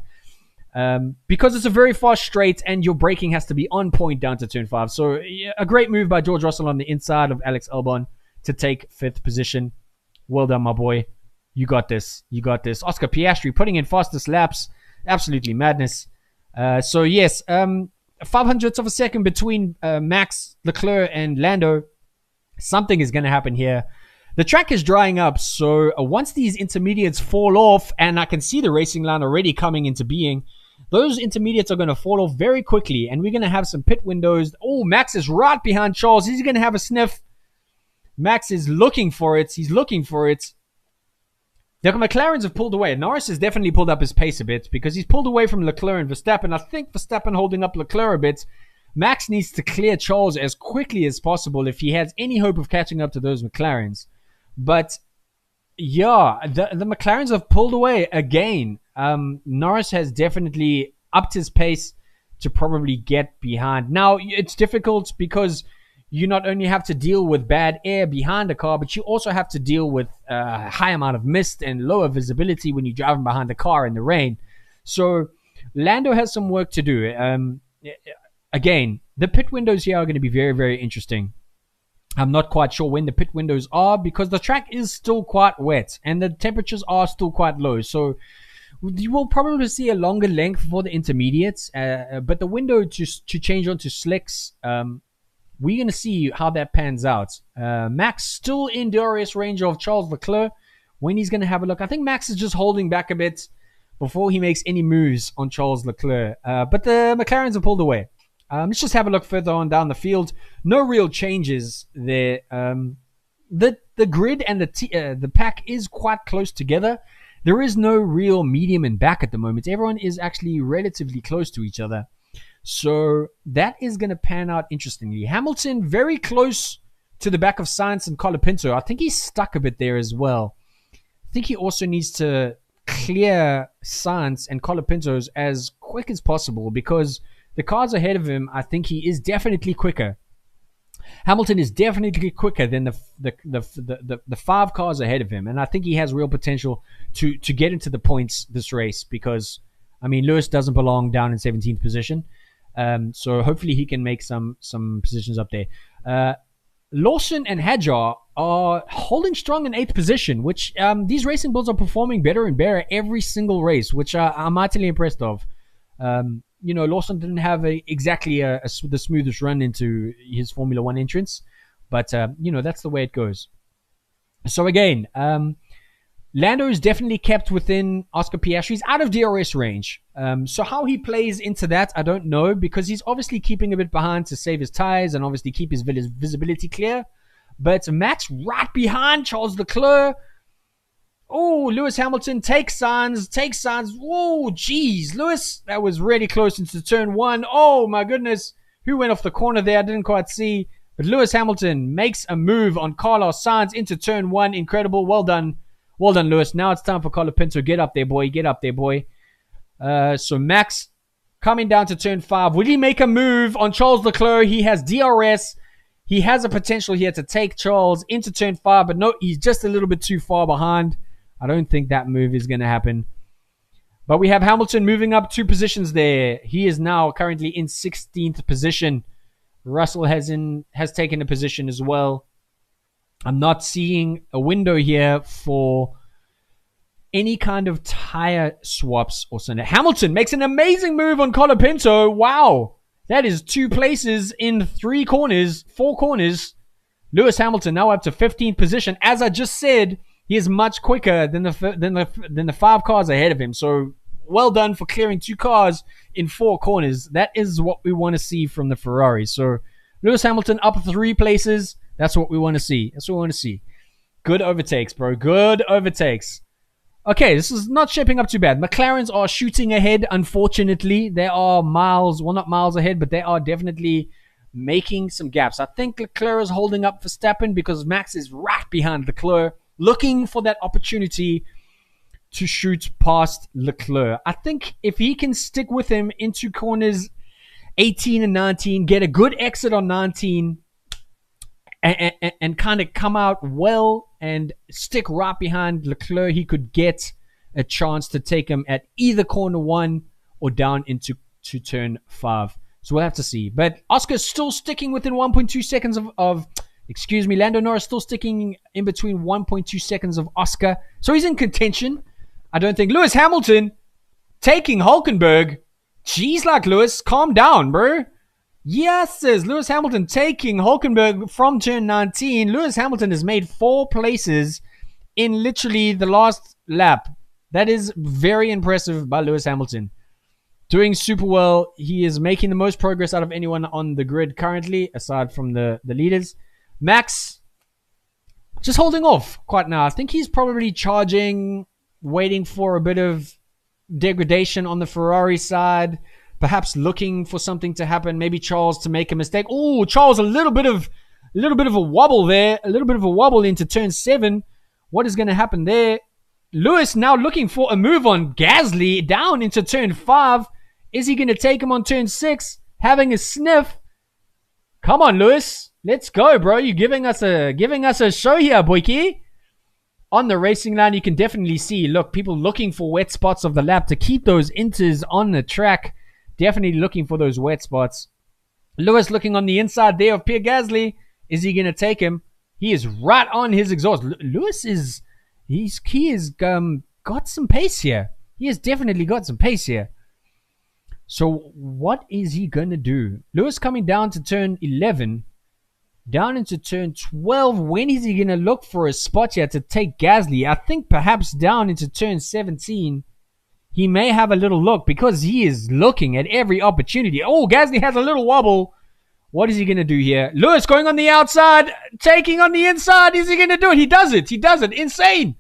Because it's a very fast straight and your braking has to be on point down to turn 5. So a great move by George Russell on the inside of Alex Albon to take 5th position. Well done, my boy. You got this. Oscar Piastri putting in fastest laps. Absolutely madness. So yes, 500ths of a second between Max, Leclerc, and Lando. Something is going to happen here. The track is drying up, so once these intermediates fall off, and I can see the racing line already coming into being, those intermediates are going to fall off very quickly, and we're going to have some pit windows. Oh, Max is right behind Charles. He's going to have a sniff. Max is looking for it. He's looking for it. The McLarens have pulled away. Norris has definitely pulled up his pace a bit because he's pulled away from Leclerc and Verstappen. I think Verstappen holding up Leclerc a bit. Max needs to clear Charles as quickly as possible if he has any hope of catching up to those McLarens. But yeah, the McLarens have pulled away again. Norris has definitely upped his pace to probably get behind. Now, it's difficult because you not only have to deal with bad air behind the car, but you also have to deal with a high amount of mist and lower visibility when you're driving behind the car in the rain. So Lando has some work to do. Again, the pit windows here are going to be very, very interesting. I'm not quite sure when the pit windows are because the track is still quite wet and the temperatures are still quite low. So you will probably see a longer length for the intermediates, but the window to change onto slicks, we're going to see how that pans out. Max still in DRS range of Charles Leclerc. When he's going to have a look, I think Max is just holding back a bit before he makes any moves on Charles Leclerc. But the McLarens have pulled away. Let's just have a look further on down the field. No real changes there. The grid and the pack is quite close together. There is no real medium and back at the moment. Everyone is actually relatively close to each other. So that is going to pan out interestingly. Hamilton very close to the back of Sainz and Colapinto. I think he's stuck a bit there as well. I think he also needs to clear Sainz and Colapinto's as quick as possible because the cars ahead of him, I think he is definitely quicker. Hamilton is definitely quicker than the 5 cars ahead of him, and I think he has real potential to get into the points this race because, I mean, Lewis doesn't belong down in 17th position, so hopefully he can make some positions up there. Lawson and Hadjar are holding strong in 8th position, which these racing bulls are performing better and better every single race, which I'm mightily impressed of. Lawson didn't have exactly the smoothest run into his Formula 1 entrance, but, that's the way it goes. So again, Lando is definitely kept within Oscar Piastri's out of DRS range. So how he plays into that, I don't know, because he's obviously keeping a bit behind to save his tires and obviously keep his visibility clear. But Max right behind Charles Leclerc. Oh, Lewis Hamilton takes Sainz. Oh, geez, Lewis, that was really close into turn 1. Oh, my goodness. Who went off the corner there? I didn't quite see. But Lewis Hamilton makes a move on Carlos Sainz into turn 1. Incredible. Well done. Well done, Lewis. Now it's time for Colapinto. Get up there, boy. Get up there, boy. So Max coming down to turn 5. Will he make a move on Charles Leclerc? He has DRS. He has a potential here to take Charles into turn 5. But no, he's just a little bit too far behind. I don't think that move is going to happen. But we have Hamilton moving up 2 positions there. He is now currently in 16th position. Russell has taken a position as well. I'm not seeing a window here for any kind of tire swaps or something. Hamilton makes an amazing move on Colapinto. Wow. That is 2 places in 4 corners. Lewis Hamilton now up to 15th position. As I just said, he is much quicker than the 5 cars ahead of him. So well done for clearing 2 cars in 4 corners. That is what we want to see from the Ferrari. So Lewis Hamilton up 3 places. That's what we want to see. That's what we want to see. Good overtakes, bro. Good overtakes. Okay, this is not shaping up too bad. McLarens are shooting ahead, unfortunately. They are miles, well, not miles ahead, but they are definitely making some gaps. I think Leclerc is holding up Verstappen because Max is right behind Leclerc, looking for that opportunity to shoot past Leclerc. I think if he can stick with him into corners 18 and 19, get a good exit on 19, and kind of come out well and stick right behind Leclerc, he could get a chance to take him at either corner 1 or down into turn 5. So we'll have to see. But Oscar's still sticking within 1.2 seconds Lando Norris still sticking in between 1.2 seconds of Oscar. So he's in contention. I don't think. Lewis Hamilton taking Hulkenberg. Jeez, like Lewis, calm down, bro. Yes, says Lewis Hamilton taking Hulkenberg from turn 19. Lewis Hamilton has made 4 places in literally the last lap. That is very impressive by Lewis Hamilton. Doing super well. He is making the most progress out of anyone on the grid currently, aside from the leaders. Max, just holding off quite now. I think he's probably charging, waiting for a bit of degradation on the Ferrari side. Perhaps looking for something to happen. Maybe Charles to make a mistake. Oh, Charles, a little bit of a wobble there. A little bit of a wobble into turn 7. What is going to happen there? Lewis now looking for a move on Gasly down into turn 5. Is he going to take him on turn 6? Having a sniff. Come on, Lewis. Let's go, bro. You're giving us a show here, boyki. On the racing line, you can definitely see, look, people looking for wet spots of the lap to keep those inters on the track. Definitely looking for those wet spots. Lewis looking on the inside there of Pierre Gasly. Is he going to take him? He is right on his exhaust. Lewis is... He has got some pace here. He has definitely got some pace here. So what is he going to do? Lewis coming down to turn 11. Down into turn 12. When is he going to look for a spot here to take Gasly? I think perhaps down into turn 17. He may have a little look because he is looking at every opportunity. Oh, Gasly has a little wobble. What is he going to do here? Lewis going on the outside, taking on the inside. Is he going to do it? He does it. He does it. Insane.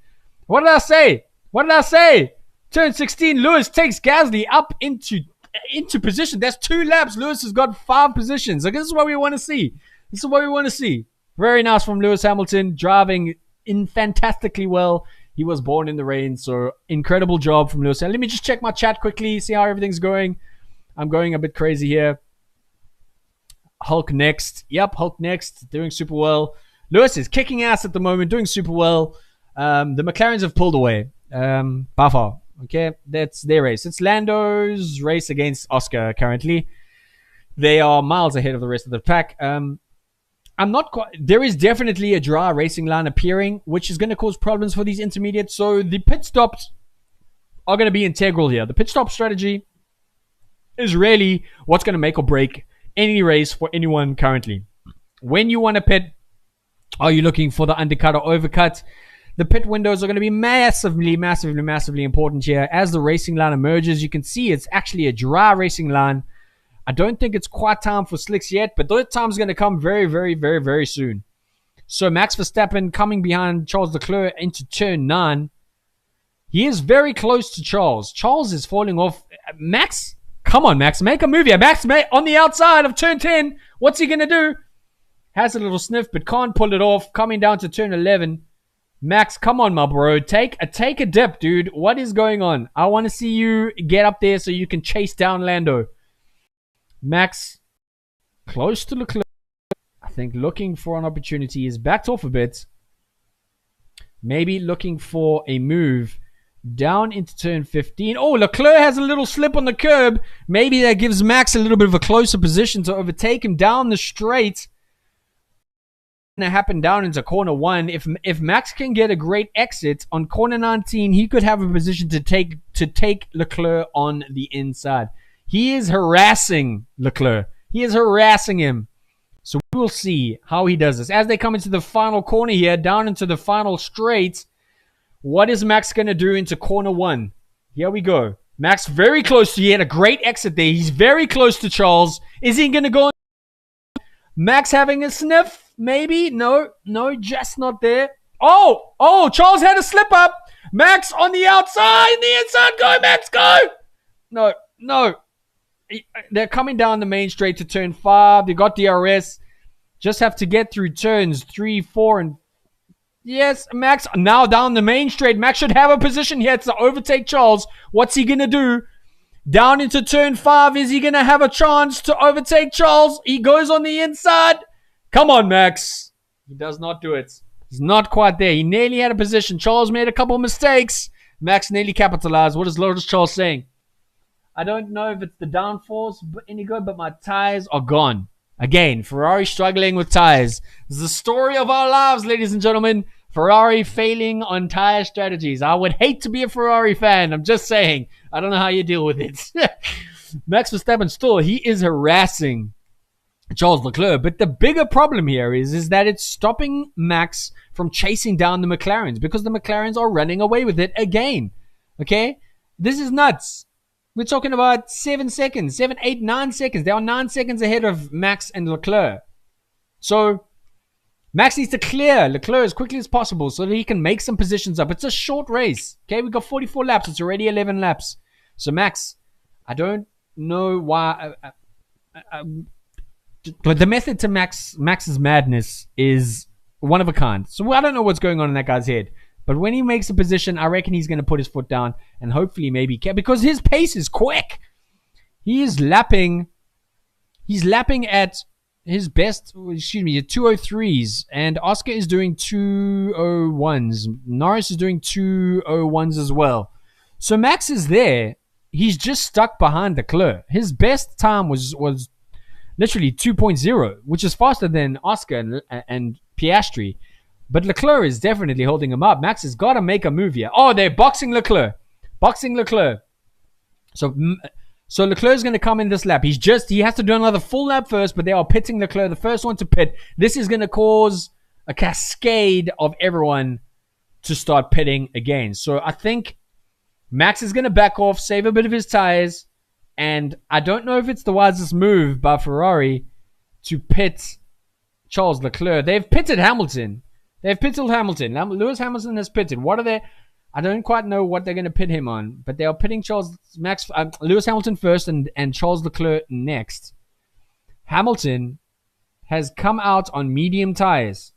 What did I say? Turn 16, Lewis takes Gasly up into position. That's 2 laps. Lewis has got 5 positions. Like, this is what we want to see. Very nice from Lewis Hamilton, driving in fantastically well. He was born in the rain, so incredible job from Lewis. Let me just check my chat quickly, see how everything's going. I'm going a bit crazy here. Hulk next. Yep, Hulk next. Doing super well. Lewis is kicking ass at the moment, doing super well. The McLarens have pulled away by far. Okay, that's their race. It's Lando's race against Oscar currently. They are miles ahead of the rest of the pack. I'm not quite... There is definitely a dry racing line appearing, which is going to cause problems for these intermediates. So the pit stops are going to be integral here. The pit stop strategy is really what's going to make or break any race for anyone currently. When you want to pit, are you looking for the undercut or overcut? The pit windows are going to be massively important here. As the racing line emerges, you can see it's actually a dry racing line. I don't think it's quite time for slicks yet, but that time's going to come very soon. So Max Verstappen coming behind Charles Leclerc into turn 9. He is very close to Charles. Charles is falling off. Max, come on, Max, make a move here. Max on the outside of turn 10. What's he going to do? has a little sniff but can't pull it off. Coming down to turn 11. Max, come on, my bro. Take a dip, dude. What is going on? I want to see you get up there so you can chase down Lando. Max, close to Leclerc. I think looking for an opportunity. Is backed off a bit. Maybe looking for a move down into turn 15. Oh, Leclerc has a little slip on the curb. Maybe that gives Max a little bit of a closer position to overtake him down the straight. Going to happen down into corner 1. If Max can get a great exit on corner 19, he could have a position to take Leclerc on the inside. He is harassing Leclerc. He is harassing him. So we will see how he does this. As they come into the final corner here, down into the final straight, what is Max going to do into corner 1? Here we go. Max very close. He had a great exit there. He's very close to Charles. Is he going to go? Max having a sniff? Maybe. No, just not there. Oh, Charles had a slip up. Max on the outside. The inside. Go, Max, go. No. They're coming down the main straight to turn 5. They got DRS. Just have to get through turns 3, 4, and... Yes, Max now down the main straight. Max should have a position here to overtake Charles. What's he going to do? Down into turn 5. Is he going to have a chance to overtake Charles? He goes on the inside. Come on, Max. He does not do it. He's not quite there. He nearly had a position. Charles made a couple mistakes. Max nearly capitalized. What is Lotus Charles saying? I don't know if it's the downforce any good, but my tires are gone. Again, Ferrari struggling with tires. This is the story of our lives, ladies and gentlemen. Ferrari failing on tire strategies. I would hate to be a Ferrari fan. I'm just saying. I don't know how you deal with it. Max Verstappen still, he is harassing Charles Leclerc. But the bigger problem here is that it's stopping Max from chasing down the McLarens because the McLarens are running away with it again. Okay? This is nuts. We're talking about 7 seconds, 7, 8, 9 seconds. They are 9 seconds ahead of Max and Leclerc. So, Max needs to clear Leclerc as quickly as possible so that he can make some positions up. It's a short race. Okay, we've got 44 laps. It's already 11 laps. So, Max, I don't know why... But the method to Max's madness is one of a kind. So, I don't know what's going on in that guy's head. But when he makes a position, I reckon he's going to put his foot down and hopefully maybe... Because his pace is quick. He is lapping... He's lapping at his best... Excuse me, 203s. And Oscar is doing 201s. Norris is doing 201s as well. So Max is there. He's just stuck behind Leclerc. His best time was literally 2.0, which is faster than Oscar and Piastri. But Leclerc is definitely holding him up. Max has got to make a move here. Oh, they're boxing Leclerc. So Leclerc is going to come in this lap. He has to do another full lap first, but they are pitting Leclerc. The first one to pit. This is going to cause a cascade of everyone to start pitting again. So I think Max is going to back off, save a bit of his tires. And I don't know if it's the wisest move by Ferrari to pit Charles Leclerc. They've pitted Hamilton. Lewis Hamilton has pitted. What are they? I don't quite know what they're going to pit him on, but they are pitting Lewis Hamilton first and Charles Leclerc next. Hamilton has come out on medium tires.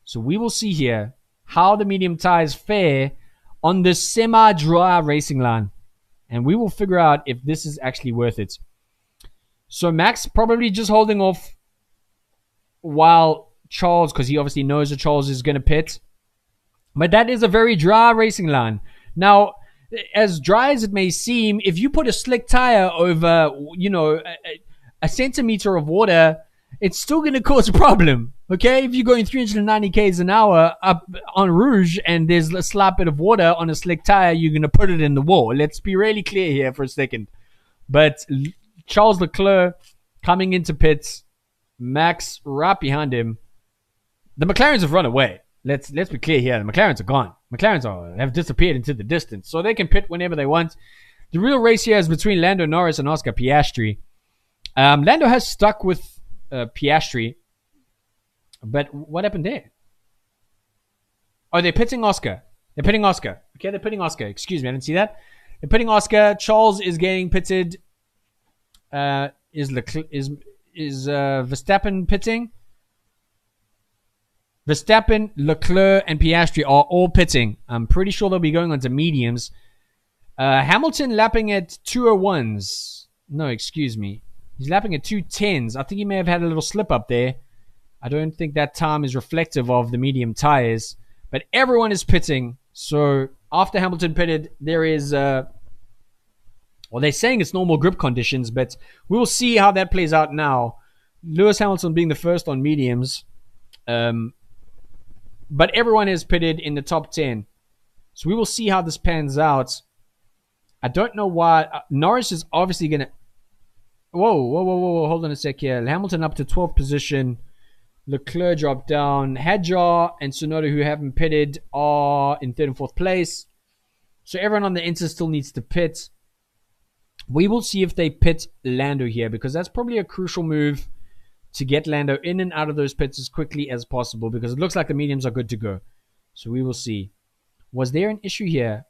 So we will see here how the medium tires fare on this semi-dry racing line. And we will figure out if this is actually worth it. So Max probably just holding off while Charles, because he obviously knows that Charles is going to pit. But that is a very dry racing line. Now, as dry as it may seem, if you put a slick tire over, a centimeter of water, it's still going to cause a problem. Okay? If you're going 390 k's an hour up on Rouge and there's a slight bit of water on a slick tire, you're going to put it in the wall. Let's be really clear here for a second. But Charles Leclerc coming into pits, Max right behind him. The McLarens have run away. Let's be clear here. The McLarens are gone. Have disappeared into the distance. So they can pit whenever they want. The real race here is between Lando Norris and Oscar Piastri. Lando has stuck with Piastri. But what happened there? Oh, they're pitting Oscar. Okay, they're pitting Oscar. Excuse me, I didn't see that. They're pitting Oscar. Charles is getting pitted. Is Verstappen pitting? Verstappen, Leclerc, and Piastri are all pitting. I'm pretty sure they'll be going on to mediums. Hamilton lapping at 201s. No, excuse me. He's lapping at 210s. I think he may have had a little slip up there. I don't think that time is reflective of the medium tires. But everyone is pitting. So after Hamilton pitted, there is... well, they're saying it's normal grip conditions, but we'll see how that plays out now. Lewis Hamilton being the first on mediums. But everyone is pitted in the top 10. So we will see how this pans out. I don't know why. Norris is obviously going to... Whoa. Hold on a sec here. Hamilton up to 12th position. Leclerc dropped down. Hadjar and Tsunoda, who haven't pitted, are in 3rd and 4th place. So everyone on the inside still needs to pit. We will see if they pit Lando here, because that's probably a crucial move to get Lando in and out of those pits as quickly as possible, because it looks like the mediums are good to go. So we will see. Was there an issue here?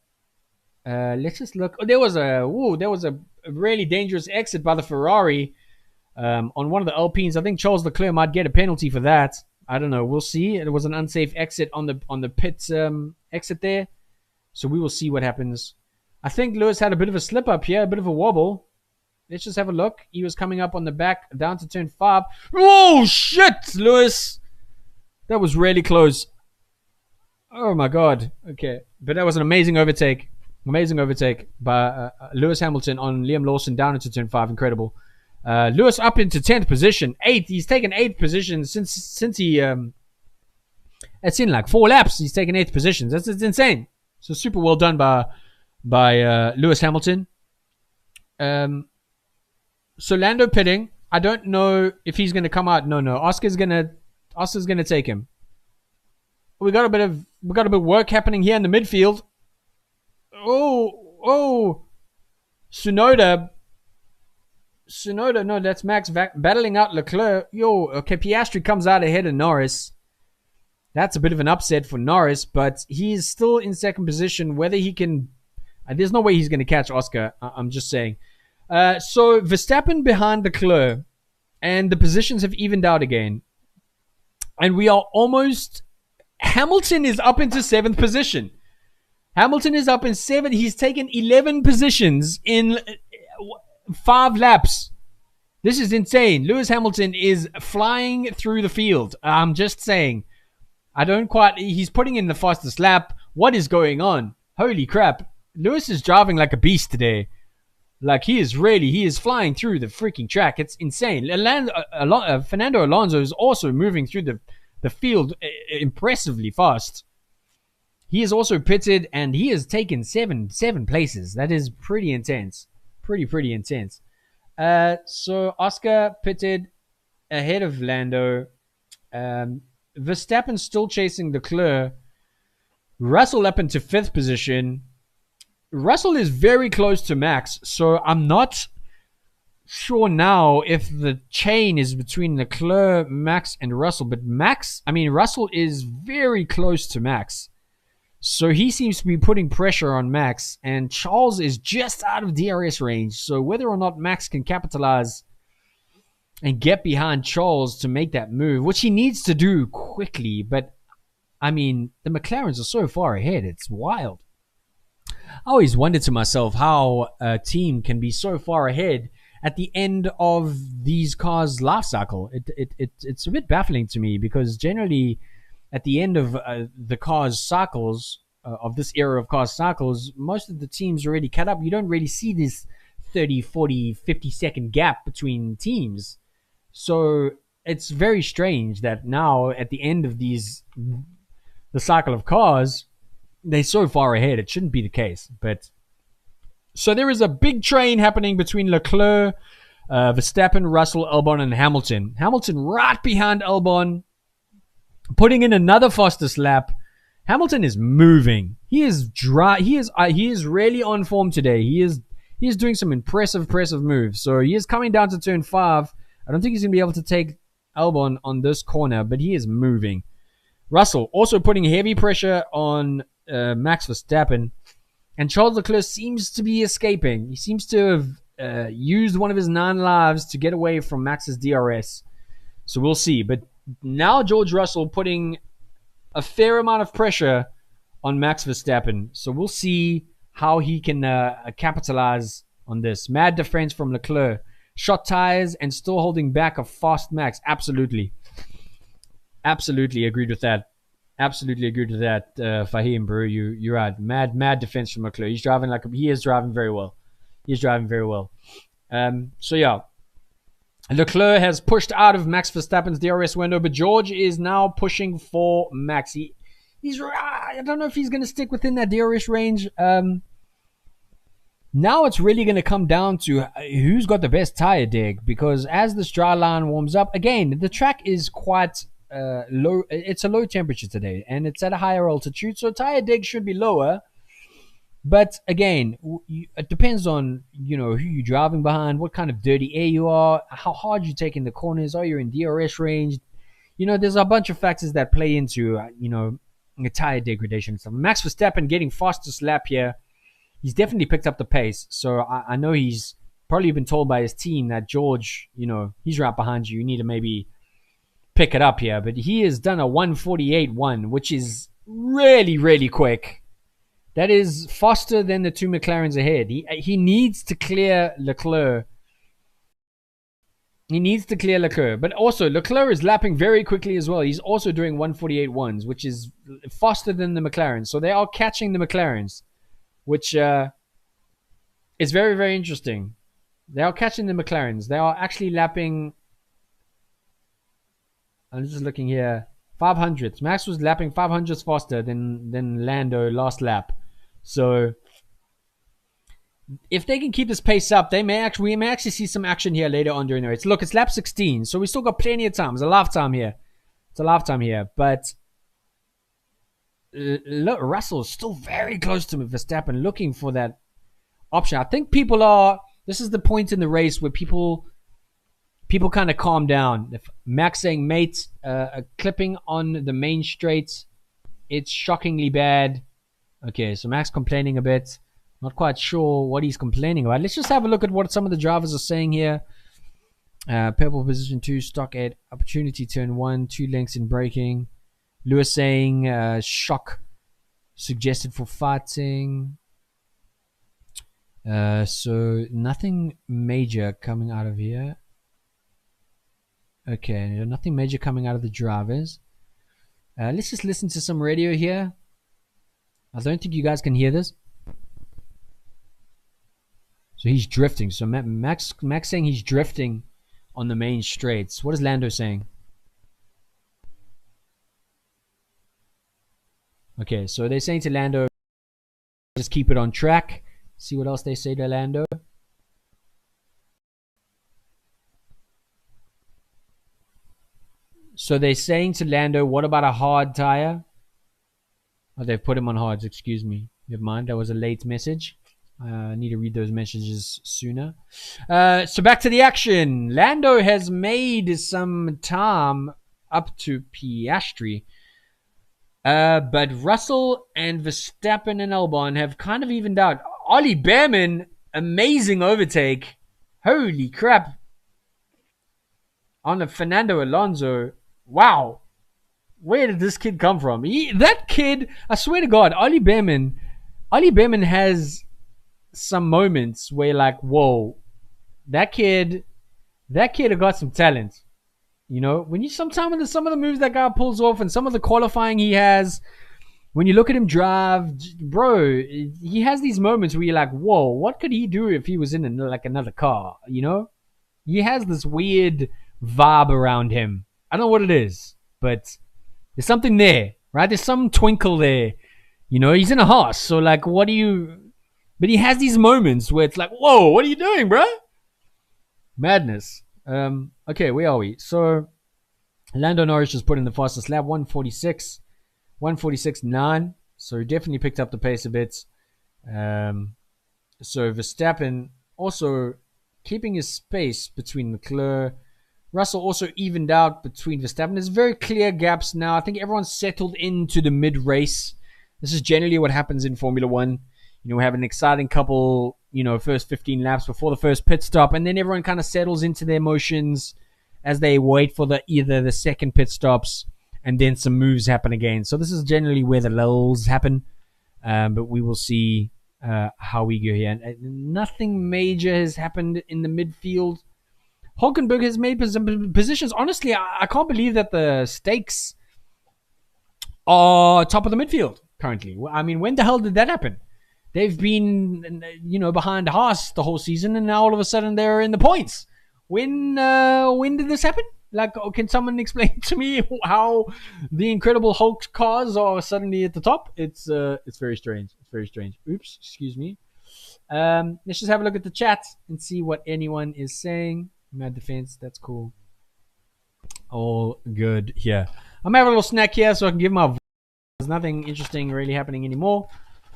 Let's just look. Oh, there was a really dangerous exit by the Ferrari on one of the Alpines. I think Charles Leclerc might get a penalty for that. I don't know. We'll see. It was an unsafe exit on the pit exit there. So we will see what happens. I think Lewis had a bit of a slip up here, a bit of a wobble. Let's just have a look. He was coming up on the back down to turn 5. Oh, shit, Lewis. That was really close. Oh, my God. Okay. But that was an amazing overtake. Amazing overtake by Lewis Hamilton on Liam Lawson down into turn 5. Incredible. Lewis up into 10th position. 8th. He's taken 8th position since he... That's in like 4 laps. He's taken 8th position. That's insane. So super well done by Lewis Hamilton. So Lando pitting. I don't know if he's going to come out. No. Oscar's going to take him. We got a bit of work happening here in the midfield. Oh. Tsunoda. No, that's Max battling out Leclerc. Okay, Piastri comes out ahead of Norris. That's a bit of an upset for Norris, but he's still in 2nd position. Whether he can... There's no way he's going to catch Oscar. I'm just saying. So Verstappen behind Leclerc, and the positions have evened out again. And we are almost... Hamilton is up into 7th position. Hamilton is up in 7. He's taken 11 positions in 5 laps. This is insane. Lewis Hamilton is flying through the field. I'm just saying. He's putting in the fastest lap. What is going on? Holy crap. Lewis is driving like a beast today. Like, he is flying through the freaking track. It's insane. Fernando Alonso is also moving through the field impressively fast. He is also pitted, and he has taken 7 places. That is pretty intense. Pretty intense. So Oscar pitted ahead of Lando. Verstappen still chasing Leclerc. Russell up into 5th position. Russell is very close to Max, so I'm not sure now if the chain is between Leclerc, Max, and Russell. But Russell is very close to Max. So he seems to be putting pressure on Max, and Charles is just out of DRS range. So whether or not Max can capitalize and get behind Charles to make that move, which he needs to do quickly, but the McLarens are so far ahead, it's wild. I always wondered to myself how a team can be so far ahead at the end of these cars' life cycle. It's a bit baffling to me, because generally at the end of the cars' cycles, of this era of cars' cycles, most of the teams already cut up. You don't really see this 30, 40, 50-second gap between teams. So it's very strange that now at the end of the cycle of cars, they're so far ahead. It shouldn't be the case. But so there is a big train happening between Leclerc, Verstappen, Russell, Albon, and Hamilton. Hamilton right behind Albon, putting in another fastest lap. Hamilton is moving. He is dry. He is really on form today. He is doing some impressive moves. So he is coming down to turn 5. I don't think he's going to be able to take Albon on this corner, but he is moving. Russell also putting heavy pressure on Max Verstappen, and Charles Leclerc seems to be escaping. He seems to have used one of his 9 lives to get away from Max's DRS. So we'll see. But now George Russell putting a fair amount of pressure on Max Verstappen. So we'll see how he can capitalize on this. Mad defense from Leclerc. Shot tires and still holding back a fast Max. Absolutely. Absolutely agreed with that. Absolutely agreed with that, Fahim, bro. You're right. Mad defense from Leclerc. He is driving very well. He's driving very well. So yeah, Leclerc has pushed out of Max Verstappen's DRS window, but George is now pushing for Max. I don't know if he's going to stick within that DRS range. Now it's really going to come down to who's got the best tire dig, because as this dry line warms up, again, the track is quite low. It's a low temperature today, and it's at a higher altitude, so tire dig should be lower. But again, it depends on who you're driving behind, what kind of dirty air you are, how hard you're taking the corners, are you in DRS range? There's a bunch of factors that play into tire degradation and stuff. Max Verstappen getting fastest lap here. He's definitely picked up the pace. So I know he's probably been told by his team that George, he's right behind you. You need to maybe pick it up here. But he has done a 1:48.1, which is really, really quick. That is faster than the two McLarens ahead. He needs to clear Leclerc. But also, Leclerc is lapping very quickly as well. He's also doing 1:48.1s, which is faster than the McLarens. So they are catching the McLarens, which is very, very interesting. They are catching the McLarens. They are actually lapping... I'm just looking here. 500s. Max was lapping 500s faster than Lando last lap. So if they can keep this pace up, we may actually see some action here later on during the race. Look, it's lap 16, so we still got plenty of time. It's a lifetime here. But look, Russell is still very close to Verstappen, looking for that option. I think this is the point in the race where people kind of calm down. If Max saying, mate, clipping on the main straight, it's shockingly bad. Okay, so Max complaining a bit. Not quite sure what he's complaining about. Let's just have a look at what some of the drivers are saying here. Purple position 2, stock 8, opportunity turn 1, 2 lengths in braking. Lewis saying shock suggested for fighting. So nothing major coming out of here. Okay, nothing major coming out of the drivers. Let's just listen to some radio here. I don't think you guys can hear this. So he's drifting. So Max saying he's drifting on the main straights. What is Lando saying? Okay, so they're saying to Lando, just keep it on track. See what else they say to Lando. So they're saying to Lando, what about a hard tire? Oh, they've put him on hards, excuse me. Never mind, that was a late message. I need to read those messages sooner. So back to the action. Lando has made some time up to Piastri. But Russell and Verstappen and Albon have kind of evened out. Ollie Behrman, amazing overtake. Holy crap. On a Fernando Alonso. Wow. Where did this kid come from? That kid, I swear to God, Ollie Behrman has some moments where you're like, whoa, that kid got some talent. When you sometimes with some of the moves that guy pulls off and some of the qualifying he has, when you look at him drive, bro, he has these moments where you're like, whoa, what could he do if he was in another car? He has this weird vibe around him. I don't know what it is, but there's something there, right? There's some twinkle there. He's in a horse, so like, what do you... But he has these moments where it's like, whoa, what are you doing, bro? Madness. Okay, where are we? So, Lando Norris just put in the fastest lap, 146.9. So he definitely picked up the pace a bit. So Verstappen also keeping his space between Leclerc. Russell also evened out between Verstappen. There's very clear gaps now. I think everyone's settled into the mid-race. This is generally what happens in Formula 1. We have an exciting couple, first 15 laps before the first pit stop, and then everyone kind of settles into their motions as they wait for either the second pit stops. and then some moves happen again. So this is generally where the lulls happen, but we will see how we go here. And nothing major has happened in the midfield. Hulkenberg has made some positions. Honestly, I can't believe that the stakes are top of the midfield currently. I mean, when the hell did that happen? They've been, behind Haas the whole season, and now all of a sudden they're in the points. When did this happen? Like, can someone explain to me how the Incredible Hulk cars are suddenly at the top? It's very strange. It's very strange. Oops, excuse me. Let's just have a look at the chat and see what anyone is saying. Mad defense, that's cool. All good here. I'm having a little snack here so I can give my. There's nothing interesting really happening anymore.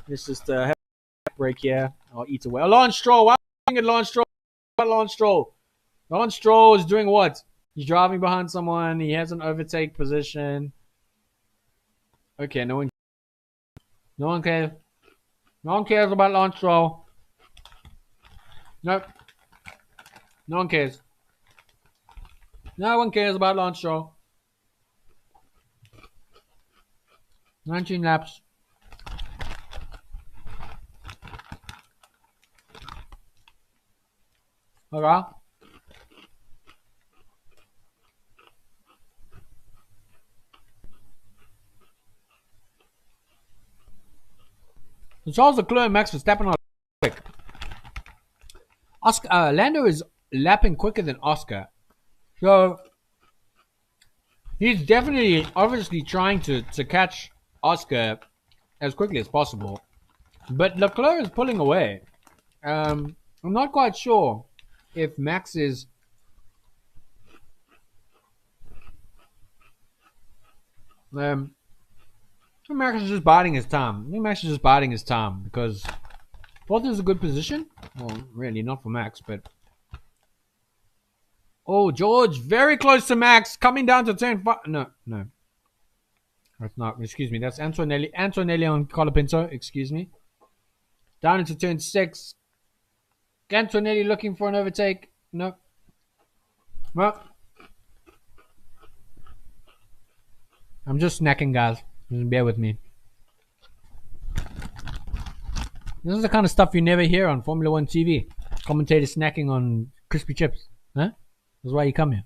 Let's just have a break here. I'll eat away. Lance Stroll. Why are you doing it, Lance Stroll? Lance Stroll. Lance Stroll is doing what? He's driving behind someone. He has an overtake position. Okay, no one cares. No one cares about Lance Stroll. Nope. No one cares. No one cares about Lance Stroll. 19 laps. Okay. So Charles Leclerc and Max Verstappen are quick. Lando is lapping quicker than Oscar. So he's definitely, obviously, trying to catch Oscar as quickly as possible. But Leclerc is pulling away. I'm not quite sure if Max is... Max is just biding his time. I think Max is just biding his time because fourth is a good position. Well, really, not for Max, but... Oh, George, very close to Max, coming down to turn 5. No. That's not, excuse me, that's Antonelli. Antonelli on Colapinto, excuse me. Down into turn 6. Antonelli looking for an overtake. No. Well, I'm just snacking, guys. Just bear with me. This is the kind of stuff you never hear on Formula 1 TV. Commentators snacking on crispy chips. Huh? That's why you come here.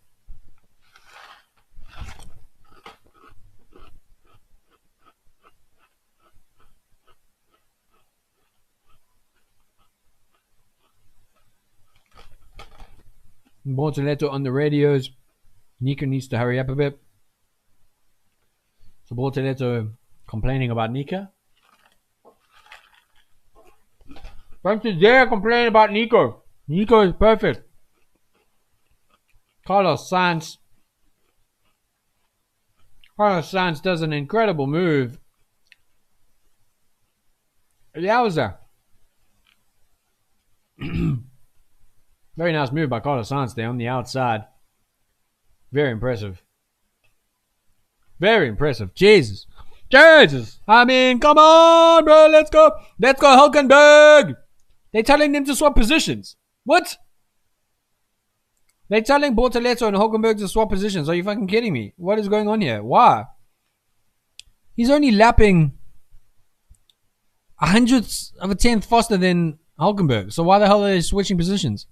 Bortoletto on the radios. Nico needs to hurry up a bit. So Bortoletto complaining about Nico. Don't you dare complain about Nico. Nico is perfect. Carlos Sainz does an incredible move. Yowza. Very nice move by Carlos Sainz there on the outside. Very impressive. Very impressive. Jesus. I mean, come on, bro. Let's go. Let's go, Hulkenberg. They're telling them to swap positions. What? They're telling Bortoletto and Hulkenberg to swap positions. Are you fucking kidding me? What is going on here? Why? He's only lapping 100th of a tenth faster than Hulkenberg. So why the hell are they switching positions?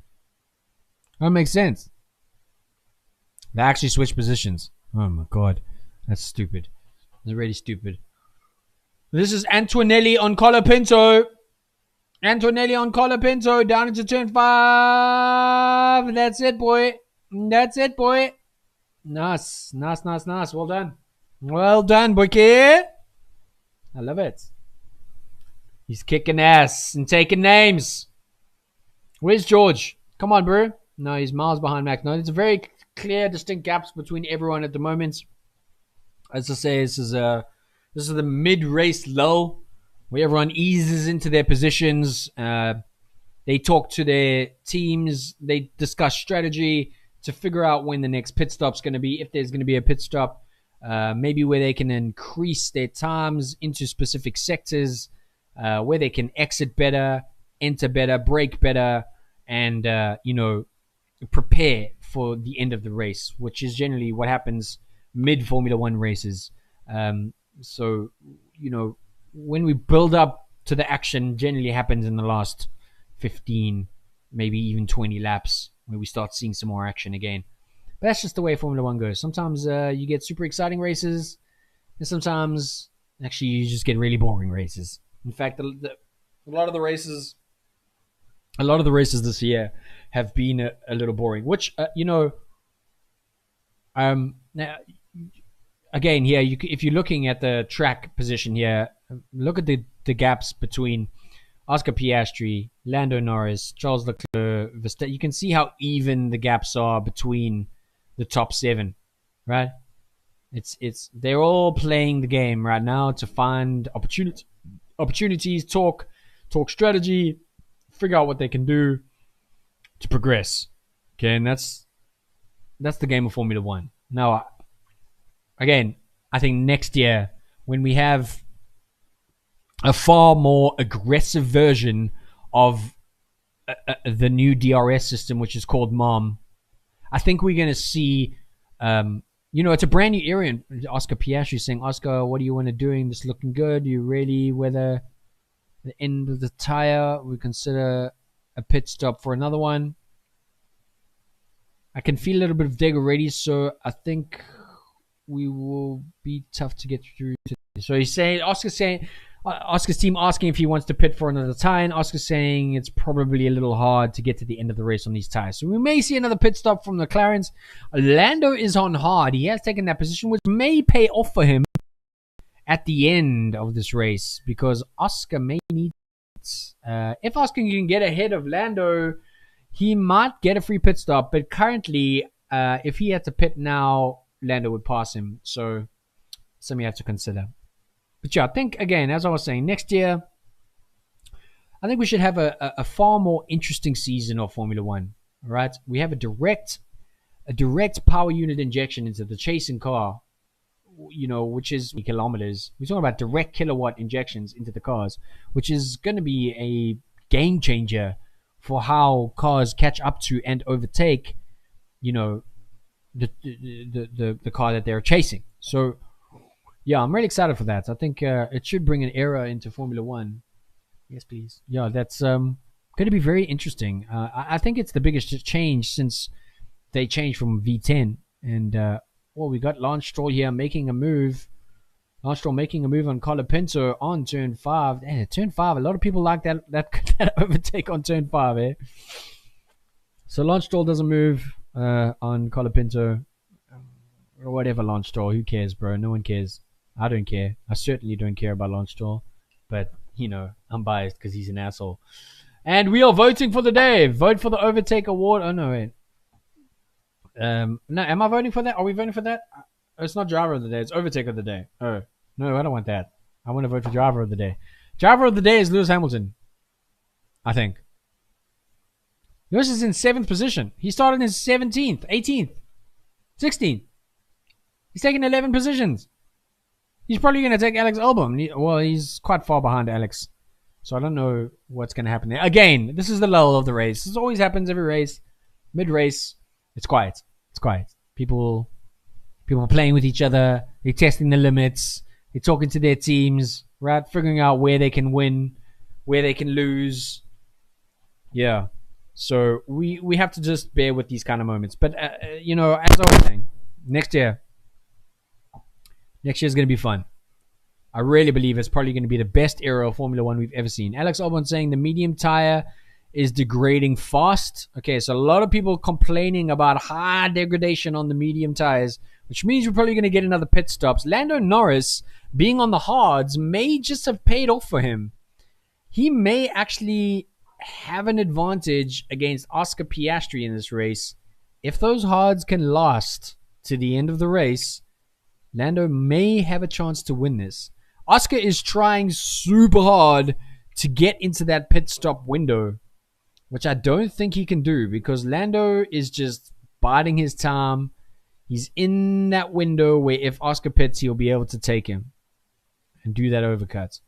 That makes sense. They actually switch positions. Oh my god. That's stupid. That's really stupid. This is Antonelli on Colapinto. Antonelli on Colapinto down into turn 5. That's it, boy. That's it, boy. Nice. Well done. Well done, boy. I love it. He's kicking ass and taking names. Where's George? Come on, bro. No, he's miles behind Max. No, there's a very clear, distinct gaps between everyone at the moment. As I say, this is the mid-race lull where everyone eases into their positions. They talk to their teams. They discuss strategy to figure out when the next pit stop's going to be, if there's going to be a pit stop. Maybe where they can increase their times into specific sectors, where they can exit better, enter better, brake better, and prepare for the end of the race, which is generally what happens mid Formula One races. So, when we build up to the action, generally happens in the last 15, maybe even 20 laps, where we start seeing some more action again. But that's just the way Formula One goes. Sometimes you get super exciting races, and sometimes actually you just get really boring races. In fact, a lot of the races this year have been a little boring. Which now again here, if you're looking at the track position here, look at the gaps between Oscar Piastri, Lando Norris, Charles Leclerc, Verstappen. You can see how even the gaps are between the top 7, right? They're all playing the game right now to find opportunities, talk strategy, figure out what they can do to progress. Okay, and that's the game of Formula One. Now, again, I think next year, when we have a far more aggressive version of the new DRS system, which is called MOM, I think we're going to see, it's a brand new era. And Oscar Piastri saying, Oscar, what are you want to do? This looking good. You really, whether the end of the tire, we consider a pit stop for another one. I can feel a little bit of dig already, so I think we will be tough to get through today. So he's saying, Oscar's team asking if he wants to pit for another tire, and Oscar's saying it's probably a little hard to get to the end of the race on these tires. So we may see another pit stop from the McLarens. Lando is on hard. He has taken that position, which may pay off for him at the end of this race, because Oscar may need it. If Oscar can get ahead of Lando, he might get a free pit stop, but currently, if he had to pit now, Lando would pass him. So, something you have to consider. But yeah, I think, again, as I was saying, next year, I think we should have a far more interesting season of Formula One. All right? We have a direct power unit injection into the chasing car, which is kilometers. We're talking about direct kilowatt injections into the cars, which is going to be a game changer for how cars catch up to and overtake, the car that they're chasing. So, yeah, I'm really excited for that. I think it should bring an era into Formula One. Yes, please. Yeah, that's going to be very interesting. I think it's the biggest change since they changed from V10. And, we got Lance Stroll here making a move. Lance Stroll making a move on Colapinto on turn 5. Turn 5, a lot of people like that overtake on turn 5, eh? So Lance Stroll doesn't move on Colapinto. Or whatever, Lance Stroll. Who cares, bro? No one cares. I don't care. I certainly don't care about Lance Stroll. But, I'm biased because he's an asshole. And we are voting for the day. Vote for the Overtake Award. Oh, no, wait. No, am I voting for that? Are we voting for that? It's not Driver of the Day. It's Overtake of the Day. Oh, no, I don't want that. I want to vote for Driver of the Day. Driver of the Day is Lewis Hamilton, I think. Lewis is in 7th position. He started in 17th, 18th, 16th. He's taken 11 positions. He's probably going to take Alex Albon. He's quite far behind Alex. So I don't know what's going to happen there. Again, this is the lull of the race. This always happens every race. Mid-race, it's quiet. It's quiet. People are playing with each other. They're testing the limits. They're talking to their teams, right? Figuring out where they can win, where they can lose. Yeah. So we have to just bear with these kind of moments. But, as I was saying, next year is going to be fun. I really believe it's probably going to be the best era of Formula One we've ever seen. Alex Albon saying the medium tire is degrading fast. Okay, so a lot of people complaining about high degradation on the medium tires, which means we're probably going to get another pit stops. Lando Norris being on the hards may just have paid off for him. He may actually have an advantage against Oscar Piastri in this race. If those hards can last to the end of the race, Lando may have a chance to win this. Oscar is trying super hard to get into that pit stop window, which I don't think he can do because Lando is just biding his time. He's in that window where if Oscar pits, he'll be able to take him and do that overcut.